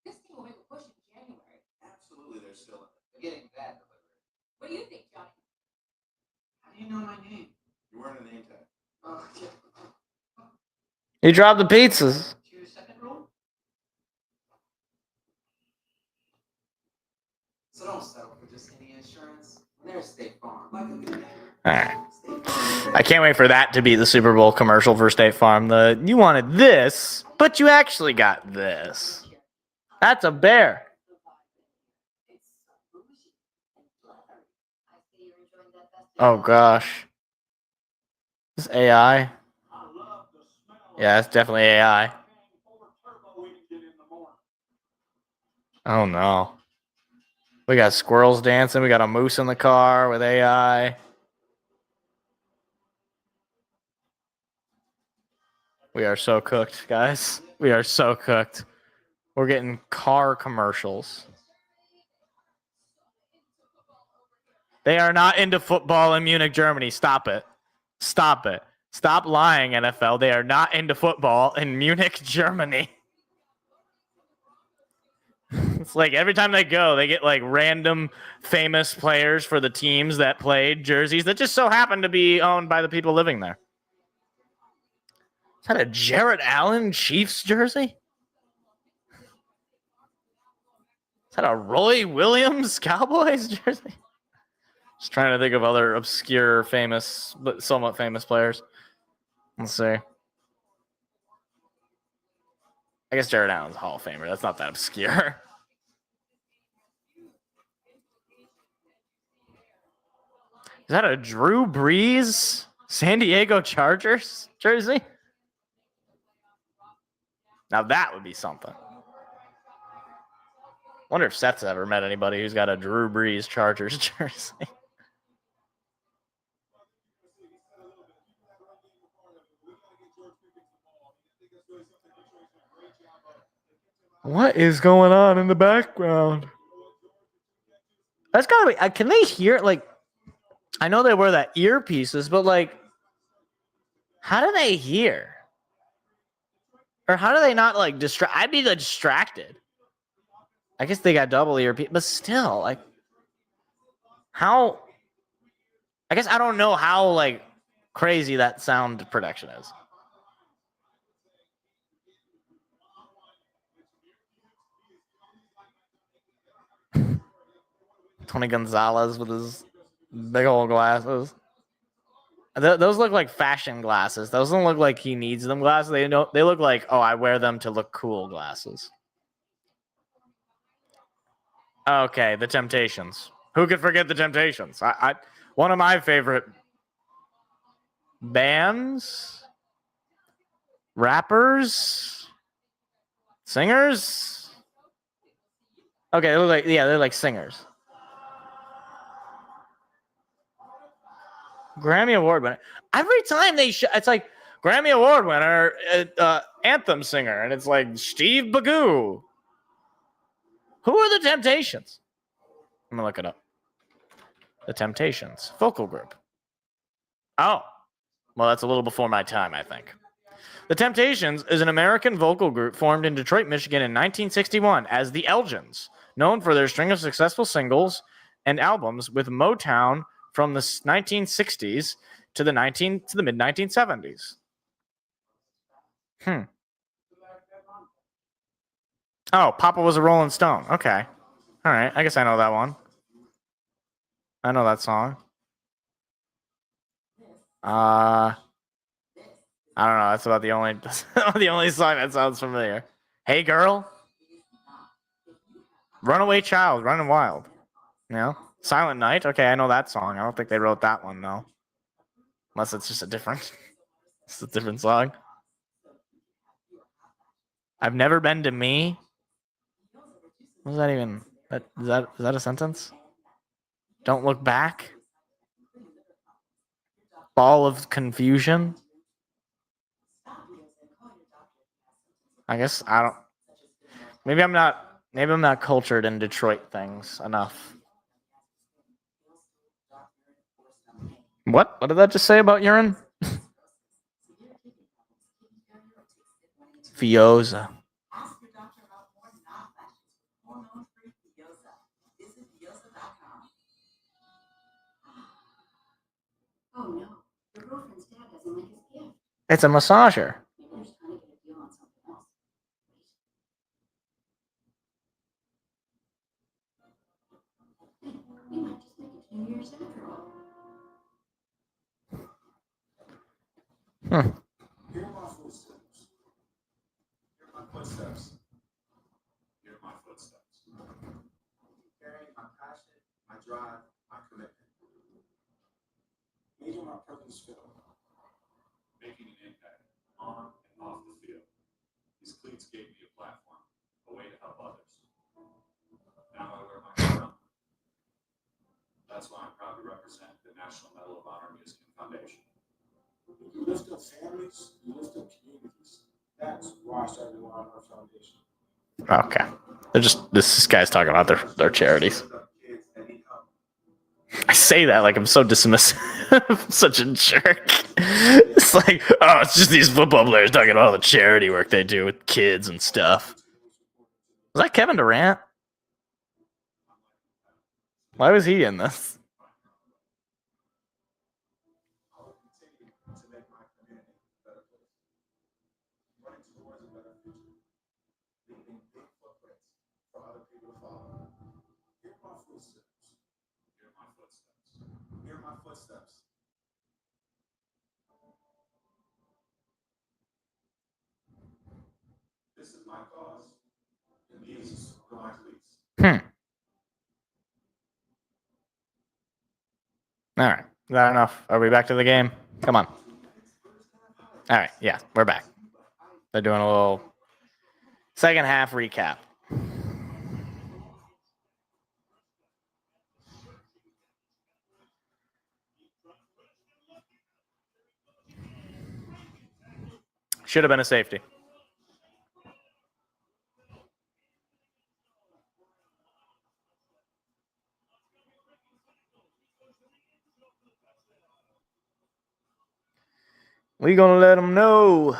This thing will make a push in January. Absolutely, they're still getting that delivery. What do you think, Johnny? How do you know my name? You're wearing a name tag. Oh, yeah. He dropped the pizzas. To your second rule? So don't settle for just any insurance. There's State Farm. Like a good neighbor. All right. State Farm. I can't wait for that to be the Super Bowl commercial for State Farm. You wanted this, but you actually got this. That's a bear. Oh gosh. Is this AI? Yeah, it's definitely AI. Oh no. We got squirrels dancing. We got a moose in the car with AI. We are so cooked, guys. We are so cooked. We're getting car commercials. They are not into football in Munich, Germany. Stop it. Stop it. Stop lying, NFL. They are not into football in Munich, Germany. It's like every time they go, they get like random famous players for the teams that played jerseys that just so happen to be owned by the people living there. Is that a Jarrett Allen Chiefs jersey? Is that a Roy Williams Cowboys jersey? Just trying to think of other obscure, famous, but somewhat famous players. Let's see. I guess Jarrett Allen's a Hall of Famer. That's not that obscure. that a Drew Brees San Diego Chargers jersey? Now that would be something. Wonder if Seth's ever met anybody who's got a Drew Brees Chargers jersey. What is going on in the background? That's gotta be. Can they hear? Like, I know they wear that earpieces, but like, how do they hear? Or how do they not like distract? I'd be like, distracted. I guess they got double earpiece, but still, like, how? I guess I don't know how like crazy that sound production is. Tony Gonzalez with his big old glasses. Those look like fashion glasses. Those don't look like he needs them glasses. They look like, oh, I wear them to look cool glasses. Okay, the Temptations. Who could forget the Temptations? I one of my favorite bands, rappers, singers. Okay, they're like singers. Grammy Award winner. Every time it's like Grammy Award winner, anthem singer, and it's like Steve Bagoo. Who are the Temptations? I'm gonna look it up. The Temptations vocal group. Oh, well, that's a little before my time, I think. The Temptations is an American vocal group formed in Detroit, Michigan in 1961 as the Elgins, known for their string of successful singles and albums with Motown from the 1960s to the mid 1970s. Oh, Papa was a Rolling Stone. Okay. All right. I guess I know that one. I know that song. I don't know. That's about the only song that sounds familiar. Hey Girl. Runaway Child, Running Wild. You know? Silent Night. Okay, I know that song. I don't think they wrote that one though. Unless it's just it's a different song. I've never been to me. What does that even? Is that a sentence? Don't look back. Ball of confusion. I guess I don't. Maybe I'm not cultured in Detroit things enough. What did that just say about urine? Fioza. Oh no, your girlfriend's dad doesn't like his gift. It's a massager. Maybe they're just trying to get a deal on something else. We might just make it 2 years after all. Hear my footsteps. Hear my footsteps. Hear my footsteps. Carrying my passion, my drive, my commitment. Making my purpose feel. Making an impact on and off the field. These cleats gave me a platform, a way to help others. Now I wear my crown. That's why I'm proud to represent the National Medal of Honor Music Foundation. You lift up families, you lift up communities. That's why I started the Honor Foundation. Okay. This guy's talking about their charities. I say that like I'm so dismissive. I'm such a jerk. It's like, oh, it's just these football players talking about all the charity work they do with kids and stuff. Was that Kevin Durant? Why was he in this? Hear my footsteps. This is my cause, and these are my cleats. All right. Is that enough? Are we back to the game? Come on. All right. Yeah, we're back. They're doing a little second half recap. Should have been a safety. We gonna let them know.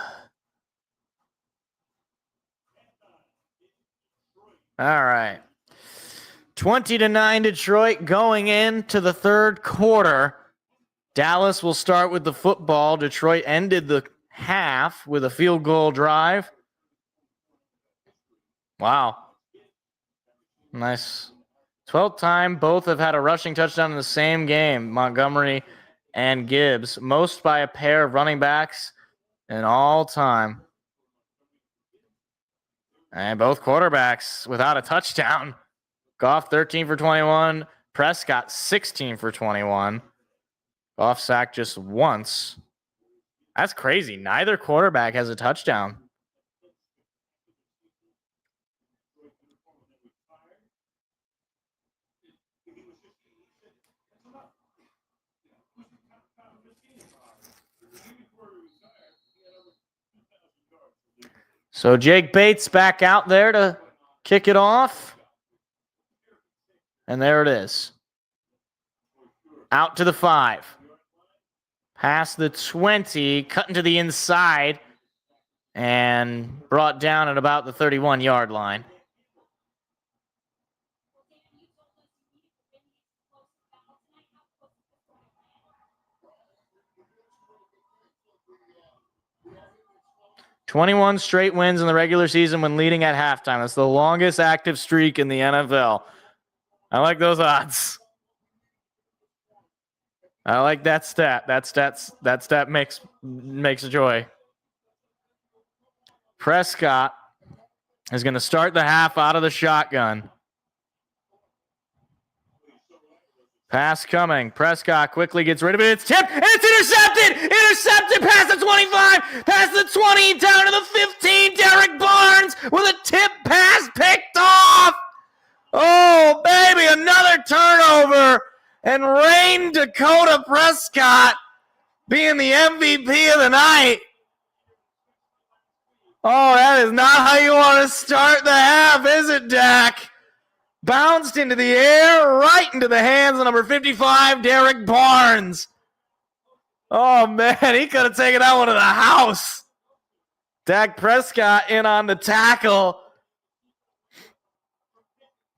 All right. 20-9 Detroit going into the third quarter. Dallas will start with the football. Detroit ended the half with a field goal drive. Wow. Nice. 12th time, both have had a rushing touchdown in the same game, Montgomery and Gibbs. Most by a pair of running backs in all time. And both quarterbacks without a touchdown. Goff 13 for 21. Prescott 16 for 21. Goff sacked just once. That's crazy. Neither quarterback has a touchdown. So Jake Bates back out there to kick it off. And there it is. Out to the 5. Past the 20, cutting to the inside, and brought down at about the 31-yard line. "21 straight wins in the regular season when leading at halftime. That's the longest active streak in the NFL. I like those odds. I like that stat. That stat makes a joy. Prescott is going to start the half out of the shotgun. Pass coming. Prescott quickly gets rid of it. It's tipped, and it's intercepted! Intercepted past the 25, past the 20, down to the 15. Derek Barnes with a tip pass picked off! Oh, baby, another turnover. And Rain Dakota Prescott being the MVP of the night. Oh, that is not how you want to start the half, is it, Dak? Bounced into the air, right into the hands of number 55, Derek Barnes. Oh, man, he could have taken that one to the house. Dak Prescott in on the tackle.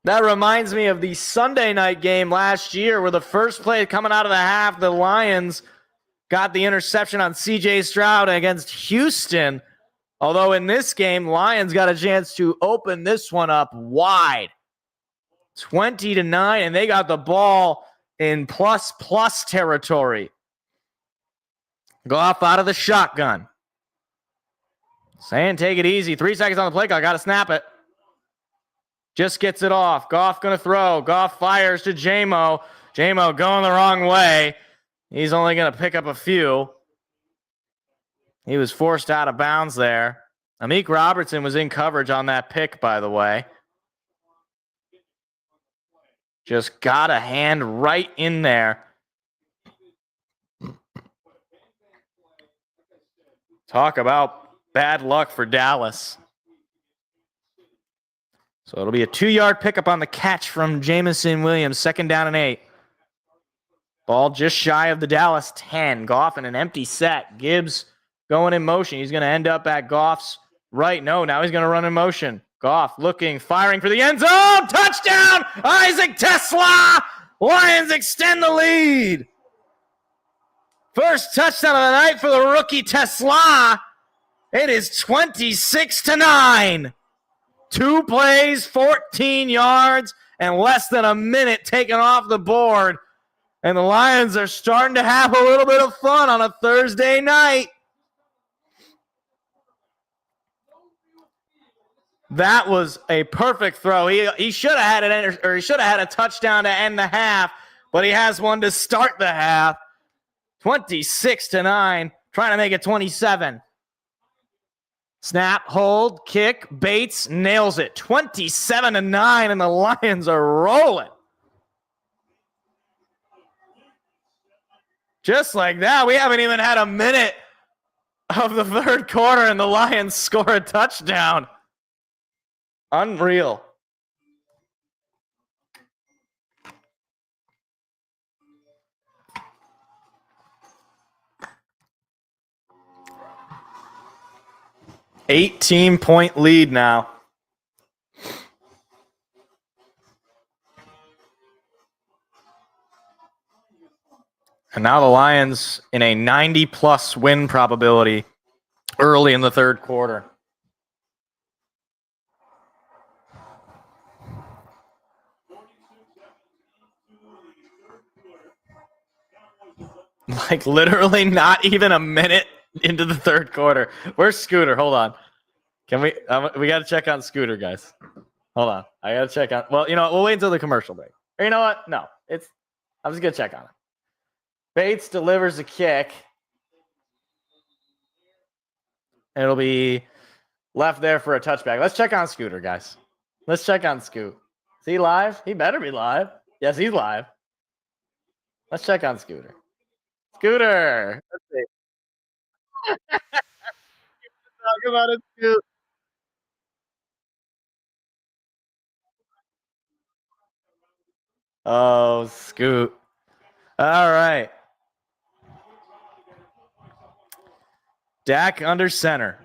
That reminds me of the Sunday night game last year where the first play coming out of the half, the Lions got the interception on C.J. Stroud against Houston. Although in this game, Lions got a chance to open this one up wide. 20-9, and they got the ball in plus territory. Goff out of the shotgun. Saying take it easy. 3 seconds on the play clock. Got to snap it. Just gets it off. Goff going to throw. Goff fires to J-Mo. J-Mo going the wrong way. He's only going to pick up a few. He was forced out of bounds there. Amik Robertson was in coverage on that pick, by the way. Just got a hand right in there. Talk about bad luck for Dallas. So it'll be a 2-yard pickup on the catch from Jamison Williams. 2nd down and 8. Ball just shy of the Dallas 10. Goff in an empty set. Gibbs going in motion. He's going to end up at Goff's right. No, now he's going to run in motion. Goff looking, firing for the end zone. Touchdown, Isaac Tesla. Lions extend the lead. First touchdown of the night for the rookie Tesla. It is 26-9. 2 plays, 14 yards, and less than a minute taken off the board. And the Lions are starting to have a little bit of fun on a Thursday night. That was a perfect throw. He should have had he should have had a touchdown to end the half, but he has one to start the half. 26-9. Trying to make it 27. Snap, hold, kick, Bates nails it. 27-9, and the Lions are rolling. Just like that, we haven't even had a minute of the third quarter, and the Lions score a touchdown. Unreal. $18-point lead now. And now the Lions in a 90-plus win probability early in the third quarter. Like literally not even a minute into the third quarter. Where's Scooter? Hold on. Can we got to check on Scooter, guys. Hold on. I got to check on. Well, you know what? We'll wait until the commercial break. Or you know what? No. I'm just going to check on it. Bates delivers a kick. It'll be left there for a touchback. Let's check on Scooter, guys. Let's check on Scoot. Is he live? He better be live. Yes, he's live. Let's check on Scooter. Scooter. Let's see. Talk about it, Scoot. Oh, Scoot. All right. Dak under center.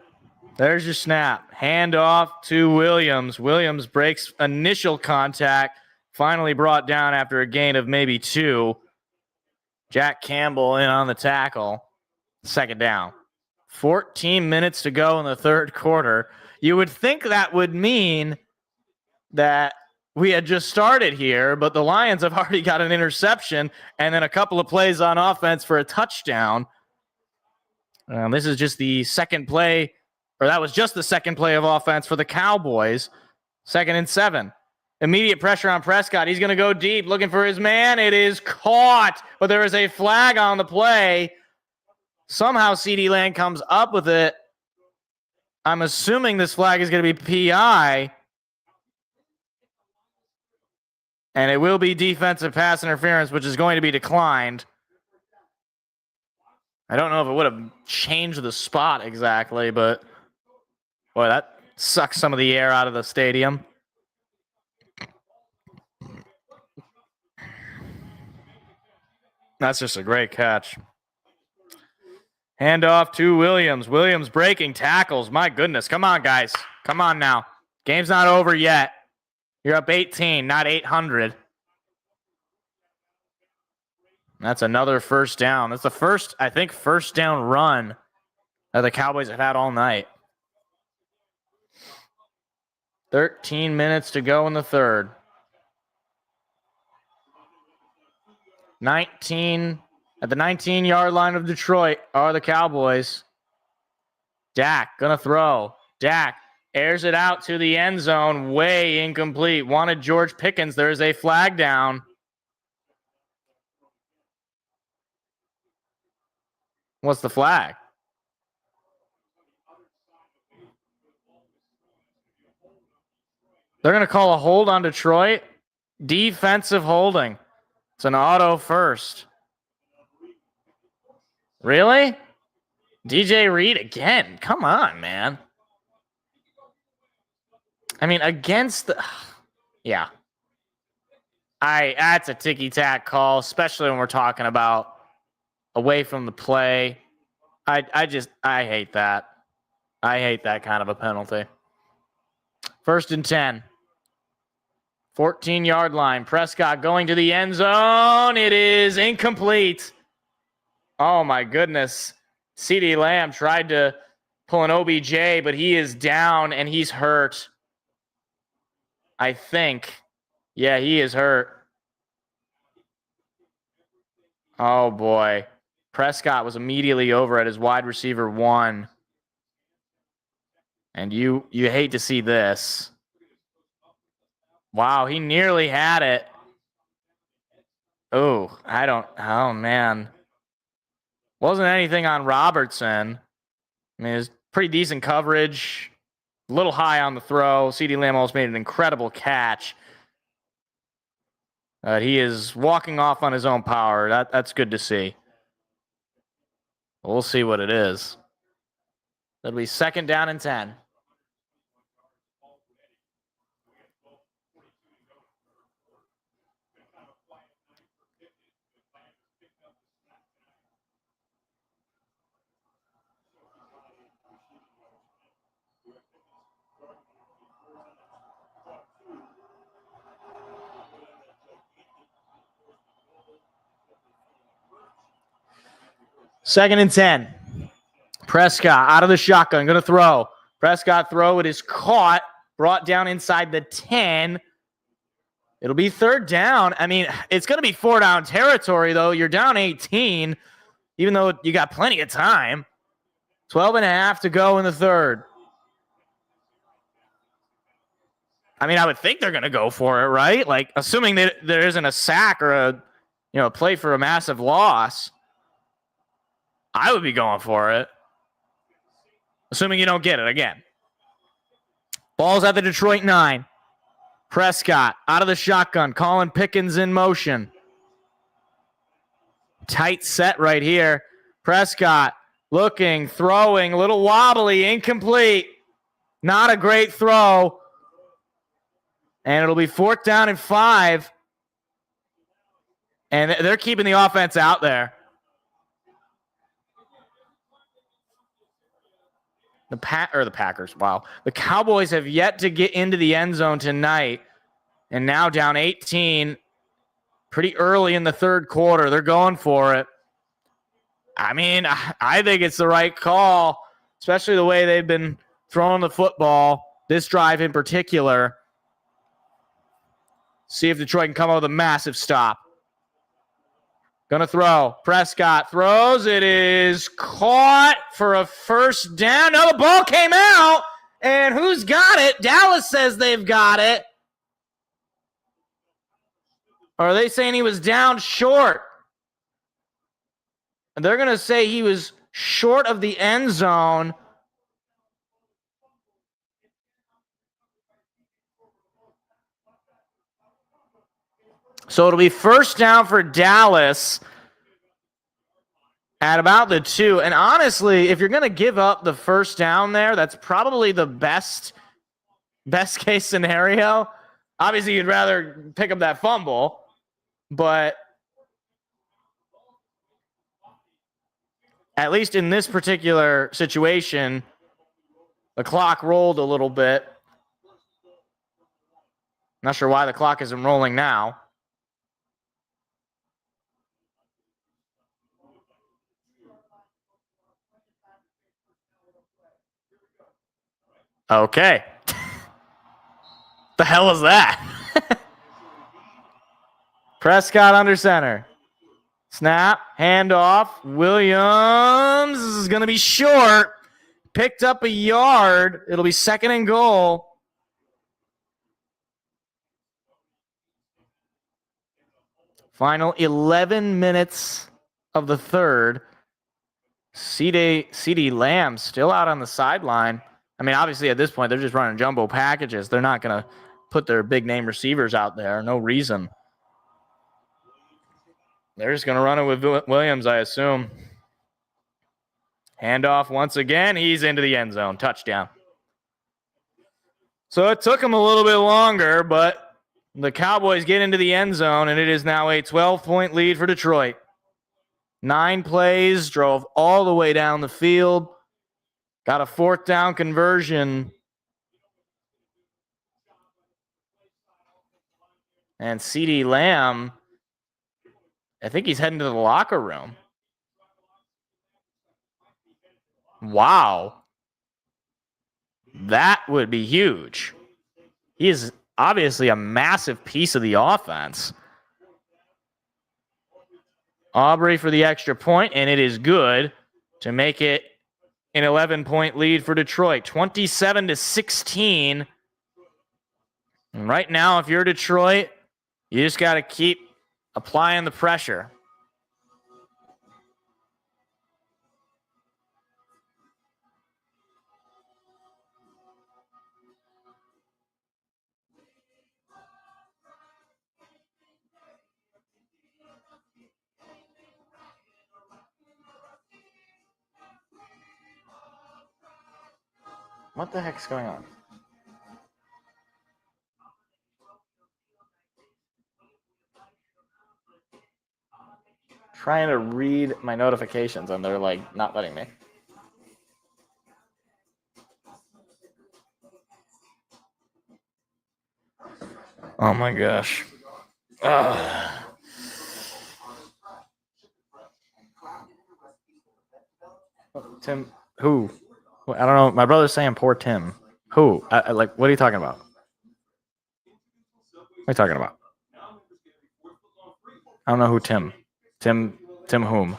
There's your snap. Hand off to Williams. Williams breaks initial contact. Finally brought down after a gain of maybe 2. Jack Campbell in on the tackle. Second down. 14 minutes to go in the third quarter. You would think that would mean that we had just started here, but the Lions have already got an interception and then a couple of plays on offense for a touchdown. This is just the second play, or that was just the second play of offense for the Cowboys. 2nd and 7. Immediate pressure on Prescott. He's going to go deep, looking for his man. It is caught, but there is a flag on the play. Somehow CeeDee Lamb comes up with it. I'm assuming this flag is going to be PI. And it will be defensive pass interference, which is going to be declined. I don't know if it would have changed the spot exactly, but boy, that sucks some of the air out of the stadium. That's just a great catch. Hand off to Williams. Williams breaking tackles. My goodness. Come on, guys. Come on now. Game's not over yet. You're up 18, not 800. That's another first down. That's the first, I think, first down run that the Cowboys have had all night. 13 minutes to go in the third. 19 at the 19-yard line of Detroit are the Cowboys. Dak gonna throw. Dak airs it out to the end zone. Way incomplete. Wanted George Pickens. There is a flag down. What's the flag? They're going to call a hold on Detroit. Defensive holding. It's an auto first. Really? DJ Reed again. Come on, man. I mean, against the... Yeah. That's a ticky-tack call, especially when we're talking about away from the play. I hate that. I hate that kind of a penalty. 1st and 10. 14-yard line. Prescott going to the end zone. It is incomplete. Oh, my goodness. CeeDee Lamb tried to pull an OBJ, but he is down and he's hurt. I think. Yeah, he is hurt. Oh, boy. Prescott was immediately over at his wide receiver 1. And you hate to see this. Wow, he nearly had it. Oh, man. Wasn't anything on Robertson. I mean, it was pretty decent coverage. A little high on the throw. CeeDee Lamb almost made an incredible catch. He is walking off on his own power. That's good to see. We'll see what it is. That'll be 2nd down and 10. Second and 10. Prescott out of the shotgun, going to throw. Prescott throw. It is caught, brought down inside the 10. It'll be 3rd down. I mean, it's going to be 4-down territory, though. You're down 18, even though you got plenty of time. 12 and a half to go in the 3rd. I mean, I would think they're going to go for it, right? Like, assuming that there isn't a sack or a play for a massive loss. I would be going for it. Assuming you don't get it again. Ball's at the Detroit 9. Prescott out of the shotgun. Colin Pickens in motion. Tight set right here. Prescott looking, throwing, a little wobbly, incomplete. Not a great throw. And it'll be 4th down and 5. And they're keeping the offense out there. The Packers, wow. The Cowboys have yet to get into the end zone tonight, and now down 18 pretty early in the 3rd quarter. They're going for it. I mean, I think it's the right call, especially the way they've been throwing the football, this drive in particular. See if Detroit can come up with a massive stop. Gonna throw. Prescott throws. It is caught for a 1st down. No, the ball came out. And who's got it? Dallas says they've got it. Or are they saying he was down short? And they're gonna say he was short of the end zone. So it'll be 1st down for Dallas at about the 2. And honestly, if you're going to give up the 1st down there, that's probably the best case scenario. Obviously, you'd rather pick up that fumble, but at least in this particular situation, the clock rolled a little bit. Not sure why the clock isn't rolling now. Okay. The hell is that? Prescott under center. Snap, handoff. Williams is going to be short. Picked up a yard. It'll be 2nd and goal. Final 11 minutes of the 3rd. CeeDee Lamb still out on the sideline. I mean, obviously at this point, they're just running jumbo packages. They're not going to put their big name receivers out there. No reason. They're just going to run it with Williams, I assume. Handoff once again. He's into the end zone. Touchdown. So it took him a little bit longer, but the Cowboys get into the end zone, and it is now a 12-point lead for Detroit. 9 plays, drove all the way down the field. Got a 4th down conversion. And CeeDee Lamb, I think he's heading to the locker room. Wow. That would be huge. He is obviously a massive piece of the offense. Aubrey for the extra point, and it is good to make it an 11-point lead for Detroit, 27-16. And right now, if you're Detroit, you just got to keep applying the pressure. What the heck's going on? Trying to read my notifications and they're like not letting me. Oh my gosh. Ugh. Tim, who? I don't know. My brother's saying poor Tim. Who? Like, what are you talking about? What are you talking about? I don't know who Tim. Tim whom?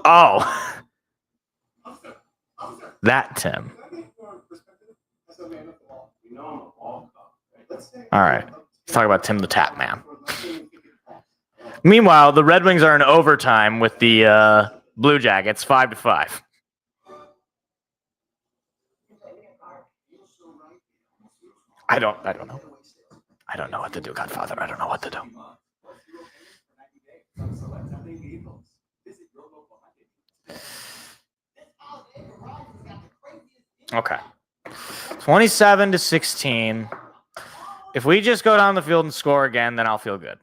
Oh. That Tim. All right. Let's talk about Tim the Tap Man. Meanwhile, the Red Wings are in overtime with the Blue Jackets, 5-5. I don't know. I don't know what to do, Godfather. I don't know what to do. Okay. 27-16. If we just go down the field and score again, then I'll feel good.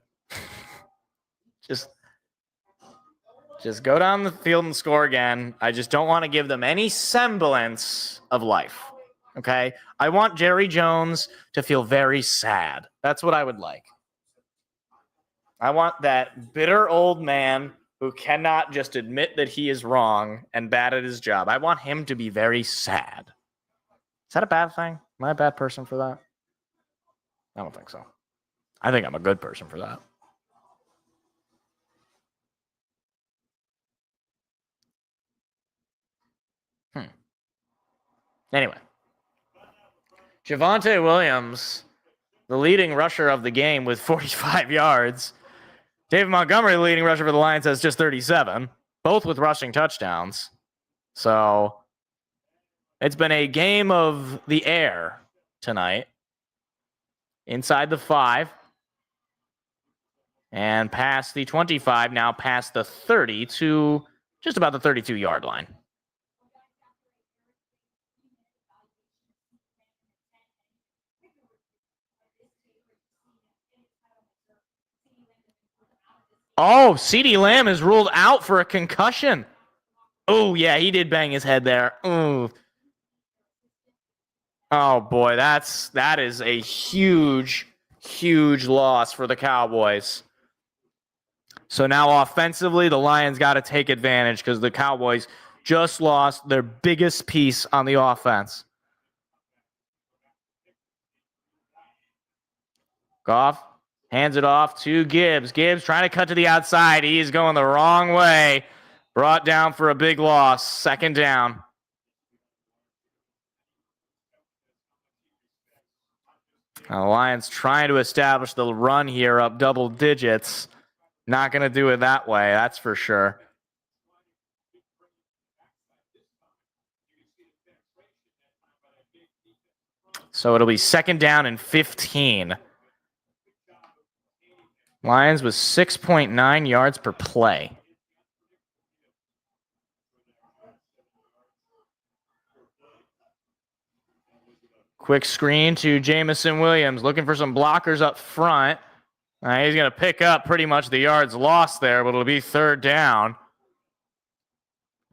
Just go down the field and score again. I just don't want to give them any semblance of life. Okay? I want Jerry Jones to feel very sad. That's what I would like. I want that bitter old man who cannot just admit that he is wrong and bad at his job. I want him to be very sad. Is that a bad thing? Am I a bad person for that? I don't think so. I think I'm a good person for that. Anyway. Javonte Williams, the leading rusher of the game with 45 yards. David Montgomery, the leading rusher for the Lions, has just 37, both with rushing touchdowns. So it's been a game of the air tonight. Inside the 5 and past the 25, now past the 30 to just about the 32-yard line. Oh, CeeDee Lamb is ruled out for a concussion. Oh, yeah, he did bang his head there. Ooh. Oh, boy, that is a huge, huge loss for the Cowboys. So now offensively, the Lions got to take advantage because the Cowboys just lost their biggest piece on the offense. Goff hands it off to Gibbs. Gibbs trying to cut to the outside. He's going the wrong way. Brought down for a big loss. Second down. Now the Lions trying to establish the run here up double digits. Not going to do it that way, that's for sure. So it'll be second down and 15. Lions with 6.9 yards per play. Quick screen to Jamison Williams, looking for some blockers up front. He's going to pick up pretty much the yards lost there, but it'll be third down.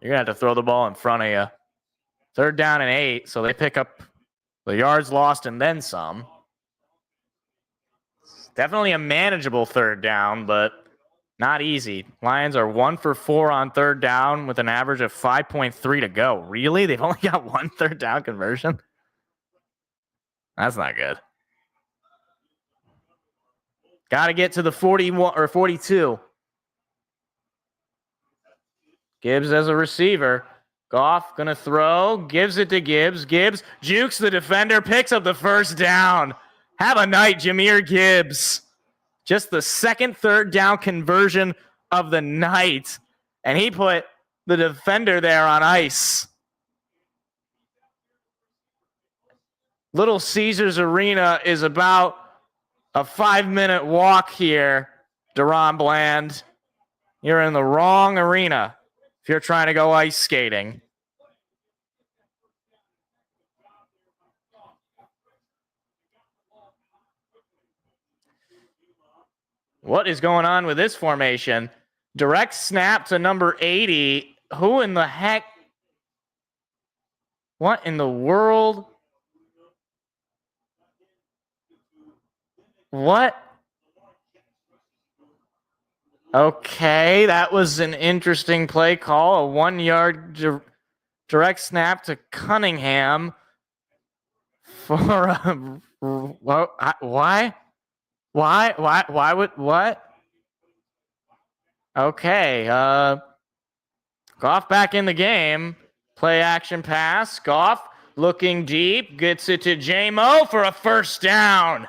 You're going to have to throw the ball in front of you. Third down and 8, so they pick up the yards lost and then some. It's definitely a manageable third down, but not easy. Lions are 1 for 4 on third down with an average of 5.3 to go. Really? They've only got 1 third down conversion? That's not good. Got to get to the 41 or 42. Gibbs as a receiver. Goff going to throw. Gives it to Gibbs. Gibbs jukes the defender. Picks up the first down. Have a night, Jahmyr Gibbs. Just the second third down conversion of the night. And he put the defender there on ice. Little Caesars Arena is about a 5-minute walk here, Deron Bland. You're in the wrong arena if you're trying to go ice skating. What is going on with this formation? Direct snap to number 80. Who in the heck? What in the world? What? Okay, that was an interesting play call. A 1 yard direct snap to Cunningham for a. Why? Why would. What? Okay, Goff back in the game. Play action pass. Goff looking deep. Gets it to J-Mo for a first down.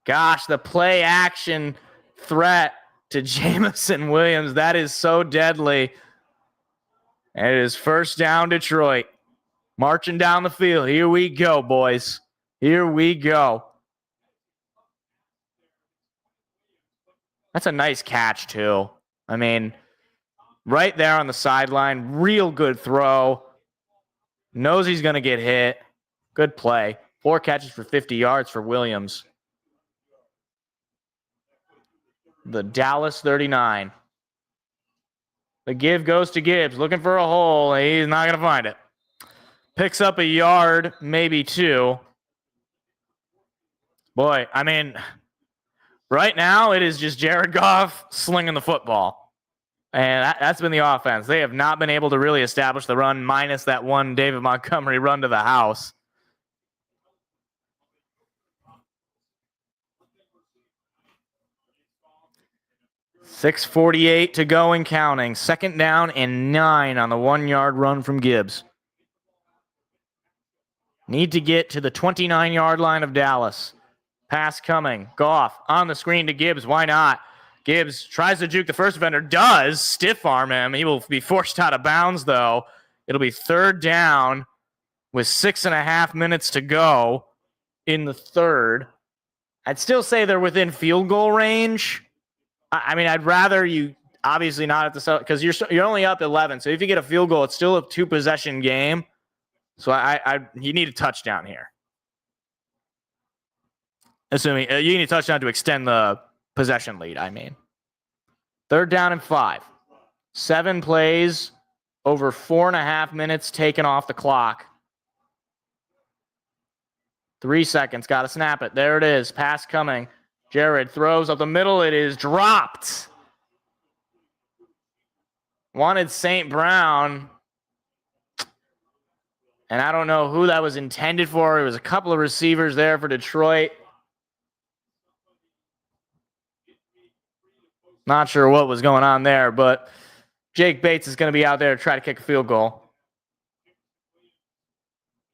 Gosh, the play action threat to Jamison Williams. That is so deadly. And it is first down, Detroit. Marching down the field. Here we go, boys. Here we go. That's a nice catch, too. I mean, right there on the sideline. Real good throw. Knows he's going to get hit. Good play. 4 catches for 50 yards for Williams. The Dallas 39. The give goes to Gibbs. Looking for a hole. He's not going to find it. Picks up a yard, maybe 2. Boy, I mean, right now it is just Jared Goff slinging the football. And that's been the offense. They have not been able to really establish the run, minus that one David Montgomery run to the house. .6:48 to go and counting. Second down and 9 on the 1 yard run from Gibbs. Need to get to the 29 yard line of Dallas. Pass coming. Goff on the screen to Gibbs. Why not? Gibbs tries to juke the first defender. Does. Stiff arm him. He will be forced out of bounds, though. It'll be third down with 6.5 minutes to go in the third. I'd still say they're within field goal range. I mean, I'd rather you obviously not at the because you're only up 11. So if you get a field goal, it's still a 2-possession game. So you need a touchdown here. Assuming you need a touchdown to extend the possession lead, I mean. Third down and 5. 7 plays, over 4.5 minutes taken off the clock. 3 seconds, got to snap it. There it is, pass coming. Jared throws up the middle. It is dropped. Wanted St. Brown. And I don't know who that was intended for. It was a couple of receivers there for Detroit. Not sure what was going on there, but Jake Bates is going to be out there to try to kick a field goal.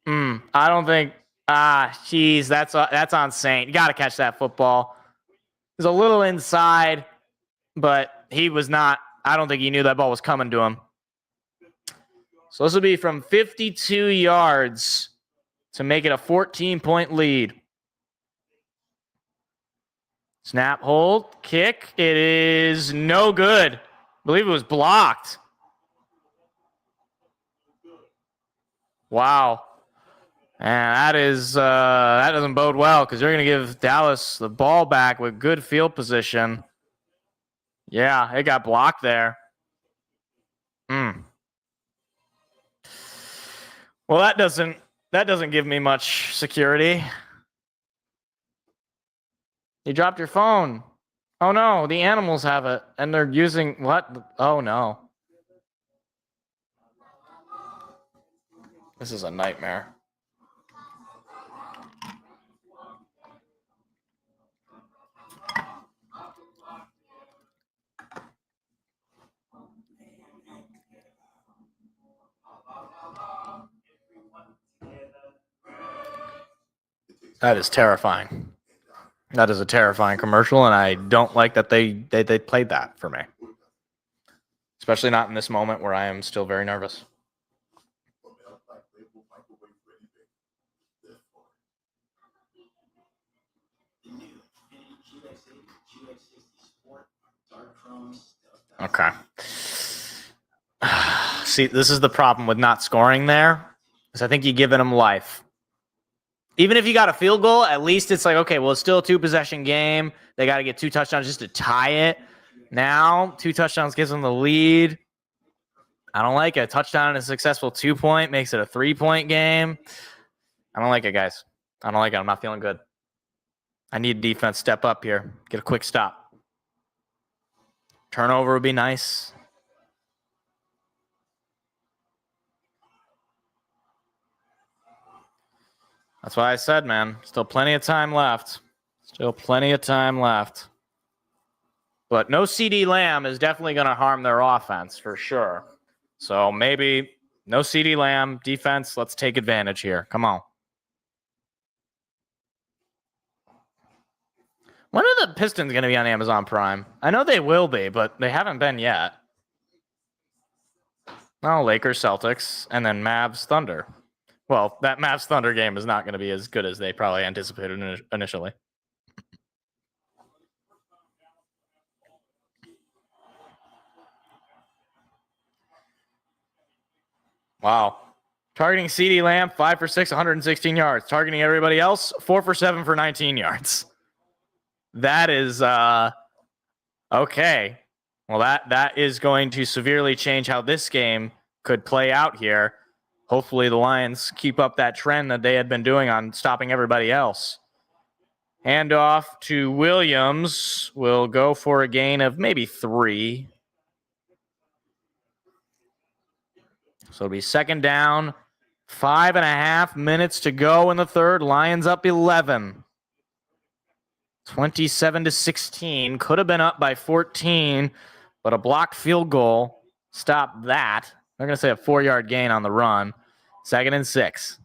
I don't think. Geez, that's on Saint. You got to catch that football. He was a little inside, but he was not. I don't think he knew that ball was coming to him. So this will be from 52 yards to make it a 14-point lead. Snap, hold, kick. It is no good. I believe it was blocked. Wow. And that doesn't bode well because they're going to give Dallas the ball back with good field position. Yeah, it got blocked there. Well, that doesn't give me much security. You dropped your phone. Oh no, the animals have it, and they're using what? Oh no. This is a nightmare. That is terrifying. That is a terrifying commercial, and I don't like that they played that for me. Especially not in this moment where I am still very nervous. Okay. See, this is the problem with not scoring there, is I think you're giving them life. Even if you got a field goal, at least it's like, okay, well, it's still a 2-possession game. They got to get 2 touchdowns just to tie it. Now, 2 touchdowns gives them the lead. I don't like it. A touchdown and a successful 2-point makes it a 3-point game. I don't like it, guys. I don't like it. I'm not feeling good. I need defense step up here. Get a quick stop. Turnover would be nice. That's why I said, man, still plenty of time left. Still plenty of time left. But no CD Lamb is definitely going to harm their offense for sure. So maybe no CD Lamb, defense, let's take advantage here. Come on. When are the Pistons going to be on Amazon Prime? I know they will be, but they haven't been yet. Oh, Lakers, Celtics, and then Mavs, Thunder. Well, that Mavs Thunder game is not going to be as good as they probably anticipated initially. Wow. Targeting CeeDee Lamb, 5 for 6, 116 yards. Targeting everybody else, 4 for 7 for 19 yards. That is okay. Well, that is going to severely change how this game could play out here. Hopefully the Lions keep up that trend that they had been doing on stopping everybody else. Handoff to Williams. Will go for a gain of maybe 3. So it'll be second down. 5.5 minutes to go in the third. Lions up 11. 27-16. Could have been up by 14, but a blocked field goal stopped that. They're going to say a 4-yard gain on the run. 2nd and 6.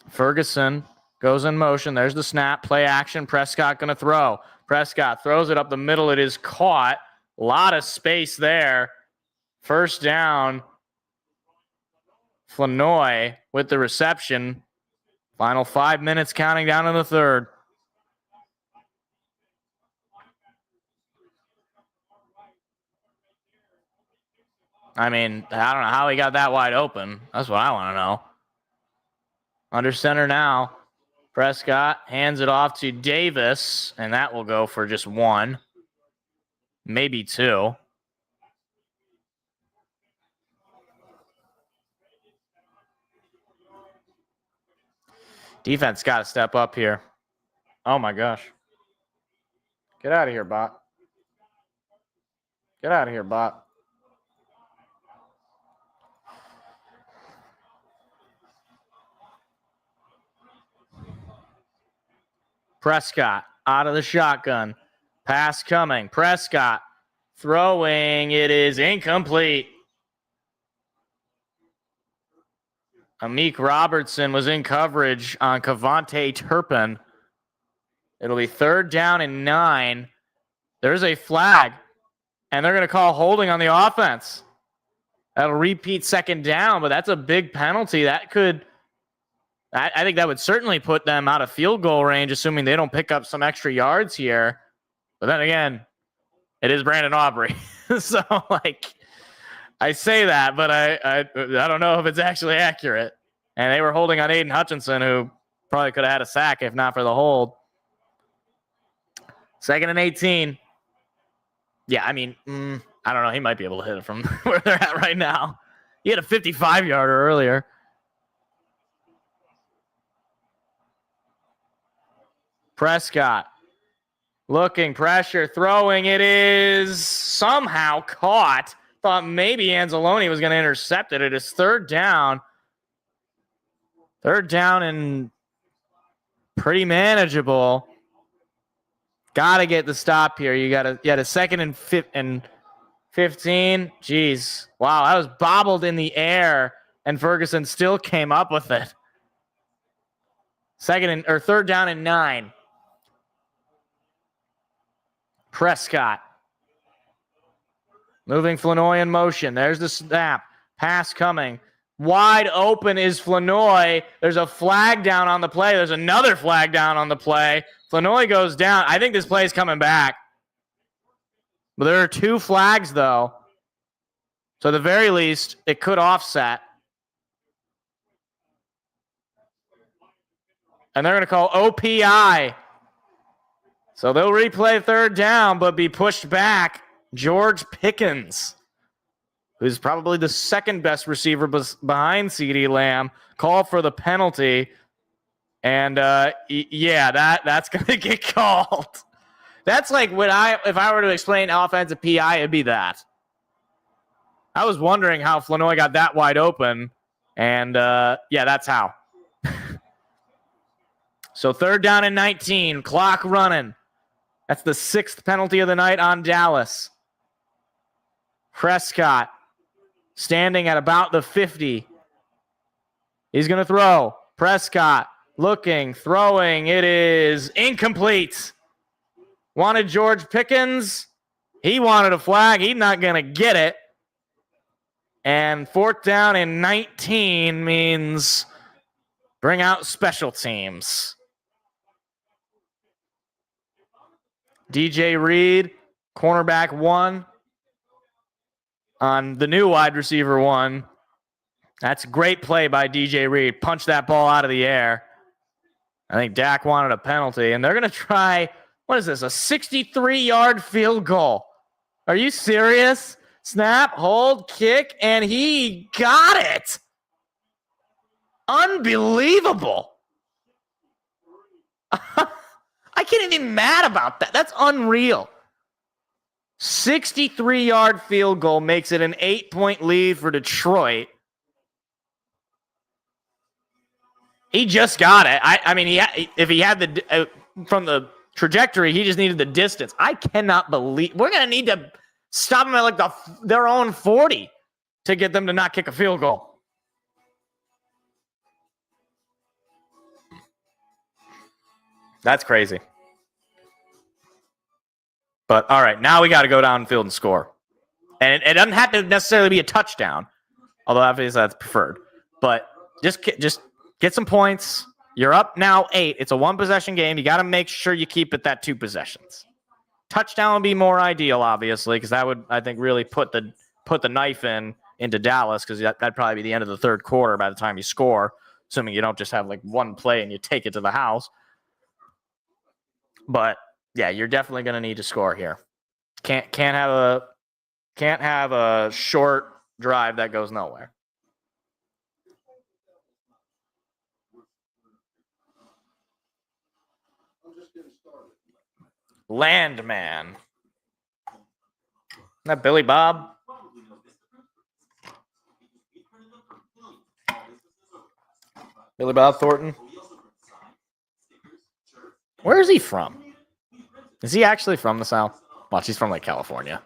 Ferguson goes in motion. There's the snap. Play action. Prescott going to throw. Prescott throws it up the middle. It is caught. A lot of space there. First down. Flanoy with the reception. Final 5 minutes counting down in the third. I mean, I don't know how he got that wide open. That's what I want to know. Under center now. Prescott hands it off to Davis, and that will go for just 1, maybe 2. Defense got to step up here. Oh, my gosh. Get out of here, bot. Get out of here, bot. Prescott out of the shotgun. Pass coming. Prescott throwing. It is incomplete. Amik Robertson was in coverage on Cavante Turpin. It'll be 3rd down and 9. There's a flag, and they're going to call holding on the offense. That'll repeat 2nd down, but that's a big penalty. That could... I think that would certainly put them out of field goal range, assuming they don't pick up some extra yards here. But then again, it is Brandon Aubrey. So, I say that, but I don't know if it's actually accurate. And they were holding on Aiden Hutchinson, who probably could have had a sack if not for the hold. 2nd and 18. Yeah, I mean, I don't know. He might be able to hit it from where they're at right now. He had a 55-yarder earlier. Prescott looking, pressure, throwing. It is somehow caught. Thought maybe Anzalone was going to intercept it. It is 3rd down. 3rd down and pretty manageable. Got to get the stop here. You had a 2nd and 15. Jeez. Wow, that was bobbled in the air, and Ferguson still came up with it. 3rd down and 9. Prescott. Moving Flanoy in motion. There's the snap. Pass coming. Wide open is Flanoy. There's a flag down on the play. There's another flag down on the play. Flanoy goes down. I think this play is coming back. But there are 2 flags, though. So at the very least, it could offset. And they're going to call OPI. So they'll replay third down, but be pushed back. George Pickens, who's probably the second best receiver behind CeeDee Lamb, call for the penalty. And that's going to get called. That's like if I were to explain offensive PI, it'd be that. I was wondering how Flanoy got that wide open. And that's how. So third down and 19, clock running. That's the 6th penalty of the night on Dallas. Prescott standing at about the 50. He's going to throw. Prescott looking, throwing. It is incomplete. Wanted George Pickens. He wanted a flag. He's not going to get it. And 4th down and 19 means bring out special teams. DJ Reed, cornerback 1 on the new wide receiver 1. That's a great play by DJ Reed. Punch that ball out of the air. I think Dak wanted a penalty, and they're going to try, what is this, a 63-yard field goal. Are you serious? Snap, hold, kick, and he got it. Unbelievable. I can't even be mad about that. That's unreal. 63-yard field goal makes it an 8-point lead for Detroit. He just got it. I mean, if he had the from the trajectory, he just needed the distance. I cannot believe we're going to need to stop them at like their own 40 to get them to not kick a field goal. That's crazy. But all right, now we got to go downfield and score. And it doesn't have to necessarily be a touchdown, although obviously that's preferred. But just get some points. You're up now 8. It's a 1-possession game. You got to make sure you keep it that 2 possessions. Touchdown would be more ideal, obviously, because that would, I think, really put the knife into Dallas, because that'd probably be the end of the third quarter by the time you score, assuming you don't just have like one play and you take it to the house. But yeah, you're definitely going to need to score here. Can't have a short drive that goes nowhere. Landman. Isn't that Billy Bob? Billy Bob Thornton? Where is he from? Is he actually from the South? Watch, he's from like California.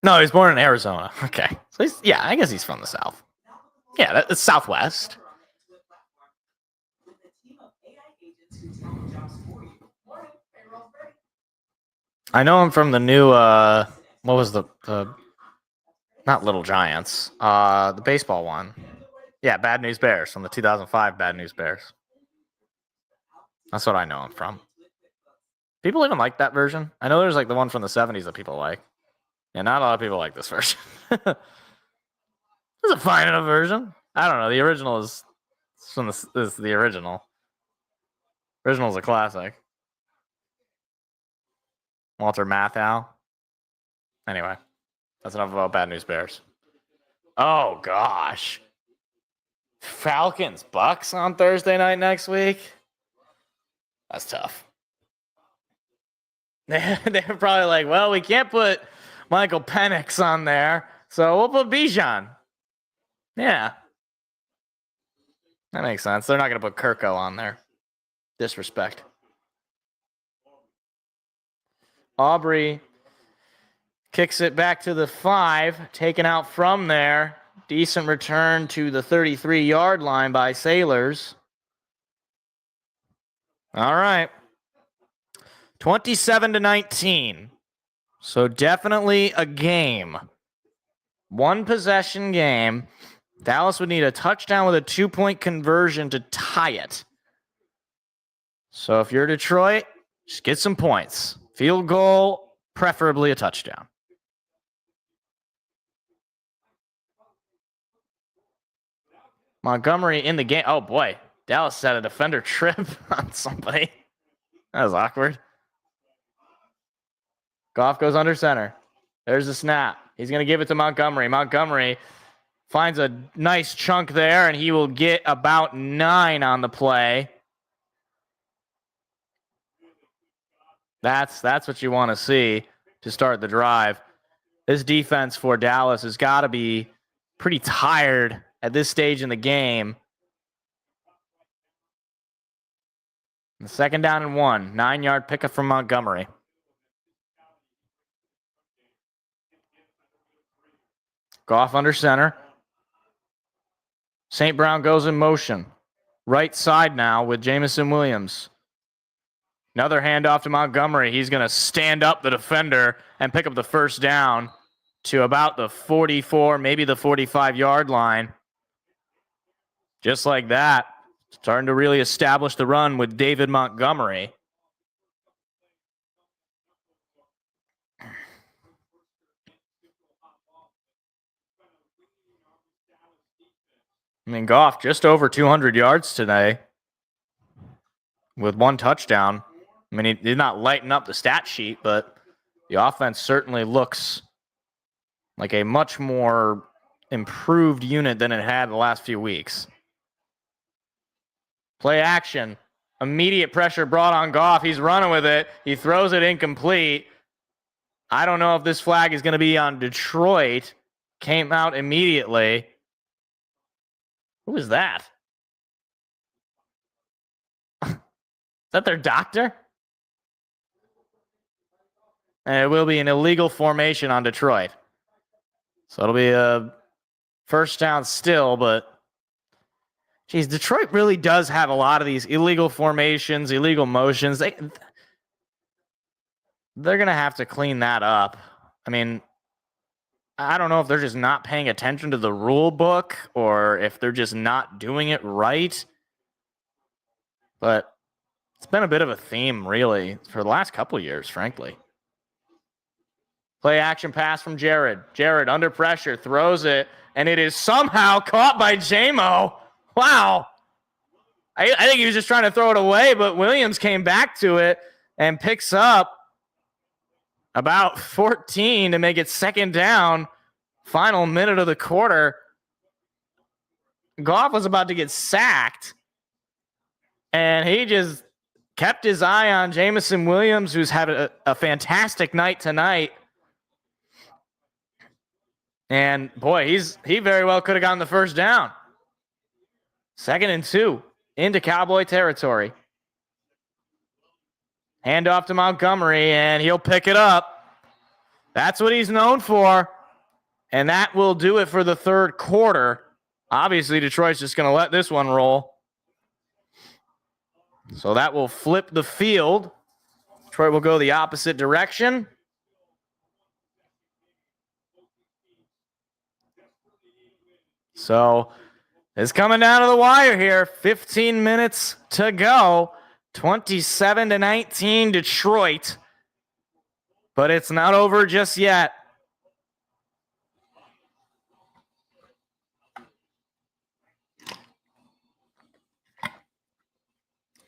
No, he was born in Arizona. Okay. So I guess he's from the South. Yeah, that's Southwest. I know him from the new, what was the not Little Giants, the baseball one. Yeah, Bad News Bears, from the 2005 Bad News Bears. That's what I know him from. People even like that version. I know there's like the one from the 70s that people like. Yeah, not a lot of people like this version. It's a fine enough version. I don't know. The original is the original. Original is a classic. Walter Matthau. Anyway, that's enough about Bad News Bears. Oh, gosh. Falcons Bucks on Thursday night next week? That's tough. They're probably like, well, we can't put Michael Penix on there, so we'll put Bijan. Yeah. That makes sense. They're not going to put Kirko on there. Disrespect. Aubrey kicks it back to the 5, taken out from there. Decent return to the 33-yard line by Sailors. All right. 27-19. So definitely a game One possession game. Dallas would need a touchdown with a 2-point conversion to tie it. So if you're Detroit, just get some points. Field goal, preferably a touchdown. Montgomery in the game. Oh, boy. Dallas had a defender trip on somebody. That was awkward. Goff goes under center. There's the snap. He's going to give it to Montgomery. Montgomery finds a nice chunk there, and he will get about 9 on the play. That's what you want to see to start the drive. This defense for Dallas has got to be pretty tired at this stage in the game. The 2nd down and 1. 9-yard pickup from Montgomery. Goff under center. St. Brown goes in motion. Right side now with Jamison Williams. Another handoff to Montgomery. He's going to stand up the defender and pick up the 1st down to about the 44, maybe the 45-yard line. Just like that. Starting to really establish the run with David Montgomery. I mean, Goff just over 200 yards today with 1 touchdown. I mean, he did not lighten up the stat sheet, but the offense certainly looks like a much more improved unit than it had the last few weeks. Play action. Immediate pressure brought on Goff. He's running with it. He throws it incomplete. I don't know if this flag is going to be on Detroit. Came out immediately. Who is that? Is that their doctor? And it will be an illegal formation on Detroit. So it'll be a 1st down still, but geez, Detroit really does have a lot of these illegal formations, illegal motions. They're going to have to clean that up. I mean, I don't know if they're just not paying attention to the rule book or if they're just not doing it right. But it's been a bit of a theme, really, for the last couple of years, frankly. Play action pass from Jared. Jared under pressure, throws it, and it is somehow caught by J-Mo. Wow. I think he was just trying to throw it away, but Williams came back to it and picks up about 14 to make it 2nd down. Final minute of the quarter. Goff was about to get sacked, and he just kept his eye on Jamison Williams, who's had a fantastic night tonight. And, boy, he very well could have gotten the 1st down. 2nd and 2 into Cowboy territory. Handoff to Montgomery, and he'll pick it up. That's what he's known for. And that will do it for the 3rd quarter. Obviously, Detroit's just going to let this one roll. So that will flip the field. Detroit will go the opposite direction. So it's coming down to the wire here. 15 minutes to go. 27-19 Detroit. But it's not over just yet.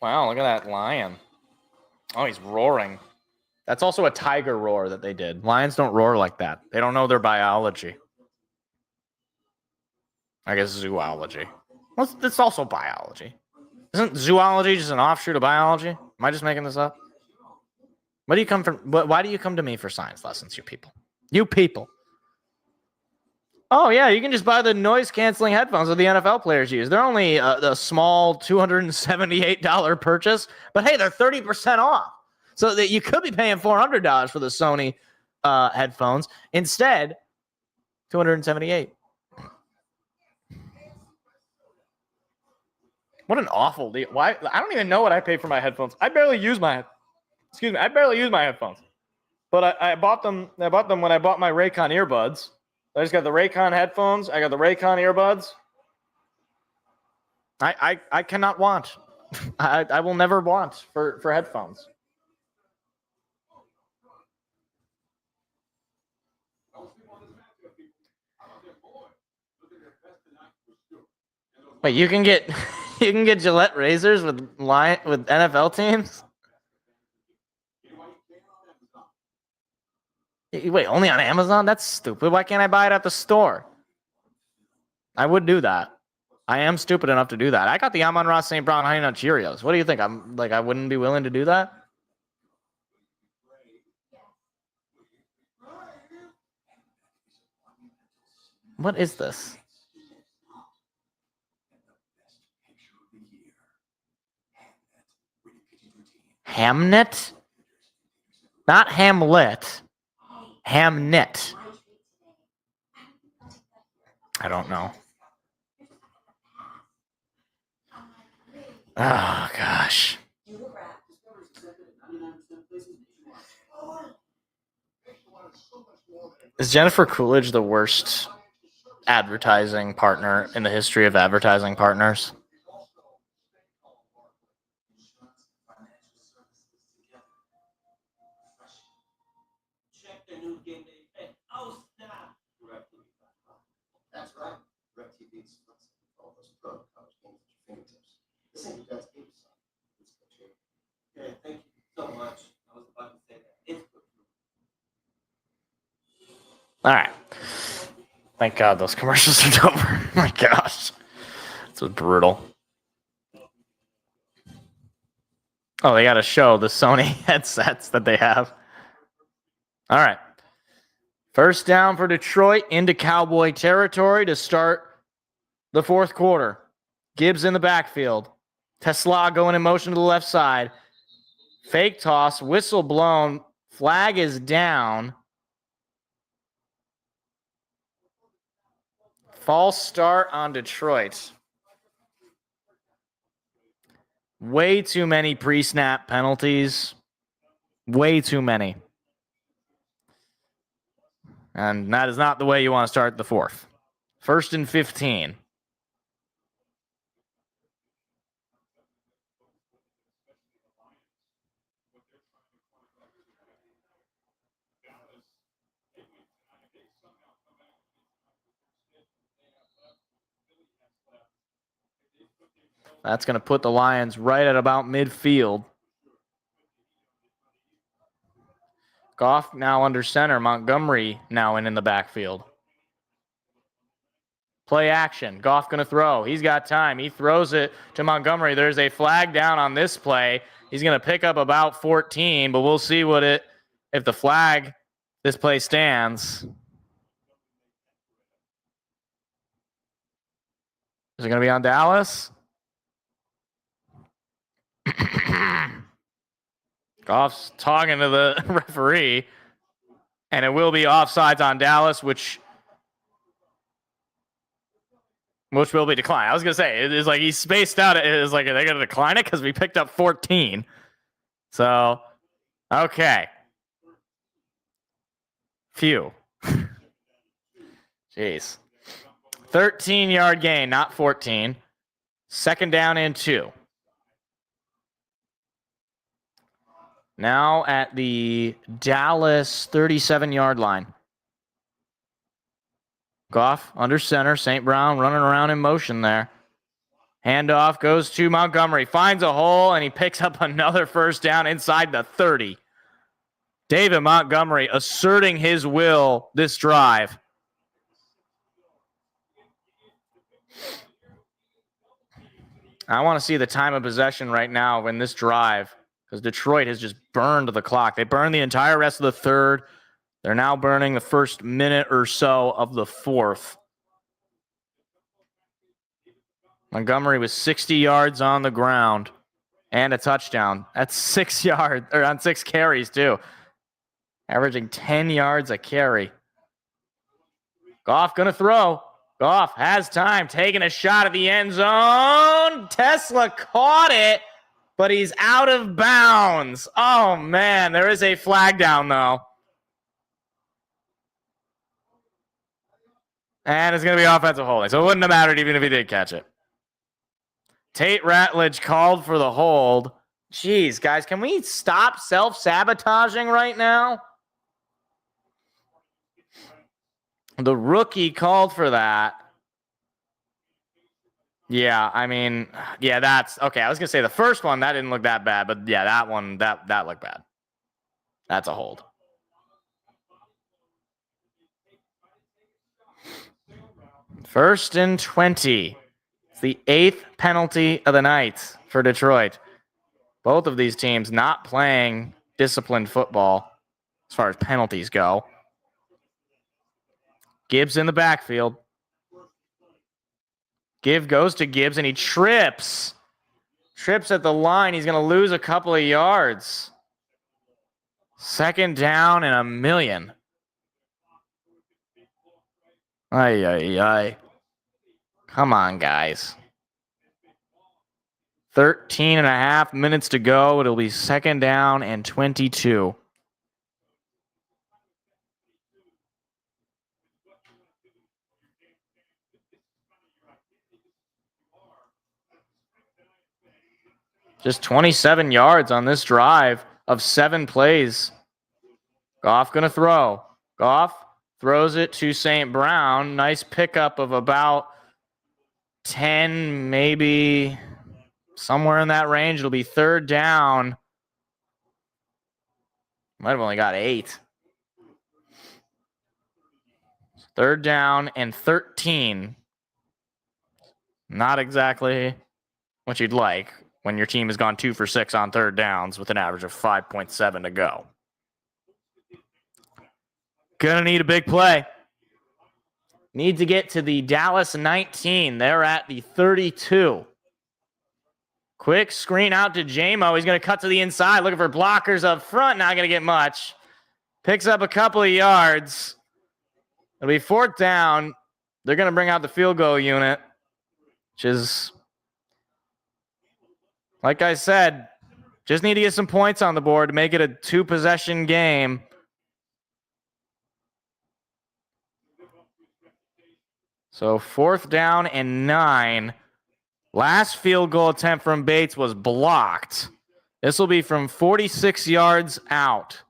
Wow, look at that lion. Oh, he's roaring. That's also a tiger roar that they did. Lions don't roar like that. They don't know their biology. I guess zoology. Well, it's also biology. Isn't zoology just an offshoot of biology? Am I just making this up? Why do you come to me for science lessons, you people? You people. Oh, yeah, you can just buy the noise-canceling headphones that the NFL players use. They're only a small $278 purchase, but hey, they're 30% off. So that you could be paying $400 for the Sony headphones. Instead, $278. What an awful deal. Why? I don't even know what I pay for my headphones. I barely use my headphones. But I bought them when I bought my Raycon earbuds. I just got the Raycon headphones. I got the Raycon earbuds. I cannot want. I will never want for headphones. Wait, you can get Gillette razors with NFL teams? Wait, only on Amazon? That's stupid. Why can't I buy it at the store? I would do that. I am stupid enough to do that. I got the Amon-Ra St. Brown Honey Nut Cheerios. What do you think? I wouldn't be willing to do that? What is this? Hamnet? Not Hamlet. Hamnet. I don't know. Oh, gosh. Is Jennifer Coolidge the worst advertising partner in the history of advertising partners? That's right. DirecTV is flexible for all those pro college games at your fingertips. This ain't your dad's game, son. It's good. Yeah, thank you so much. I was about to say that. It's good. All right. Thank God those commercials are over. Oh my gosh. This was brutal. Oh, they got to show the Sony headsets that they have. All right. First down for Detroit into Cowboy territory to start the fourth quarter. Gibbs in the backfield. Tesla going in motion to the left side. Fake toss, whistle blown, flag is down. False start on Detroit. Way too many pre-snap penalties. Way too many. And that is not the way you want to start the fourth. 1st and 15. That's going to put the Lions right at about midfield. Goff now under center. Montgomery now in the backfield. Play action. Goff going to throw. He's got time. He throws it to Montgomery. There's a flag down on this play. He's going to pick up about 14, but we'll see if the flag, this play stands. Is it going to be on Dallas? Goff's talking to the referee, and it will be offsides on Dallas, which will be declined. I was going to say, it is like he's spaced out. It is like, are they going to decline it? Because we picked up 14. So, okay. Phew. Jeez. 13-yard gain, not 14. 2nd down and 2. Now at the Dallas 37-yard line. Goff under center. St. Brown running around in motion there. Handoff goes to Montgomery. Finds a hole, and he picks up another first down inside the 30. David Montgomery asserting his will this drive. I want to see the time of possession right now in this drive, because Detroit has just burned the clock. They burned the entire rest of the third. They're now burning the first minute or so of the fourth. Montgomery was 60 yards on the ground and a touchdown. That's 6 yards, or on 6 carries too. Averaging 10 yards a carry. Goff gonna throw. Goff has time, taking a shot at the end zone. Tesla caught it, but he's out of bounds. Oh, man, there is a flag down, though. And it's going to be offensive holding. So it wouldn't have mattered even if he did catch it. Tate Ratledge called for the hold. Jeez, guys, can we stop self-sabotaging right now? The rookie called for that. Yeah, I mean, yeah, that's okay. I was gonna say the first one that didn't look that bad, but yeah, that one that looked bad. That's a hold. First and 20. It's the 8th penalty of the night for Detroit. Both of these teams not playing disciplined football as far as penalties go. Gibbs in the backfield. Goes to Gibbs, and he trips. Trips at the line. He's going to lose a couple of yards. Second down and 1,000,000. Ay, ay, ay. Come on, guys. 13 and a half minutes to go. It'll be second down and 22. Just 27 yards on this drive of 7 plays. Goff going to throw. Goff throws it to St. Brown. Nice pickup of about 10, maybe somewhere in that range. It'll be third down. Might have only got 8. Third down and 13. Not exactly what you'd like when your team has gone 2 for 6 on third downs with an average of 5.7 to go. Gonna need a big play. Need to get to the Dallas 19. They're at the 32. Quick screen out to J-Mo. He's going to cut to the inside, looking for blockers up front. Not going to get much. Picks up a couple of yards. It'll be fourth down. They're going to bring out the field goal unit, which is, like I said, just need to get some points on the board to make it a 2-possession game. So fourth down and 9. Last field goal attempt from Bates was blocked. This will be from 46 yards out.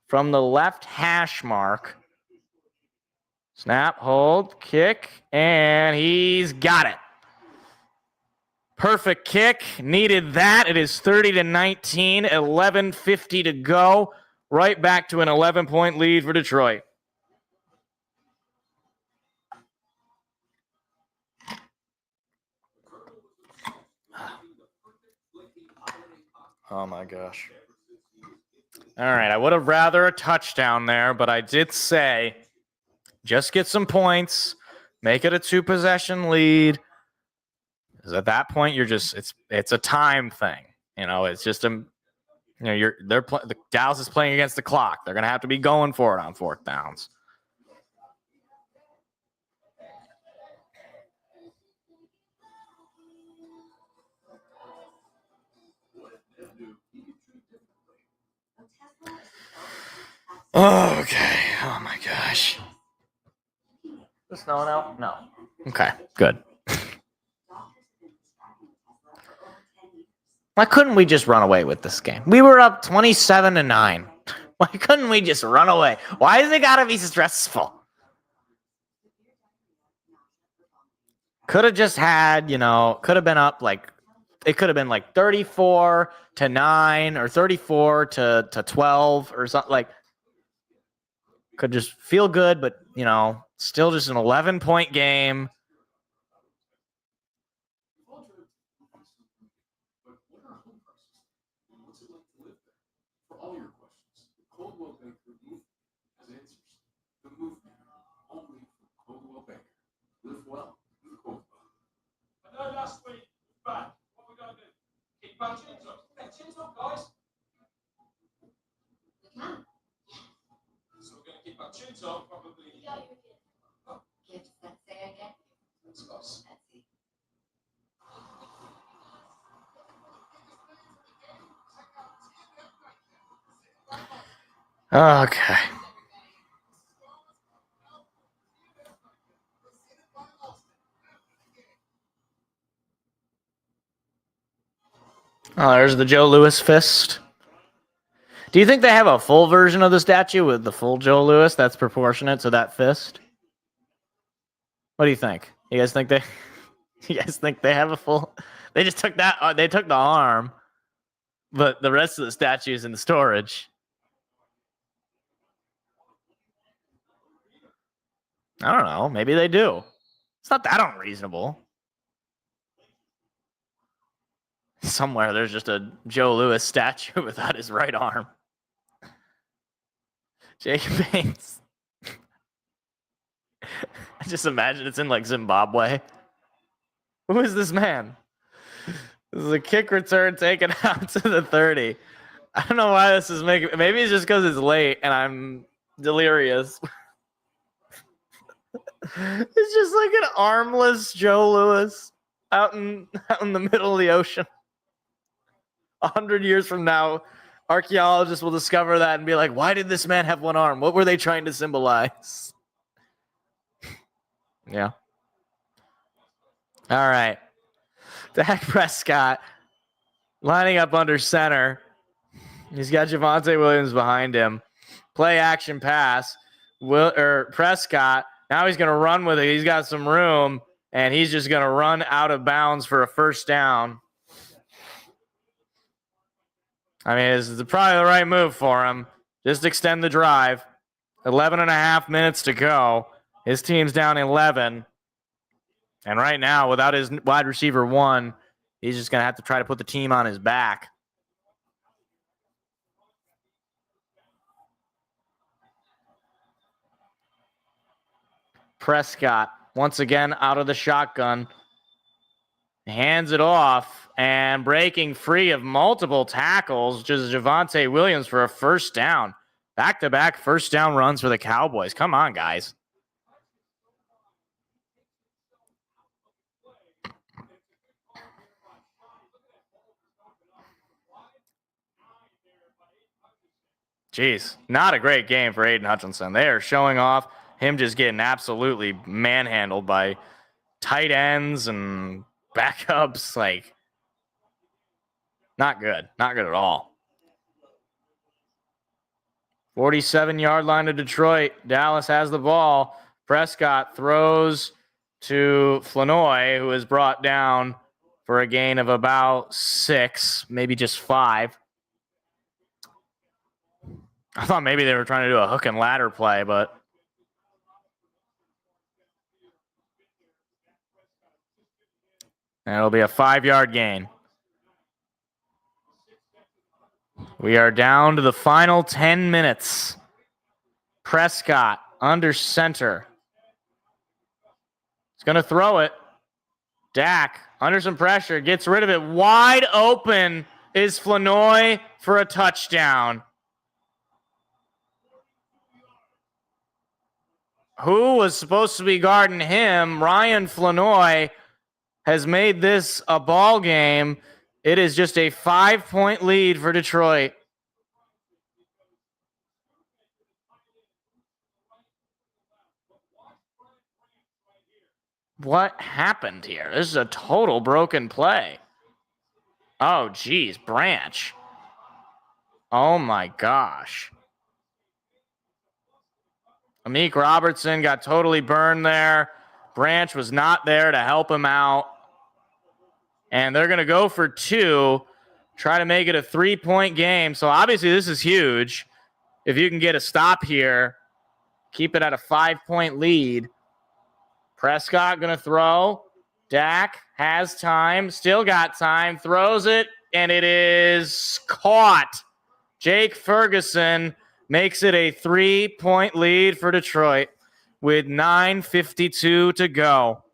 From the left hash mark. Snap, hold, kick, and he's got it. Perfect kick. Needed that. It is 30-19, 11:50 to go. Right back to an 11-point lead for Detroit. Oh, my gosh. All right, I would have rather a touchdown there, but I did say just get some points, make it a 2-possession lead. Because at that point, you're just it's a time thing. You know, it's just Dallas is playing against the clock. They're gonna have to be going for it on fourth downs. Okay. Oh my gosh. Is it snowing out? No. Okay, good. Why couldn't we just run away with this game? We were up 27-9. Why couldn't we just run away? Why does it gotta be stressful? Could have just had, could have been up it could have been 34-9 or 34-12 or something could just feel good, but still just an 11-point game. Last week, bad. What are we going to do? Keep our chins up. Keep chins up, guys. We can. So we're going to keep our chins up, probably. Let's say again. That's us. Okay. Oh, there's the Joe Louis fist. Do you think they have a full version of the statue with the full Joe Louis that's proportionate to that fist? What do you think? You guys think they? You guys think they have a full? They just took that. They took the arm, but the rest of the statue is in storage. I don't know. Maybe they do. It's not that unreasonable. Somewhere there's just a Joe Louis statue without his right arm. Jake Bates. I just imagine it's in like Zimbabwe. Who is this man? This is a kick return taken out to the 30. I don't know why this is making. Maybe it's just because it's late and I'm delirious. It's just like an armless Joe Louis out in the middle of the ocean. 100 years from now, archaeologists will discover that and be like, why did this man have one arm? What were they trying to symbolize? Yeah. All right. Dak Prescott lining up under center. He's got Javonte Williams behind him. Play action pass. Prescott. Now he's going to run with it. He's got some room, and he's just going to run out of bounds for a first down. I mean, this is probably the right move for him. Just extend the drive. 11 and a half minutes to go. His team's down 11. And right now, without his wide receiver 1, he's just going to have to try to put the team on his back. Prescott, once again, out of the shotgun. Hands it off and breaking free of multiple tackles. Just Javonte Williams for a first down. Back-to-back first down runs for the Cowboys. Come on, guys. Jeez, not a great game for Aiden Hutchinson. They are showing off him just getting absolutely manhandled by tight ends and backups. Like, not good. Not good at all. 47-yard line to Detroit. Dallas has the ball. Prescott throws to Flanoy, who is brought down for a gain of about 6, maybe just 5. I thought maybe they were trying to do a hook and ladder play, but and it'll be a 5-yard gain. We are down to the final 10 minutes. Prescott under center. He's going to throw it. Dak under some pressure, gets rid of it. Wide open is Flanoy for a touchdown. Who was supposed to be guarding him? Ryan Flanoy has made this a ball game. It is just a 5-point lead for Detroit. What happened here? This is a total broken play. Oh, geez, Branch. Oh, my gosh. Amik Robertson got totally burned there. Branch was not there to help him out. And they're going to go for 2, try to make it a 3-point game. So obviously this is huge. If you can get a stop here, keep it at a 5-point lead. Prescott going to throw. Dak has time, still got time, throws it, and it is caught. Jake Ferguson makes it a 3-point lead for Detroit with 9:52 to go.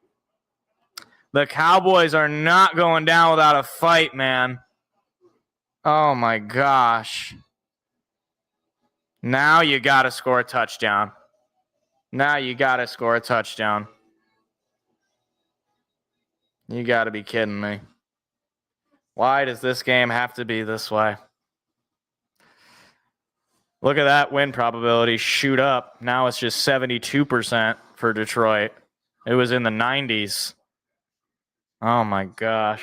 The Cowboys are not going down without a fight, man. Oh, my gosh. Now you got to score a touchdown. Now you got to score a touchdown. You got to be kidding me. Why does this game have to be this way? Look at that win probability shoot up. Now it's just 72% for Detroit. It was in the 90s. Oh, my gosh.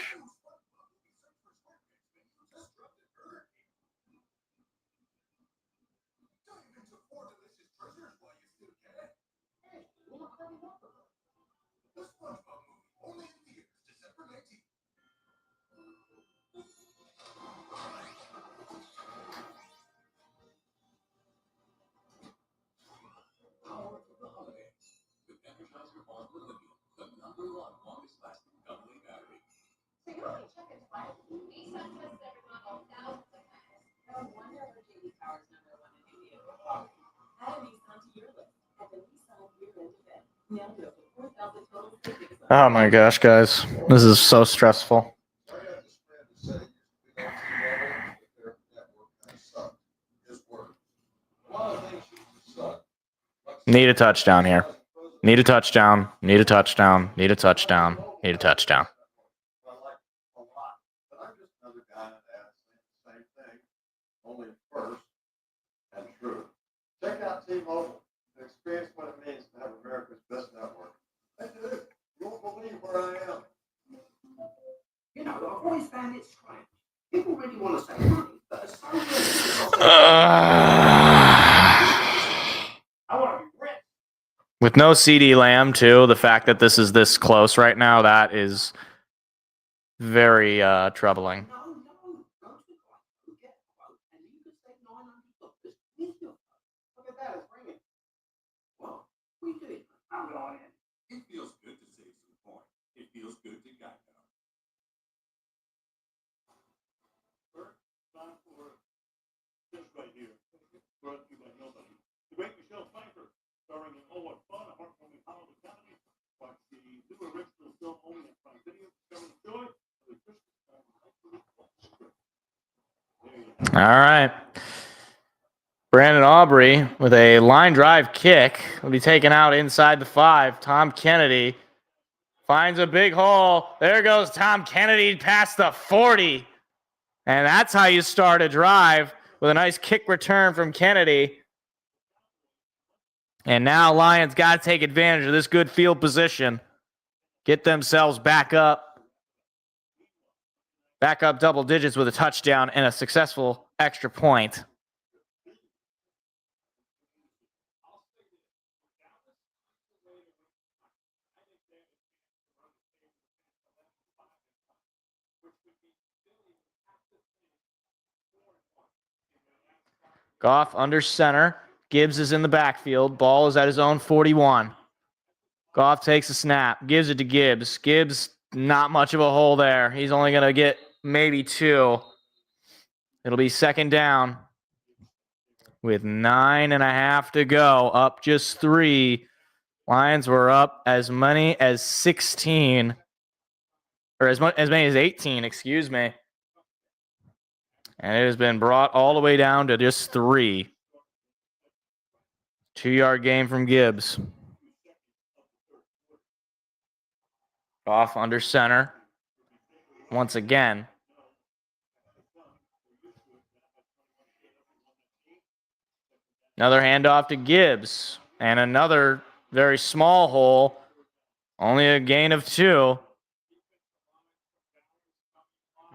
So you only check it twice? Lisa tests every model thousands of times. No wonder her JD Power's #1 in India. Add a Nissan to your list at the Nissan year-end event. Now to up to 4,000 total savings. Oh my gosh, guys. This is so stressful. Need a touchdown here. Need a touchdown. Need a touchdown. Need a touchdown. Need a touchdown. I like a lot, but I'm just another guy that saying the same thing, only first and true. Check out T-Mobile and experience what it means to have America's best network. Hey, dude, you won't believe where I am. You know, I've always found it strange. People really want to save money, but it's so good. I want to be rich. With no CD Lamb, too, the fact that this is this close right now, that is very troubling. No, go to the bank, get a quote, and you can save $900 with your phone. Look at that, it's ringing. Well, we do it. I'm going in. It feels good to save some coin. It feels good to guide them. Time for this right here. Brought to you by nobody. The Great Michelle Pfeiffer, starring in Oh What Fun, a heartwarming holiday comedy. Watch the new original film only on Prime Video. Discover the joy of the Christmas time. There you go. All right. Brandon Aubrey with a line drive kick will be taken out inside the 5. Tom Kennedy finds a big hole. There goes Tom Kennedy past the 40. And that's how you start a drive, with a nice kick return from Kennedy. And now Lions got to take advantage of this good field position. Get themselves back up. Back up double digits with a touchdown and a successful extra point. Goff under center. Gibbs is in the backfield. Ball is at his own 41. Goff takes a snap. Gives it to Gibbs. Gibbs, not much of a hole there. He's only going to get maybe 2. It'll be second down with 9.5 to go. Up just 3. Lions were up as many as 16. Or as many as 18, excuse me. And it has been brought all the way down to just 3. 2-yard gain from Gibbs. Off under center. Once again. Another handoff to Gibbs. And another very small hole. Only a gain of 2.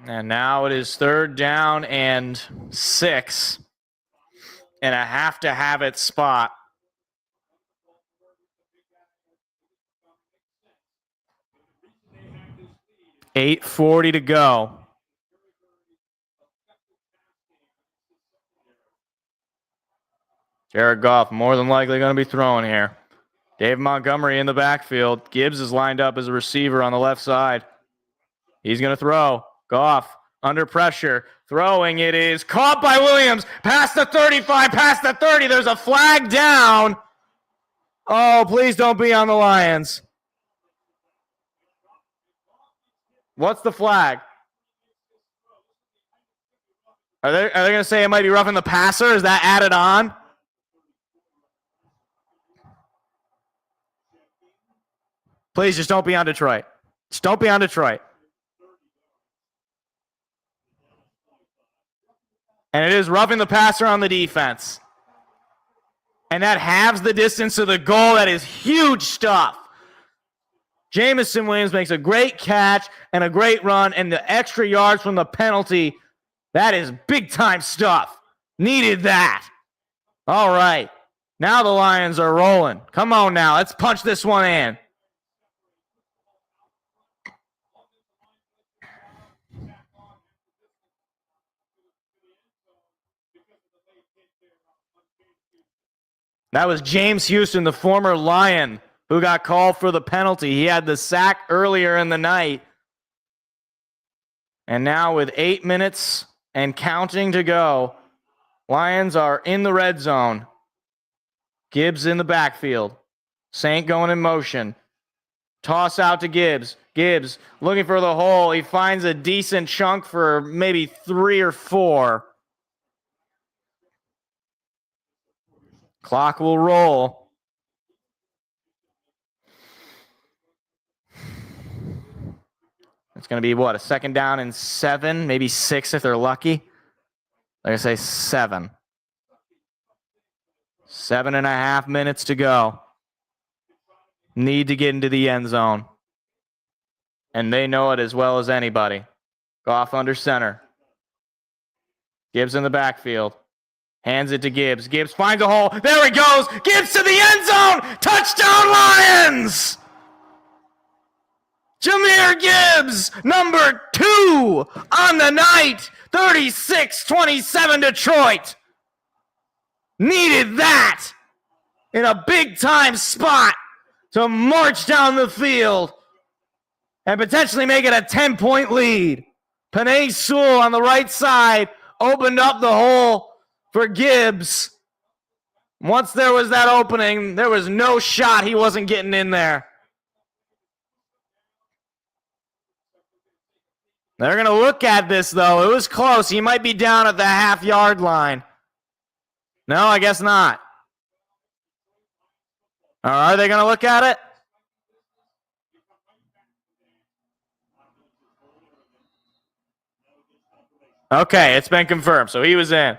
And now it is third down and 6. And a have-to-have-it spot. 8:40 to go. Jared Goff more than likely going to be throwing here. Dave Montgomery in the backfield. Gibbs is lined up as a receiver on the left side. He's going to throw. Goff under pressure. Throwing, it is caught by Williams. Past the 35, past the 30. There's a flag down. Oh, please don't be on the Lions. What's the flag? Are they going to say it might be roughing the passer? Is that added on? Please just don't be on Detroit. Just don't be on Detroit. And it is roughing the passer on the defense. And that halves the distance to the goal. That is huge stuff. Jamison Williams makes a great catch and a great run, and the extra yards from the penalty, that is big-time stuff. Needed that. All right. Now the Lions are rolling. Come on now. Let's punch this one in. That was James Houston, the former Lion, who got called for the penalty. He had the sack earlier in the night. And now with 8 minutes and counting to go, Lions are in the red zone. Gibbs in the backfield. Saint going in motion. Toss out to Gibbs. Gibbs looking for the hole. He finds a decent chunk for maybe 3 or 4. Clock will roll. It's going to be what? A 2nd down and 7, maybe 6 if they're lucky. Like I say, 7. 7.5 minutes to go. Need to get into the end zone. And they know it as well as anybody. Goff under center. Gibbs in the backfield. Hands it to Gibbs. Gibbs finds a hole. There he goes. Gibbs to the end zone. Touchdown Lions! Jahmyr Gibbs, number 2 on the night. 36-27 Detroit. Needed that in a big-time spot to march down the field and potentially make it a 10-point lead. Penei Sewell on the right side opened up the hole for Gibbs. Once there was that opening, there was no shot he wasn't getting in there. They're going to look at this, though. It was close. He might be down at the half-yard line. No, I guess not. Or are they going to look at it? Okay, it's been confirmed. So he was in.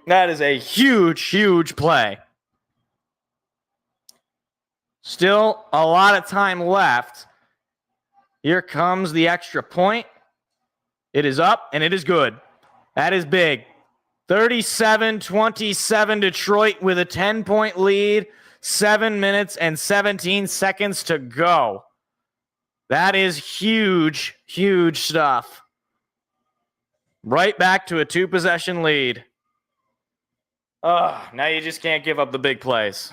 That is a huge, huge play. Still a lot of time left. Here comes the extra point. It is up, and it is good. That is big. 37-27 Detroit with a 10-point lead. 7 minutes and 17 seconds to go. That is huge, huge stuff. Right back to a 2-possession lead. Now you just can't give up the big plays.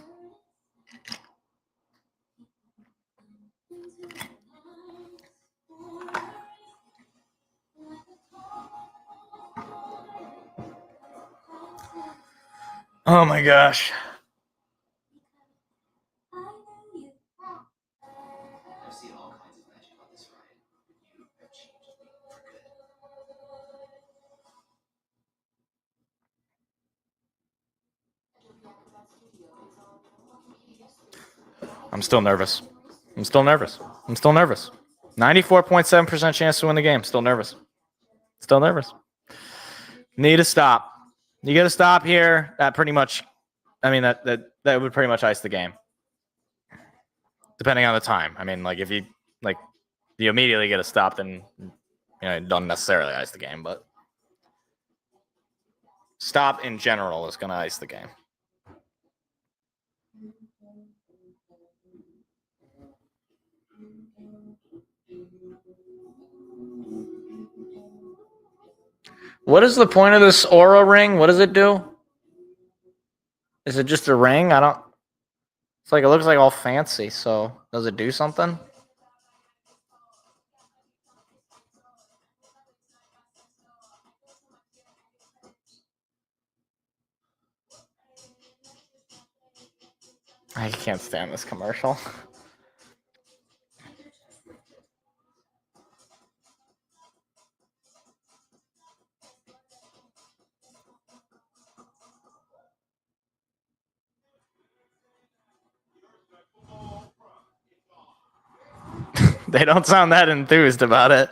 Oh my gosh. I've seen all kinds of magic on this ride. You have changed me for good. I'm still nervous. 94.7% chance to win the game. Still nervous. Need to stop. You got to stop here. That pretty much, that would pretty much ice the game. Depending on the time. If you you immediately get a stop, then it doesn't necessarily ice the game, but stop in general is going to ice the game. What is the point of this Aura ring? What does it do? Is it just a ring? It looks like all fancy, so does it do something? I can't stand this commercial. They don't sound that enthused about it.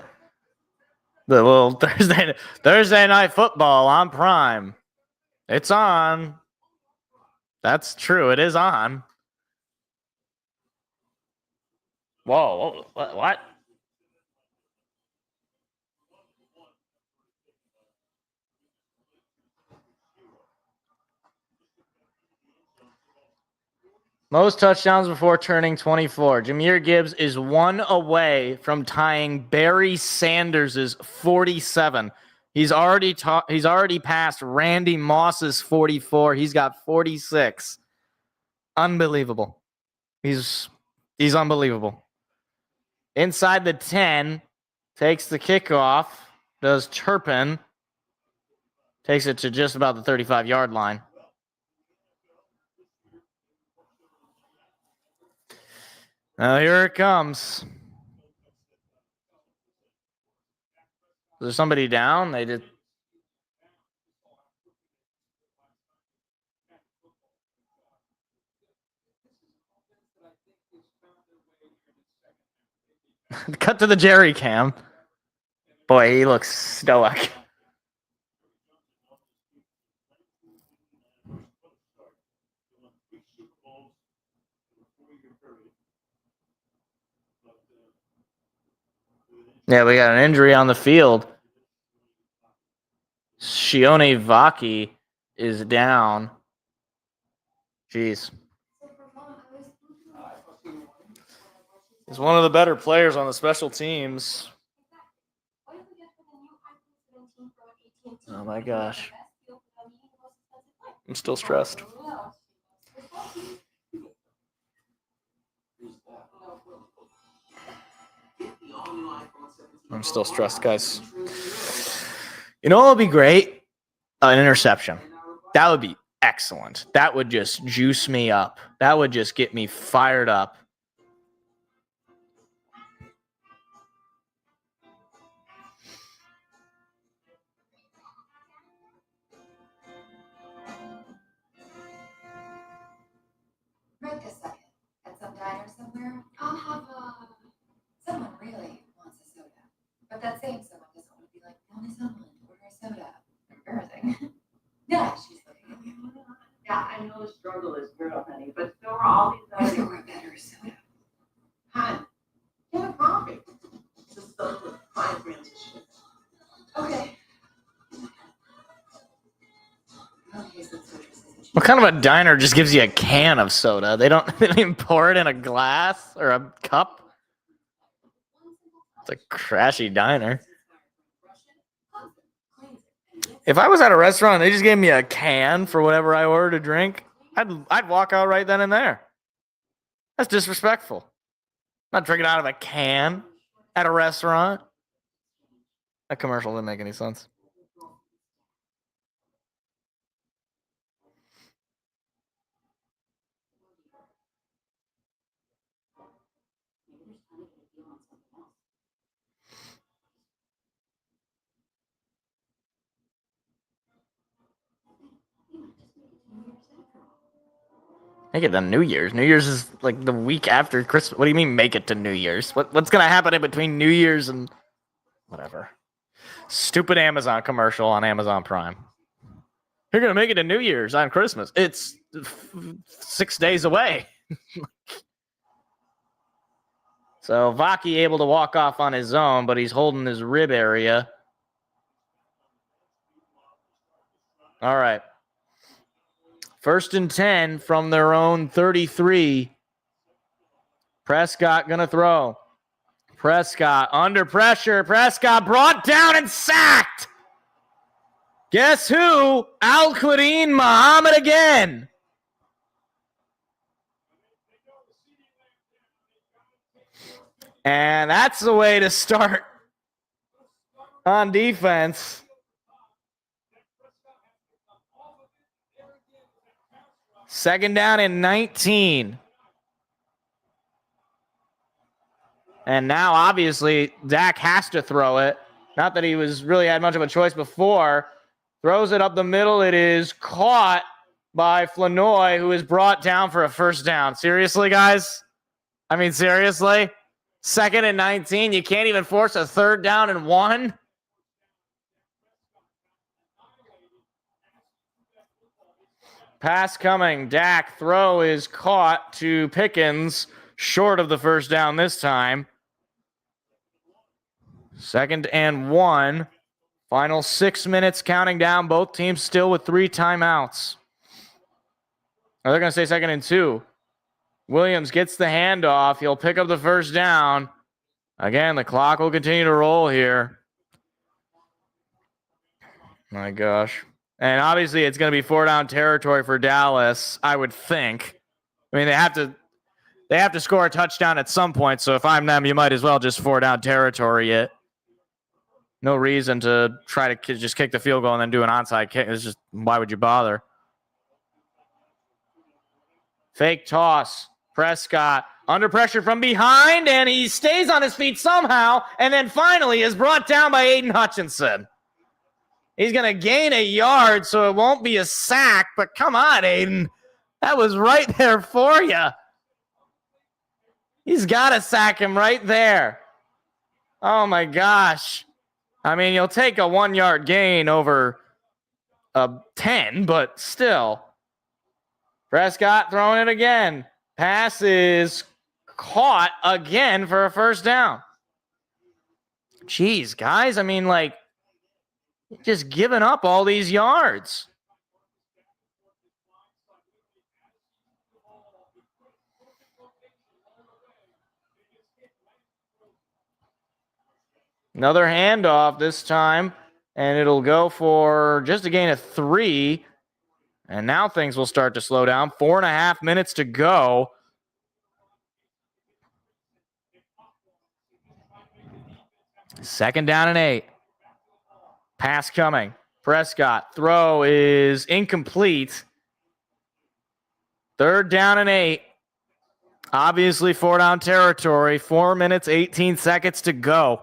The little Thursday night football on Prime. It's on. That's true. It is on. Whoa. What? Most touchdowns before turning 24. Jahmyr Gibbs is 1 away from tying Barry Sanders' 47. He's already passed Randy Moss's 44. He's got 46. Unbelievable. He's unbelievable. Inside the 10, takes the kickoff, does Turpin, takes it to just about the 35-yard line. Now here it comes. Is there somebody down? They did. Cut to the Jerry cam. Boy, he looks stoic. Yeah, we got an injury on the field. Shione Vaki is down. Jeez. He's one of the better players on the special teams. Oh my gosh. I'm still stressed. I'm still stressed, guys. You know what would be great? An interception. That would be excellent. That would just juice me up. That would just get me fired up. Break a second. At some diner somewhere, I'll have someone really wants a soda. But that same someone doesn't want to be like, tell me someone, order a soda. Embarrassing. Yeah, she's looking at me. Yeah, I know the struggle is real, honey, but so are all these Is there other a better soda? Hon, get a coffee. Just soda with 5 grams of sugar. Okay. Okay, so citrus isn't What kind of a diner just gives you a can of soda? They don't even pour it in a glass or a cup. It's a crashy diner. If I was at a restaurant and they just gave me a can for whatever I ordered to drink, I'd walk out right then and there. That's disrespectful. I'm not drinking out of a can at a restaurant. That commercial didn't make any sense. Make it to New Year's. New Year's is like the week after Christmas. What do you mean make it to New Year's? What's going to happen in between New Year's and whatever? Stupid Amazon commercial on Amazon Prime. You're going to make it to New Year's on Christmas. It's 6 days away. So Vaki able to walk off on his own, but he's holding his rib area. All right. 1st and 10 from their own 33. Prescott going to throw. Prescott under pressure. Prescott brought down and sacked. Guess who? Al-Quadin Muhammad again. And that's the way to start on defense. Second down and 19. And now, obviously, Dak has to throw it. Not that he was really had much of a choice before. Throws it up the middle. It is caught by Flanoy, who is brought down for a first down. Seriously, guys? I mean, seriously? 2nd and 19. You can't even force a 3rd down and 1? Pass coming. Dak throw is caught to Pickens, short of the first down this time. 2nd and 1. Final 6 minutes counting down. Both teams still with 3 timeouts. They're going to say 2nd and 2. Williams gets the handoff. He'll pick up the first down. Again, the clock will continue to roll here. My gosh. And obviously, it's going to be 4 down territory for Dallas, I would think. I mean, they have to score a touchdown at some point. So if I'm them, you might as well just 4 down territory it. No reason to try to just kick the field goal and then do an onside kick. It's just, why would you bother? Fake toss. Prescott under pressure from behind, and he stays on his feet somehow, and then finally is brought down by Aiden Hutchinson. He's going to gain a yard, so it won't be a sack, but come on, Aiden. That was right there for you. He's got to sack him right there. Oh, my gosh. I mean, you'll take a 1 yard gain over a 10, but still. Prescott throwing it again. Pass is caught again for a first down. Jeez, guys. I mean, like, just giving up all these yards. Another handoff this time, and it'll go for just a gain of 3. And now things will start to slow down. 4.5 minutes to go. Second down and 8. Pass coming. Prescott. Throw is incomplete. Third down and 8. Obviously 4 down territory. 4 minutes, 18 seconds to go.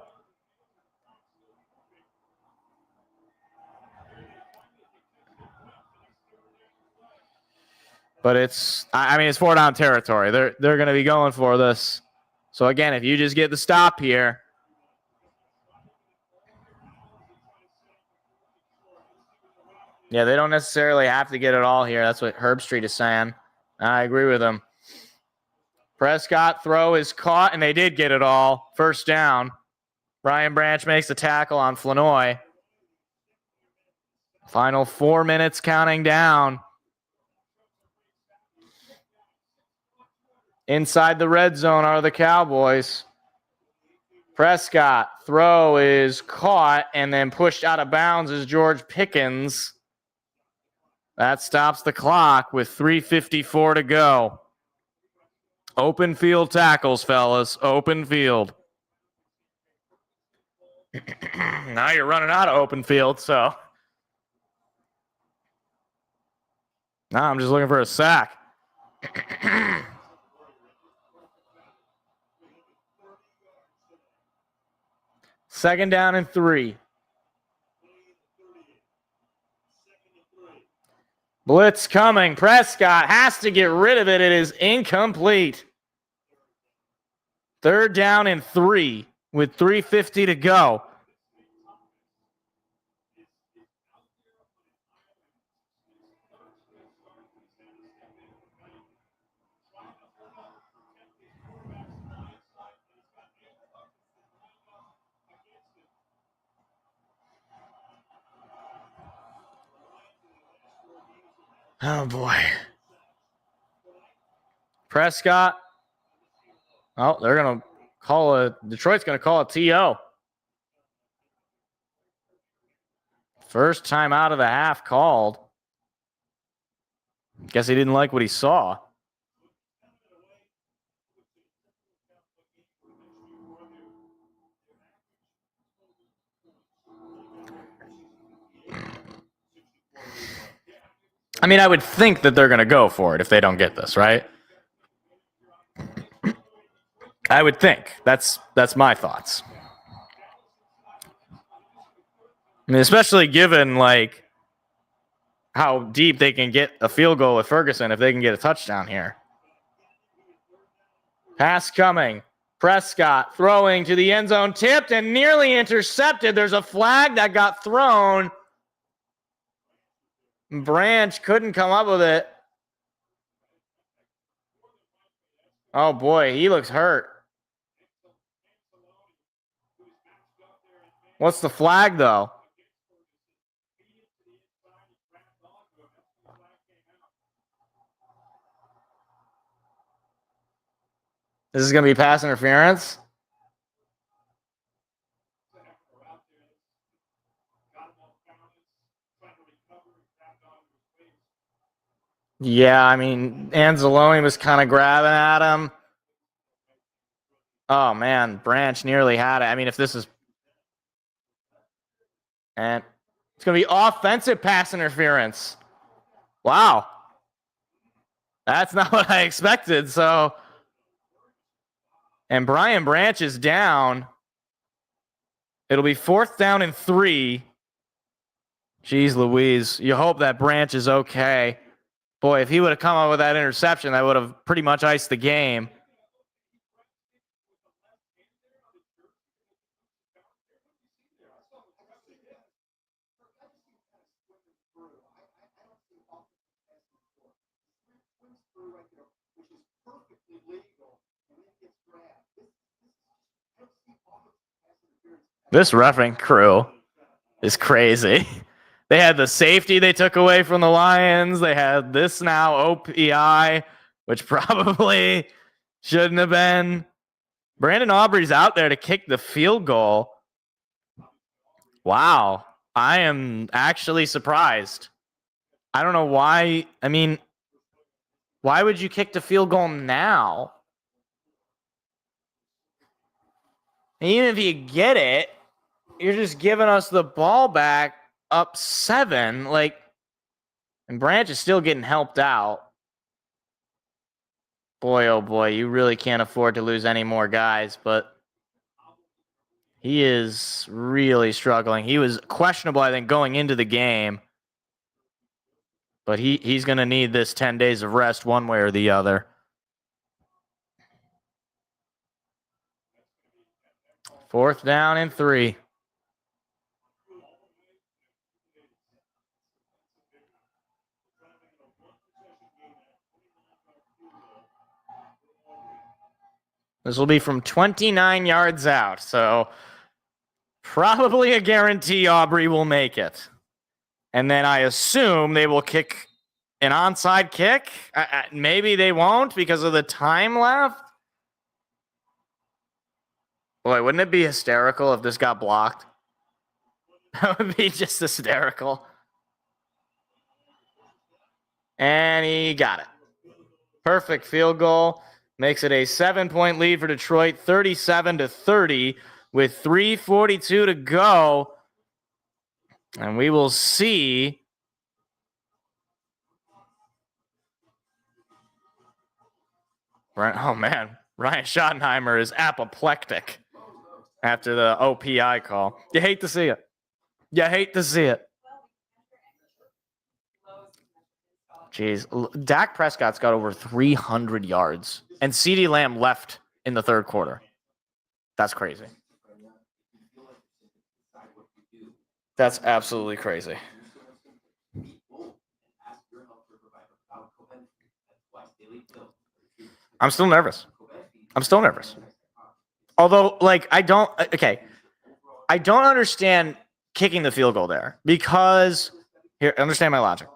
But it's 4 down territory. They're going to be going for this. So again, if you just get the stop here. Yeah, they don't necessarily have to get it all here. That's what Herb Street is saying. I agree with him. Prescott throw is caught, and they did get it all. First down. Brian Branch makes the tackle on Flanoy. Final 4 minutes counting down. Inside the red zone are the Cowboys. Prescott throw is caught and then pushed out of bounds is George Pickens. That stops the clock with 3:54 to go. Open field tackles, fellas. Open field. Now you're running out of open field, so. Now I'm just looking for a sack. Second down and 3. Blitz coming. Prescott has to get rid of it. It is incomplete. Third down and 3 with 3:50 to go. Oh, boy. Prescott. Oh, they're going to call Detroit's going to call a TO. First time out of the half called. Guess he didn't like what he saw. I mean, I would think that they're going to go for it if they don't get this, right? I would think. That's my thoughts. I mean, especially given, like, how deep they can get a field goal with Ferguson if they can get a touchdown here. Pass coming. Prescott throwing to the end zone, tipped and nearly intercepted. There's a flag that got thrown. Branch couldn't come up with it. Oh, boy, he looks hurt. What's the flag, though? This is going to be pass interference? Yeah, I mean, Anzalone was kind of grabbing at him. Oh, man. Branch nearly had it. I mean, if this is... And it's going to be offensive pass interference. Wow. That's not what I expected, so... And Brian Branch is down. It'll be 4th down and 3. Jeez Louise. You hope that Branch is okay. Boy, if he would have come up with that interception, that would have pretty much iced the game. This refereeing crew is crazy. They had the safety they took away from the Lions. They had this now OPI, which probably shouldn't have been. Brandon Aubrey's out there to kick the field goal. Wow. I am actually surprised. I don't know why. I mean, why would you kick the field goal now? Even if you get it, you're just giving us the ball back up 7. Like, and Branch is still getting helped out. Boy, oh boy, you really can't afford to lose any more guys, but he is really struggling. He was questionable, I think, going into the game. But he's going to need this 10 days of rest one way or the other. Fourth down and 3. This will be from 29 yards out, so probably a guarantee Aubrey will make it. And then I assume they will kick an onside kick. Maybe they won't because of the time left. Boy, wouldn't it be hysterical if this got blocked? That would be just hysterical. And he got it. Perfect field goal. Makes it a 7-point lead for Detroit, 37-30, with 3:42 to go. And we will see oh man, Ryan Schottenheimer is apoplectic after the OPI call. You hate to see it. You hate to see it. Jeez, Dak Prescott's got over 300 yards, and CeeDee Lamb left in the third quarter. That's crazy. That's absolutely crazy. I'm still nervous. Although, like, I don't understand kicking the field goal there because, here, understand my logic.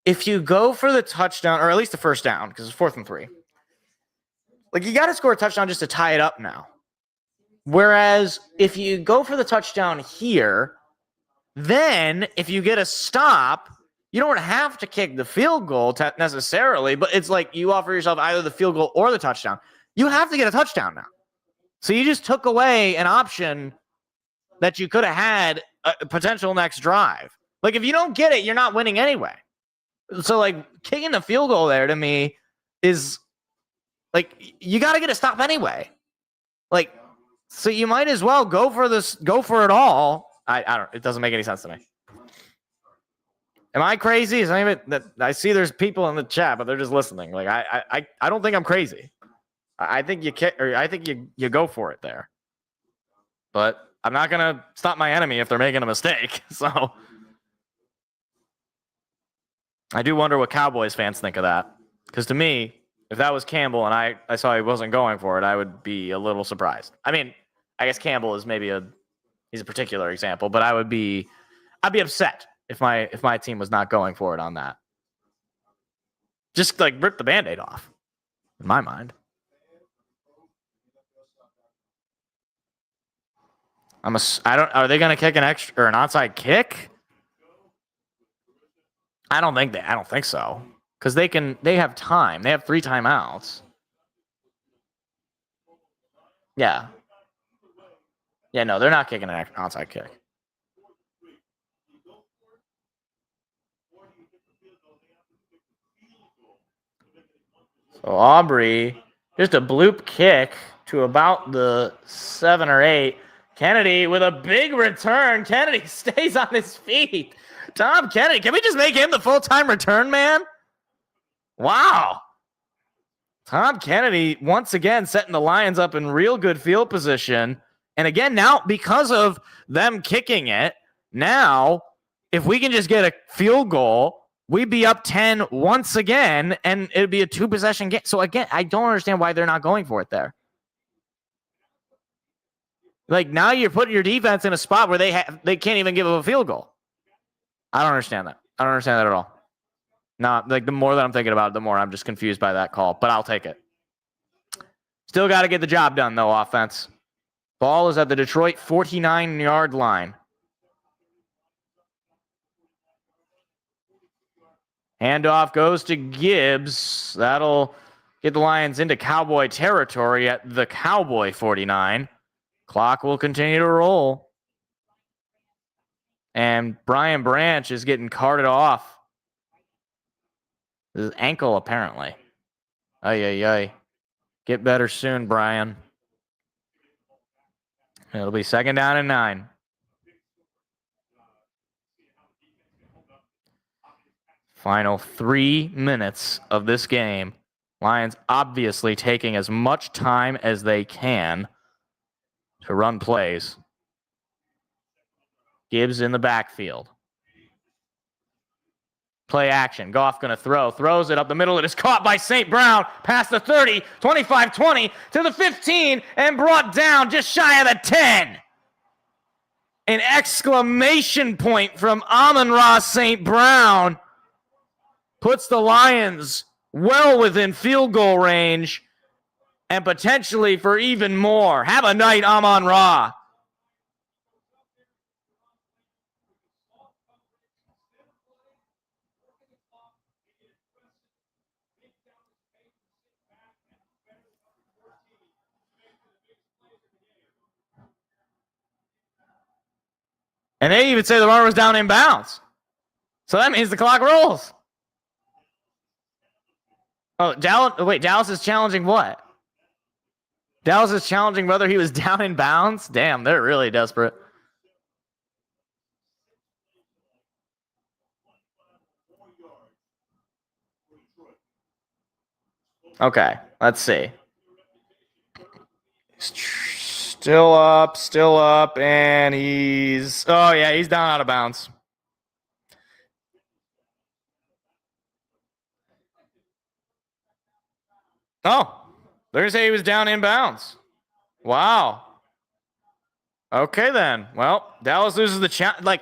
If you go for the touchdown, or at least the first down, because it's 4th and 3, like, you got to score a touchdown just to tie it up now. Whereas if you go for the touchdown here, then if you get a stop, you don't have to kick the field goal necessarily, but it's like you offer yourself either the field goal or the touchdown. You have to get a touchdown now. So you just took away an option that you could have had a potential next drive. Like, if you don't get it, you're not winning anyway. So, like, kicking the field goal there to me is, like, you got to get a stop anyway. Like, so you might as well go for it all. I don't, it doesn't make any sense to me. Am I crazy? Is anybody that I see there's people in the chat, but they're just listening. Like, I don't think I'm crazy. I think you kick, or I think you go for it there. But I'm not gonna stop my enemy if they're making a mistake. So I do wonder what Cowboys fans think of that. Because to me, if that was Campbell and I saw he wasn't going for it, I would be a little surprised. I mean, I guess Campbell is maybe he's a particular example, but I'd be upset if my team was not going for it on that. Just like rip the Band-Aid off, in my mind. Are they going to kick an extra or an onside kick? I don't think so. Because they have time. They have 3 timeouts. Yeah. Yeah, no, they're not kicking an onside kick. So Aubrey, just a bloop kick to about the 7 or 8. Kennedy with a big return. Kennedy stays on his feet. Tom Kennedy, can we just make him the full-time return man? Wow. Tom Kennedy, once again, setting the Lions up in real good field position. And again, now, because of them kicking it, now, if we can just get a field goal, we'd be up 10 once again, and it'd be a 2-possession game. So again, I don't understand why they're not going for it there. Like, now you're putting your defense in a spot where they can't even give up a field goal. I don't understand that. I don't understand that at all. Not like the more that I'm thinking about it, the more I'm just confused by that call, but I'll take it. Still got to get the job done, though, offense. Ball is at the Detroit 49-yard line. Handoff goes to Gibbs. That'll get the Lions into Cowboy territory at the Cowboy 49. Clock will continue to roll. And Brian Branch is getting carted off. His ankle, apparently. Ay. Get better soon, Brian. It'll be 2nd down and 9. Final 3 minutes of this game. Lions obviously taking as much time as they can to run plays. Gibbs in the backfield. Play action. Goff going to throw. Throws it up the middle. It is caught by St. Brown. Past the 30, 25-20 to the 15 and brought down just shy of the 10. An exclamation point from Amon-Ra St. Brown puts the Lions well within field goal range and potentially for even more. Have a night, Amon-Ra. And they even say the runner was down in bounds. So that means the clock rolls. Oh, Dallas is challenging what? Dallas is challenging whether he was down in bounds? Damn, they're really desperate. Okay, let's see. Still up, and he's down out of bounds. Oh, they're going to say he was down in bounds. Wow. Okay, then. Well, Dallas loses the challenge.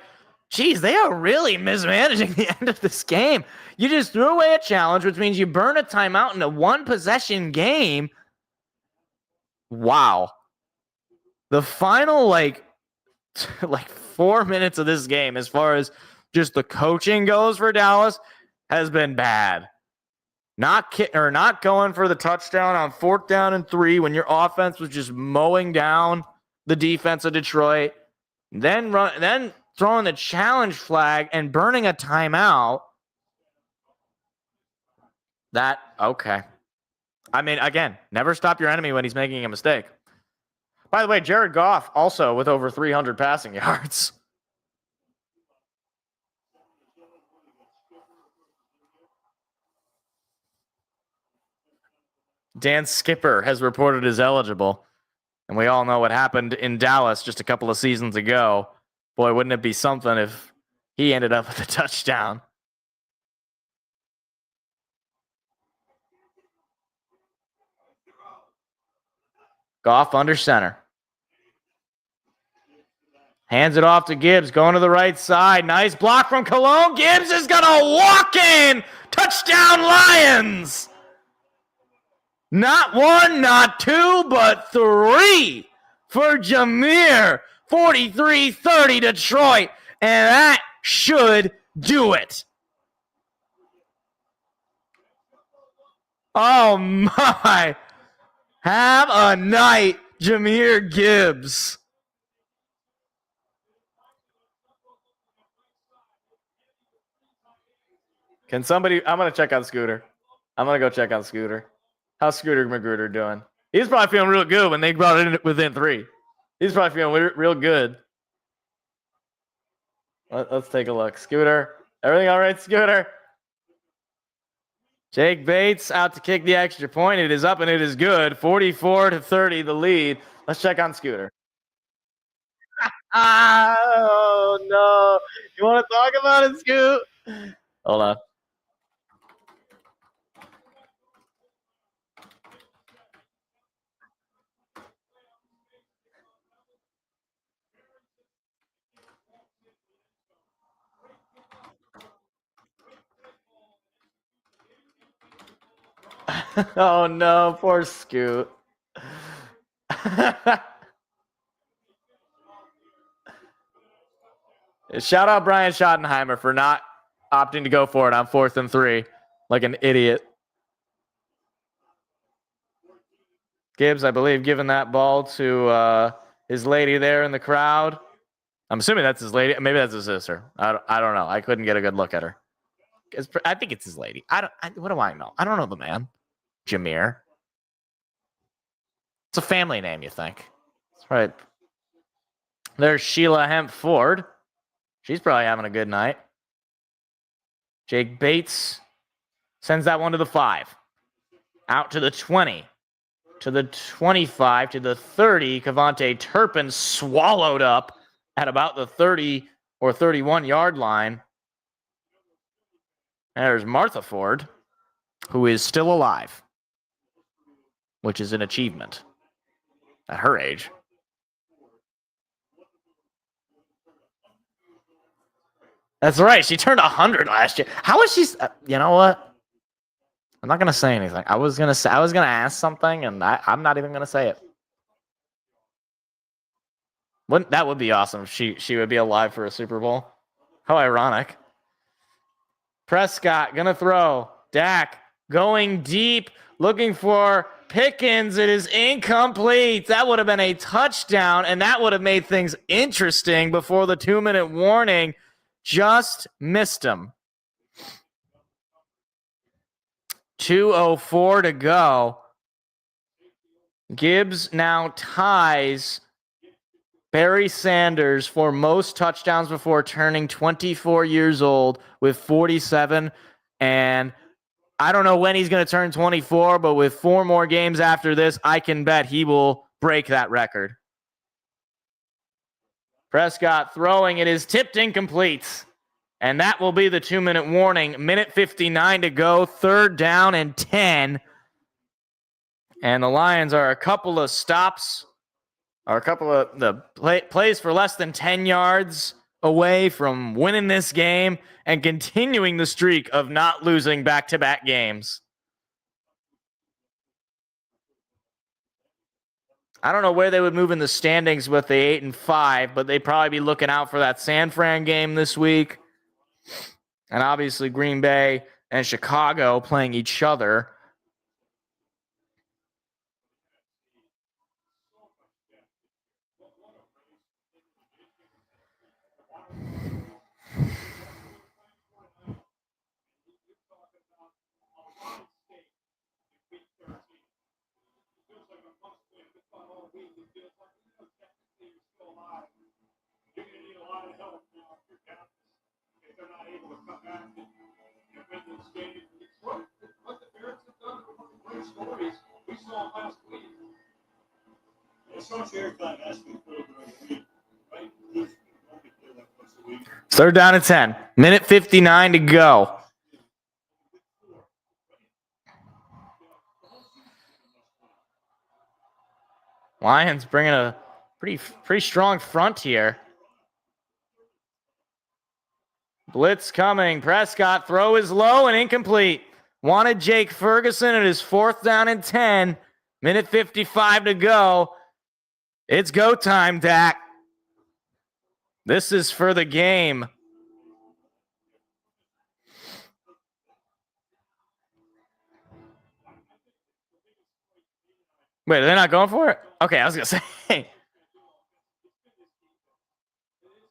Geez, they are really mismanaging the end of this game. You just threw away a challenge, which means you burn a timeout in a 1-possession game. Wow. The final, 4 minutes of this game, as far as just the coaching goes for Dallas, has been bad. Not going for the touchdown on 4th down and 3 when your offense was just mowing down the defense of Detroit. Then throwing the challenge flag and burning a timeout. Okay. I mean, again, never stop your enemy when he's making a mistake. By the way, Jared Goff also with over 300 passing yards. Dan Skipper has reported as eligible. And we all know what happened in Dallas just a couple of seasons ago. Boy, wouldn't it be something if he ended up with a touchdown. Goff under center. Hands it off to Gibbs, going to the right side. Nice block from Cologne. Gibbs is going to walk in. Touchdown, Lions. Not 1, not 2, but 3 for Jameer. 43-30 Detroit. And that should do it. Oh, my. Have a night, Jahmyr Gibbs. Can somebody... I'm going to check on Scooter. I'm going to go check on Scooter. How's Scooter Magruder doing? He's probably feeling real good when they brought it in within 3. He's probably feeling real good. Let's take a look. Scooter. Everything all right, Scooter? Jake Bates out to kick the extra point. It is up and it is good. 44-30, the lead. Let's check on Scooter. Oh, no. You want to talk about it, Scoot? Hold on. Oh, no. Poor Scoot. Shout out Brian Schottenheimer for not opting to go for it on 4th and 3 like an idiot. Gibbs, I believe, giving that ball to his lady there in the crowd. I'm assuming that's his lady. Maybe that's his sister. I don't know. I couldn't get a good look at her. I think it's his lady. What do I know? I don't know the man. Jahmyr. It's a family name, you think. That's right. There's Sheila Hemp Ford. She's probably having a good night. Jake Bates sends that one to the 5. Out to the 20. To the 25. To the 30. Cavante Turpin swallowed up at about the 30 or 31 yard line. And there's Martha Ford, who is still alive, which is an achievement at her age. That's right. She turned 100 last year. How is she? You know what? I'm not gonna say anything. I was gonna ask something, and I'm not even gonna say it. That would be awesome if she would be alive for a Super Bowl. How ironic. Prescott gonna throw. Dak going deep, looking for Pickens. It is incomplete. That would have been a touchdown, and that would have made things interesting before the 2-minute warning. Just missed him. 2:04 to go. Gibbs now ties Barry Sanders for most touchdowns before turning 24 years old with 47. And I don't know when he's going to turn 24, but with 4 more games after this, I can bet he will break that record. Prescott throwing. It is tipped incomplete. And that will be the 2-minute warning. Minute 59 to go. 3rd down and 10. And the Lions are a couple of stops, or a couple of the plays for less than 10 yards away from winning this game and continuing the streak of not losing back-to-back games. I don't know where they would move in the standings with the 8-5, but they'd probably be looking out for that San Fran game this week. And obviously Green Bay and Chicago playing each other. Third down and 10. Minute 59 to go. Lions bringing a pretty strong front here. Blitz coming. Prescott throw is low and incomplete. Wanted Jake Ferguson. It is 4th down and 10. Minute 55 to go. It's go time, Dak. This is for the game. Wait, are they not going for it? Okay, I was going to say.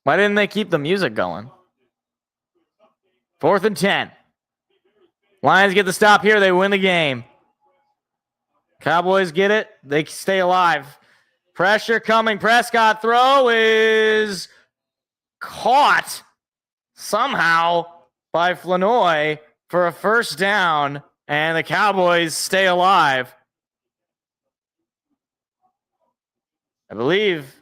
Why didn't they keep the music going? 4th and 10. Lions get the stop here. They win the game. Cowboys get it. They stay alive. Pressure coming. Prescott throw is caught somehow by Flanoy for a first down, and the Cowboys stay alive. I believe.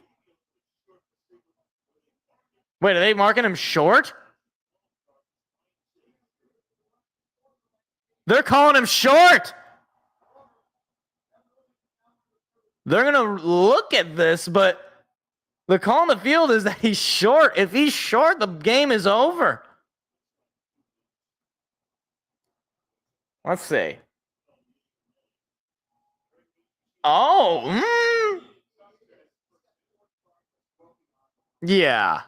Wait, are they marking him short? They're calling him short. They're going to look at this, but the call on the field is that he's short. If he's short, the game is over. Let's see. Oh, yeah.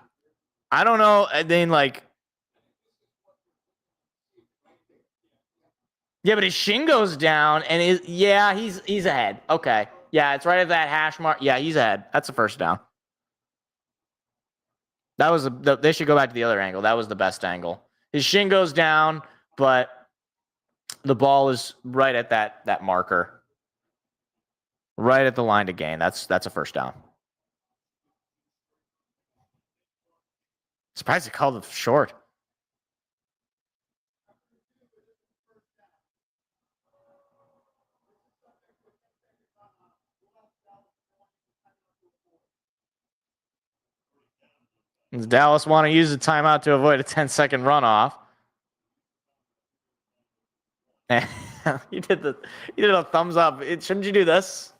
I don't know. I mean, like, yeah, but his shin goes down, and he's ahead. Okay, yeah, it's right at that hash mark. Yeah, he's ahead. That's the first down. That was they should go back to the other angle. That was the best angle. His shin goes down, but the ball is right at that marker, right at the line to gain. That's a first down. Surprised they called it short. Does Dallas want to use the timeout to avoid a 10-second runoff? you did a thumbs up. Shouldn't you do this?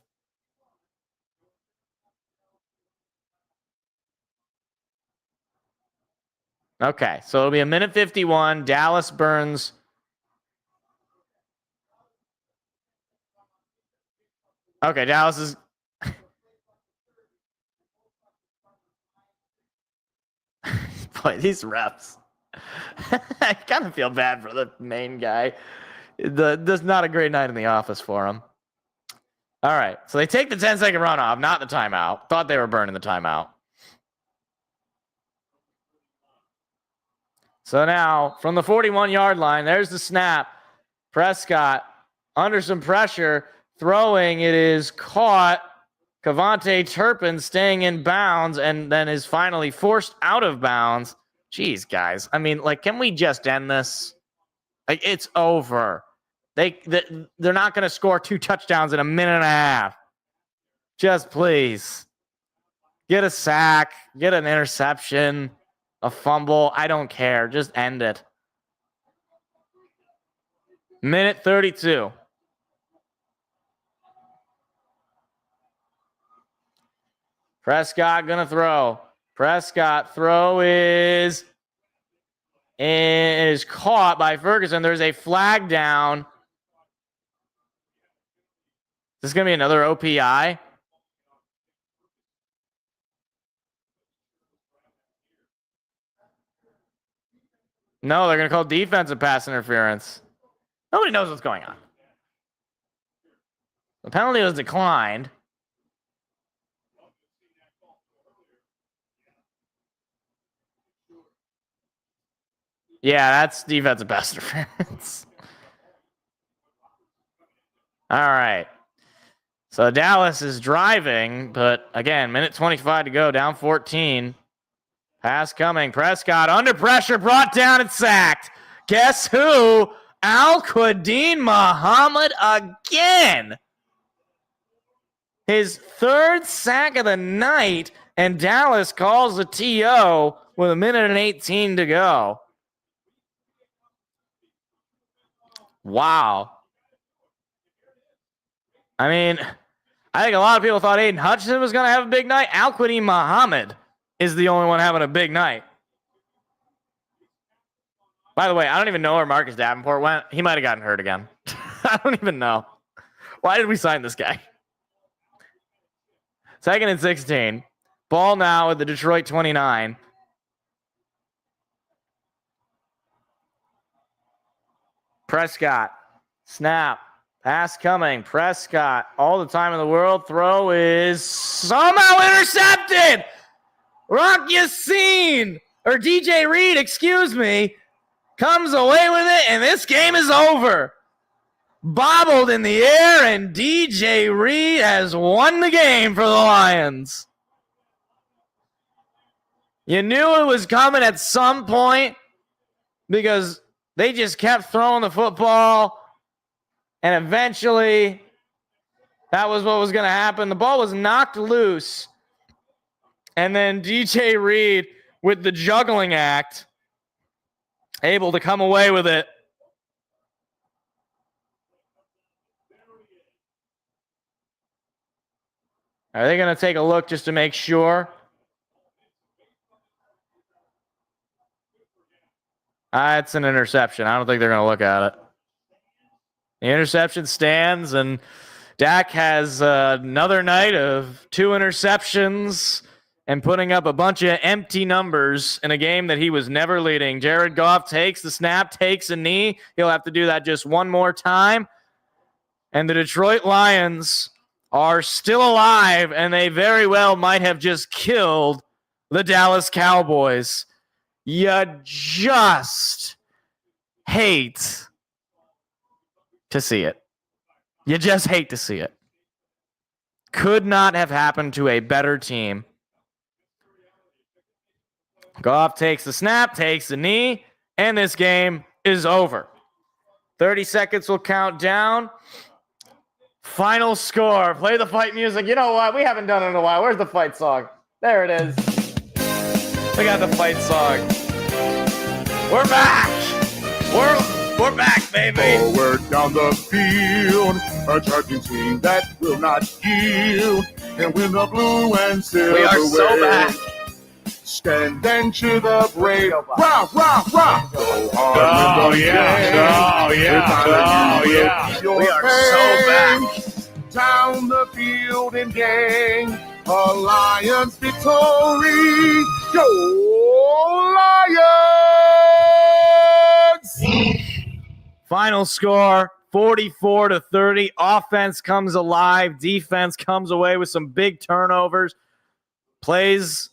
Okay, so it'll be a minute 51. Dallas burns. Okay, Dallas is. Boy, these refs. I kind of feel bad for the main guy. There's not a great night in the office for him. All right, so they take the 10-second runoff, not the timeout. Thought they were burning the timeout. So now, from the 41-yard line, there's the snap. Prescott, under some pressure, throwing. It is caught. Cavante Turpin staying in bounds and then is finally forced out of bounds. Jeez, guys. I mean, like, can we just end this? Like, it's over. They're not going to score 2 touchdowns in a minute and a half. Just please. Get a sack. Get an interception. A fumble. I don't care. Just end it. Minute 32. Prescott gonna throw. Prescott throw is caught by Ferguson. There's a flag down. Is this gonna be another OPI? No, they're gonna call defensive pass interference. Nobody knows what's going on. The penalty was declined. Yeah, that's defensive pass interference. All right. So Dallas is driving, but again, minute 25 to go, down 14. Pass coming. Prescott under pressure, brought down and sacked. Guess who? Al-Quadin Muhammad again. His 3rd sack of the night, and Dallas calls a TO with a minute and 18 to go. Wow. I mean, I think a lot of people thought Aiden Hutchinson was going to have a big night. Al-Quadin Muhammad is the only one having a big night. By the way, I don't even know where Marcus Davenport went. He might have gotten hurt again. I don't even know. Why did we sign this guy? 2nd and 16. Ball now at the Detroit 29. Prescott. Snap. Pass coming. Prescott, all the time in the world. Throw is somehow intercepted. Rock Yassin, or DJ Reed, excuse me, comes away with it, and this game is over. Bobbled in the air, and DJ Reed has won the game for the Lions. You knew it was coming at some point because they just kept throwing the football, and eventually that was what was going to happen. The ball was knocked loose, and then DJ Reed, with the juggling act, able to come away with it. Are they going to take a look just to make sure? It's an interception. I don't think they're going to look at it. The interception stands, and Dak has another night of 2 interceptions and putting up a bunch of empty numbers in a game that he was never leading. Jared Goff takes the snap, takes a knee. He'll have to do that just one more time. And the Detroit Lions are still alive, and they very well might have just killed the Dallas Cowboys. You just hate to see it. You just hate to see it. Could not have happened to a better team. Goff takes the snap, takes the knee, and this game is over. 30 seconds will count down. Final score. Play the fight music. You know what? We haven't done it in a while. Where's the fight song? There it is. We got the fight song. We're back. We're back, baby. Forward down the field, a charging team that will not yield. And win the blue and silver. We are so back. Stand and cheer the brave. Rah, rah, rah. Go hard. Oh, yeah. Oh, yeah. Oh, yeah. We are so back. Down the field and gang. Alliance victory. Go Lions! Final score, 44-30. Offense comes alive. Defense comes away with some big turnovers. Plays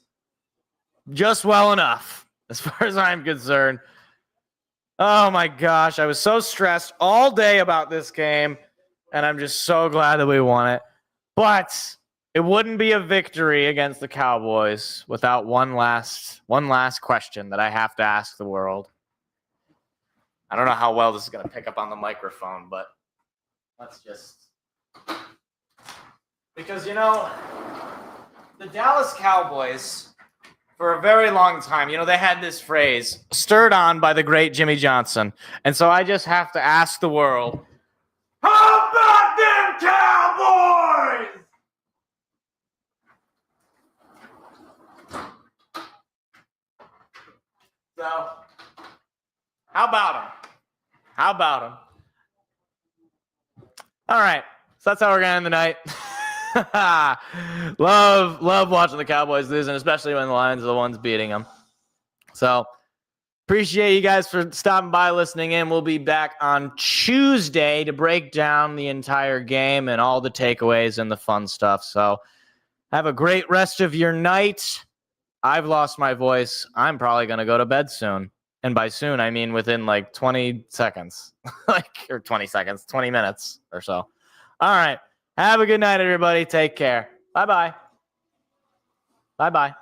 just well enough, as far as I'm concerned. Oh, my gosh. I was so stressed all day about this game, and I'm just so glad that we won it. But it wouldn't be a victory against the Cowboys without one last question that I have to ask the world. I don't know how well this is going to pick up on the microphone, but let's just... Because, you know, the Dallas Cowboys, for a very long time, you know, they had this phrase, stirred on by the great Jimmy Johnson. And so I just have to ask the world, how about them Cowboys? So, how about them? How about them? All right. So that's how we're going to end the night. love watching the Cowboys lose, and especially when the Lions are the ones beating them. So, appreciate you guys for stopping by, listening in. We'll be back on Tuesday to break down the entire game and all the takeaways and the fun stuff. So, have a great rest of your night. I've lost my voice. I'm probably going to go to bed soon. And by soon, I mean within like 20 seconds. Or 20 seconds, 20 minutes or so. All right. Have a good night, everybody. Take care. Bye-bye. Bye-bye.